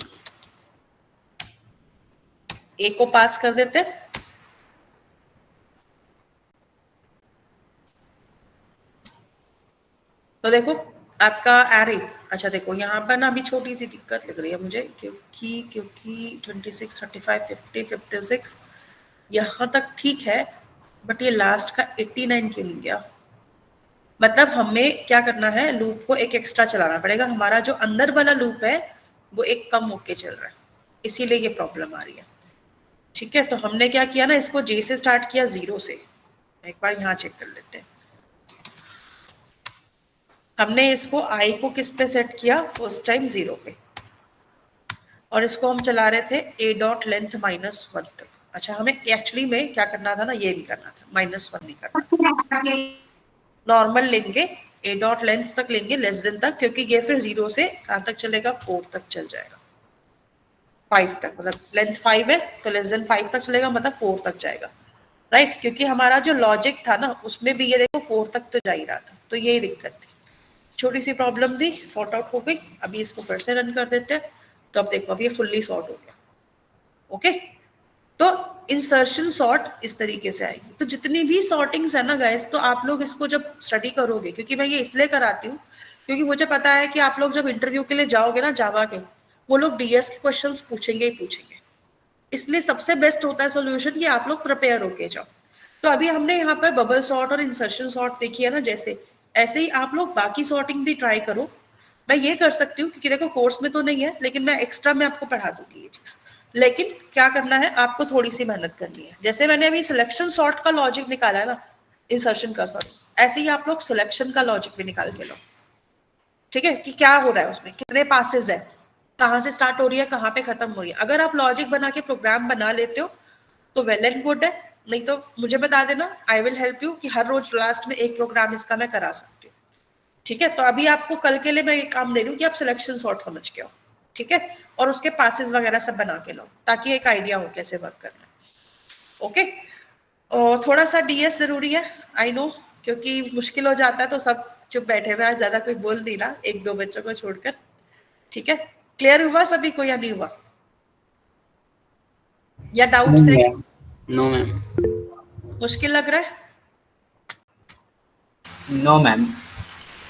ए को पास कर देते हैं, तो देखो आपका एरे, अच्छा देखो यहाँ पर ना अभी छोटी सी दिक्कत लग रही है मुझे, क्योंकि 26, 35, 50, 56 यहाँ तक ठीक है, बट ये लास्ट का 89 क्यों नहीं गया। मतलब हमें क्या करना है, लूप को एक एक्स्ट्रा चलाना पड़ेगा, हमारा जो अंदर वाला लूप है वो एक कम होके चल रहा है, इसीलिए ये प्रॉब्लम आ रही है, ठीक है। तो हमने क्या किया ना, इसको जे से स्टार्ट किया, 0 से। एक बार यहाँ चेक कर लेते हैं। हमने इसको आई को किस पे सेट किया, फर्स्ट टाइम 0 पे, और इसको हम चला रहे थे ए डॉट लेंथ -1 तक। अच्छा हमें एक्चुअली में क्या करना था ना, ये नहीं करना था, -1 नहीं करना, नॉर्मल लेंगे, ए डॉट लेंथ तक लेंगे, लेस देन तक, क्योंकि ये फिर 0 से कहाँ तक चलेगा, 4 तक चल जाएगा, 5 तक, मतलब लेंथ 5 है तो लेस देन 5 तक चलेगा, मतलब 4 तक जाएगा, राइट। क्योंकि हमारा जो लॉजिक था ना उसमें भी ये देखो 4 तक तो जा ही रहा था, तो यही दिक्कत थी, छोटी सी प्रॉब्लम थी, सॉर्ट आउट हो गई। अभी इसको फिर से रन कर देते हैं, तो अब देखो अब ये फुल्ली सॉर्ट हो गया, ओके। तो इंसर्शन सॉर्ट इस तरीके से आएगी। तो जितनी भी सॉर्टिंग्स है ना गाइस, तो आप लोग इसको जब स्टडी करोगे, क्योंकि मैं ये इसलिए कराती हूँ क्योंकि मुझे पता है कि आप लोग जब इंटरव्यू के लिए जाओगे ना जावा के, वो लोग डीएस के क्वेश्चंस पूछेंगे ही पूछेंगे, इसलिए सबसे बेस्ट होता है सोल्यूशन कि आप लोग प्रिपेयर होके जाओ। तो अभी हमने यहाँ पर बबल सॉर्ट और इंसर्शन सॉर्ट देखी है ना, जैसे ऐसे ही आप लोग बाकी सॉर्टिंग भी ट्राई करो। मैं ये कर सकती हूँ क्योंकि देखो कोर्स में तो नहीं है, लेकिन मैं एक्स्ट्रा में आपको पढ़ा दूंगी ये चीज, लेकिन क्या करना है, आपको थोड़ी सी मेहनत करनी है। जैसे मैंने अभी सिलेक्शन सॉर्ट का लॉजिक निकाला है ना, इंसर्शन का, सॉरी, ऐसे ही आप लोग सिलेक्शन का लॉजिक भी निकाल के लो, ठीक है, कि क्या हो रहा है उसमें, कितने पासेस है, कहाँ से स्टार्ट हो रही है, कहाँ पे खत्म हो रही है। अगर आप लॉजिक बना के प्रोग्राम बना लेते हो तो वेल एंड गुड है, नहीं तो मुझे बता देना, आई विल हेल्प यू कि हर रोज लास्ट में एक प्रोग्राम इसका मैं करा सकती हूँ, ठीक है। तो अभी आपको कल के लिए मैं एक काम दे रही हूँ कि आप सिलेक्शन सॉर्ट समझ के आओ, ठीक है, और उसके पासेस वगैरह सब बना के लो, ताकि एक आइडिया हो कैसे वर्क करना है। ओके, और थोड़ा सा डीएस जरूरी है, आई नो, क्योंकि मुश्किल हो जाता है तो सब चुप बैठे हुए, आज ज्यादा कोई बोल नहीं रहा, एक दो बच्चों को छोड़कर, ठीक है। क्लियर हुआ सभी को या नहीं हुआ, या डाउट्स है? No ma'am. मुश्किल लग रहा है? No ma'am.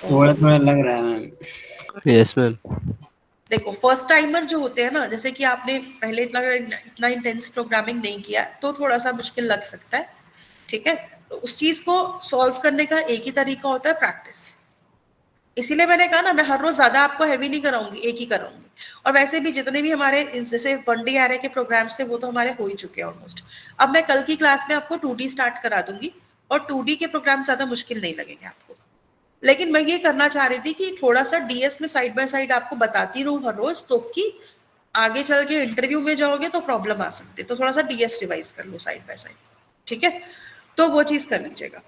थोड़ा थोड़ा लग रहा है मैम। Yes ma'am. देखो, फर्स्ट टाइमर जो होते हैं ना, जैसे कि आपने पहले इतना इंटेंस प्रोग्रामिंग नहीं किया, तो थोड़ा सा मुश्किल लग सकता है, ठीक है। तो उस चीज को सॉल्व करने का एक ही तरीका होता है, प्रैक्टिस। इसीलिए मैंने कहा ना, मैं हर रोज ज्यादा आपको हैवी नहीं कराऊंगी, एक ही कराऊंगी। और वैसे भी जितने भी हमारे जैसे 1D एरे के प्रोग्राम्स थे वो तो हमारे हो ही चुके हैं ऑलमोस्ट। अब मैं कल की क्लास में आपको 2D स्टार्ट करा दूंगी, और 2D के प्रोग्राम ज्यादा मुश्किल नहीं लगेंगे आपको। लेकिन मैं ये करना चाह रही थी कि थोड़ा सा डीएस में साइड बाय साइड आपको बताती रहूं हर रोज, तो कि आगे चल के इंटरव्यू में जाओगे तो प्रॉब्लम आ सकती है, तो थोड़ा सा डीएस रिवाइज कर लो साइड बाय साइड, ठीक है। तो वो चीज कर लीजिएगा,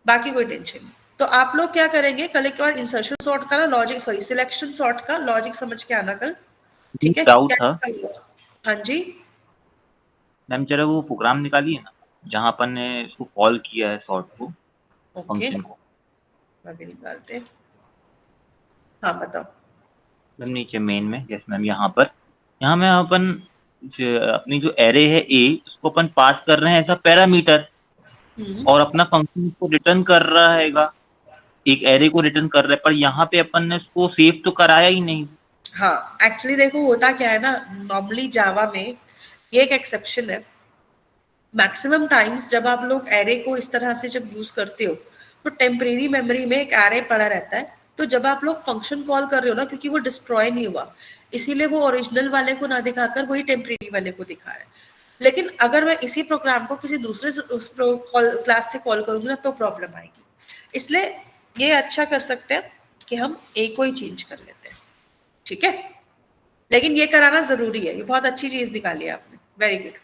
बाकी कोई टेंशन नहीं। तो आप लोग क्या करेंगे, कल एक बार इंसर्शन सॉर्ट का लॉजिक, सॉरी सिलेक्शन सॉर्ट का लॉजिक समझ के आना कल, ठीक है। डाउट था हाँ जी मैम, जरा वो प्रोग्राम निकालिए ना जहाँ अपन ने इसको कॉल किया है सॉर्ट को, ओके, फंक्शन को। अभी निकालते हैं, हाँ बताओ। मैम नीचे मेन में, यस मैम, यहाँ में अपन अपनी जो एरे है ए, उसको अपन पास कर रहे हैं एज अ पैरामीटर, और अपना फंक्शन को रिटर्न कर रहा हैगा, एक एरे को रिटर्न कर रहा है, पर यहाँ पे अपन ने उसको सेव तो कराया ही नहीं। हाँ, एक्चुअली देखो होता क्या है ना, नॉर्मली जावा में ये एक एक्सेप्शन है। मैक्सिमम टाइम्स जब आप लोग एरे को इस तरह से जब यूज करते हो तो टेम्परेरी मेमोरी में एक एरे पड़ा रहता है, तो जब आप लोग फंक्शन कॉल कर रहे हो ना, क्योंकि वो डिस्ट्रॉय नहीं हुआ, इसीलिए वो ओरिजिनल वाले को ना दिखाकर वही टेम्परेरी वाले को दिखा रहा है। लेकिन अगर मैं इसी प्रोग्राम को किसी दूसरे क्लास से कॉल करूंगी ना, तो प्रॉब्लम आएगी। इसलिए ये अच्छा कर सकते हैं कि हम ए को ही चेंज कर लेते हैं, ठीक है। लेकिन ये कराना जरूरी है, ये बहुत अच्छी चीज निकाली है आपने, वेरी गुड।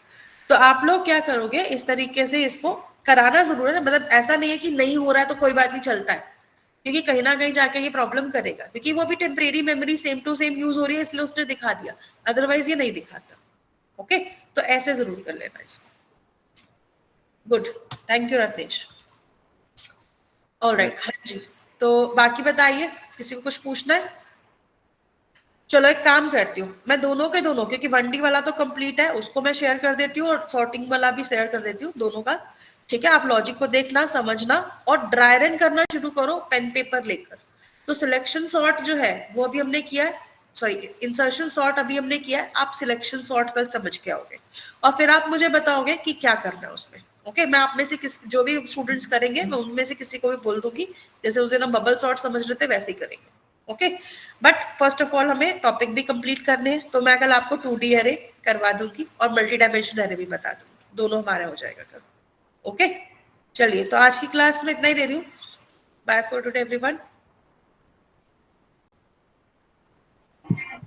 तो आप लोग क्या करोगे, इस तरीके से इसको कराना जरूर है, मतलब ऐसा नहीं है कि नहीं हो रहा है तो कोई बात नहीं, चलता है, क्योंकि कहीं ना कहीं जाके ये प्रॉब्लम करेगा, क्योंकि वो भी temporary memory same to same use हो रही है, इसलिए उसने दिखा दिया, अदरवाइज ये नहीं दिखाता। ओके, तो ऐसे जरूर कर लेना इसको। Good, thank you Ratnesh. Alright, हाँ जी, तो बाकी बताइए, किसी को कुछ पूछना है? चलो एक काम करती हूँ, मैं दोनों के दोनों, क्योंकि 1D वाला तो कंप्लीट है, उसको मैं शेयर कर देती हूँ, और सॉर्टिंग वाला भी शेयर कर देती हूँ, दोनों का, ठीक है। आप लॉजिक को देखना, समझना, और ड्राई रन करना शुरू करो पेन पेपर लेकर। तो सिलेक्शन सॉर्ट जो है वो अभी हमने किया है, सॉरी इंसर्शन सॉर्ट अभी हमने किया है, आप सिलेक्शन सॉर्ट कल समझ के आओगे, और फिर आप मुझे बताओगे कि क्या करना है उसमें। ओके, मैं आप में से जो भी स्टूडेंट्स करेंगे, मैं उनमें से किसी को भी बोल दूंगी, जैसे उस दिन हम बबल सॉर्ट समझ रहे थे वैसे ही करेंगे। Okay, but first of all हमें टॉपिक भी कंप्लीट करने हैं, तो मैं कल आपको 2D एरे करवा दूंगी और मल्टी डायमेंशन एरे भी बता दूंगी, दोनों हमारा हो जाएगा कल। ओके, चलिए, तो आज की क्लास में इतना ही दे रही हूँ। Bye for today everyone.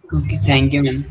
Okay, thank you ma'am.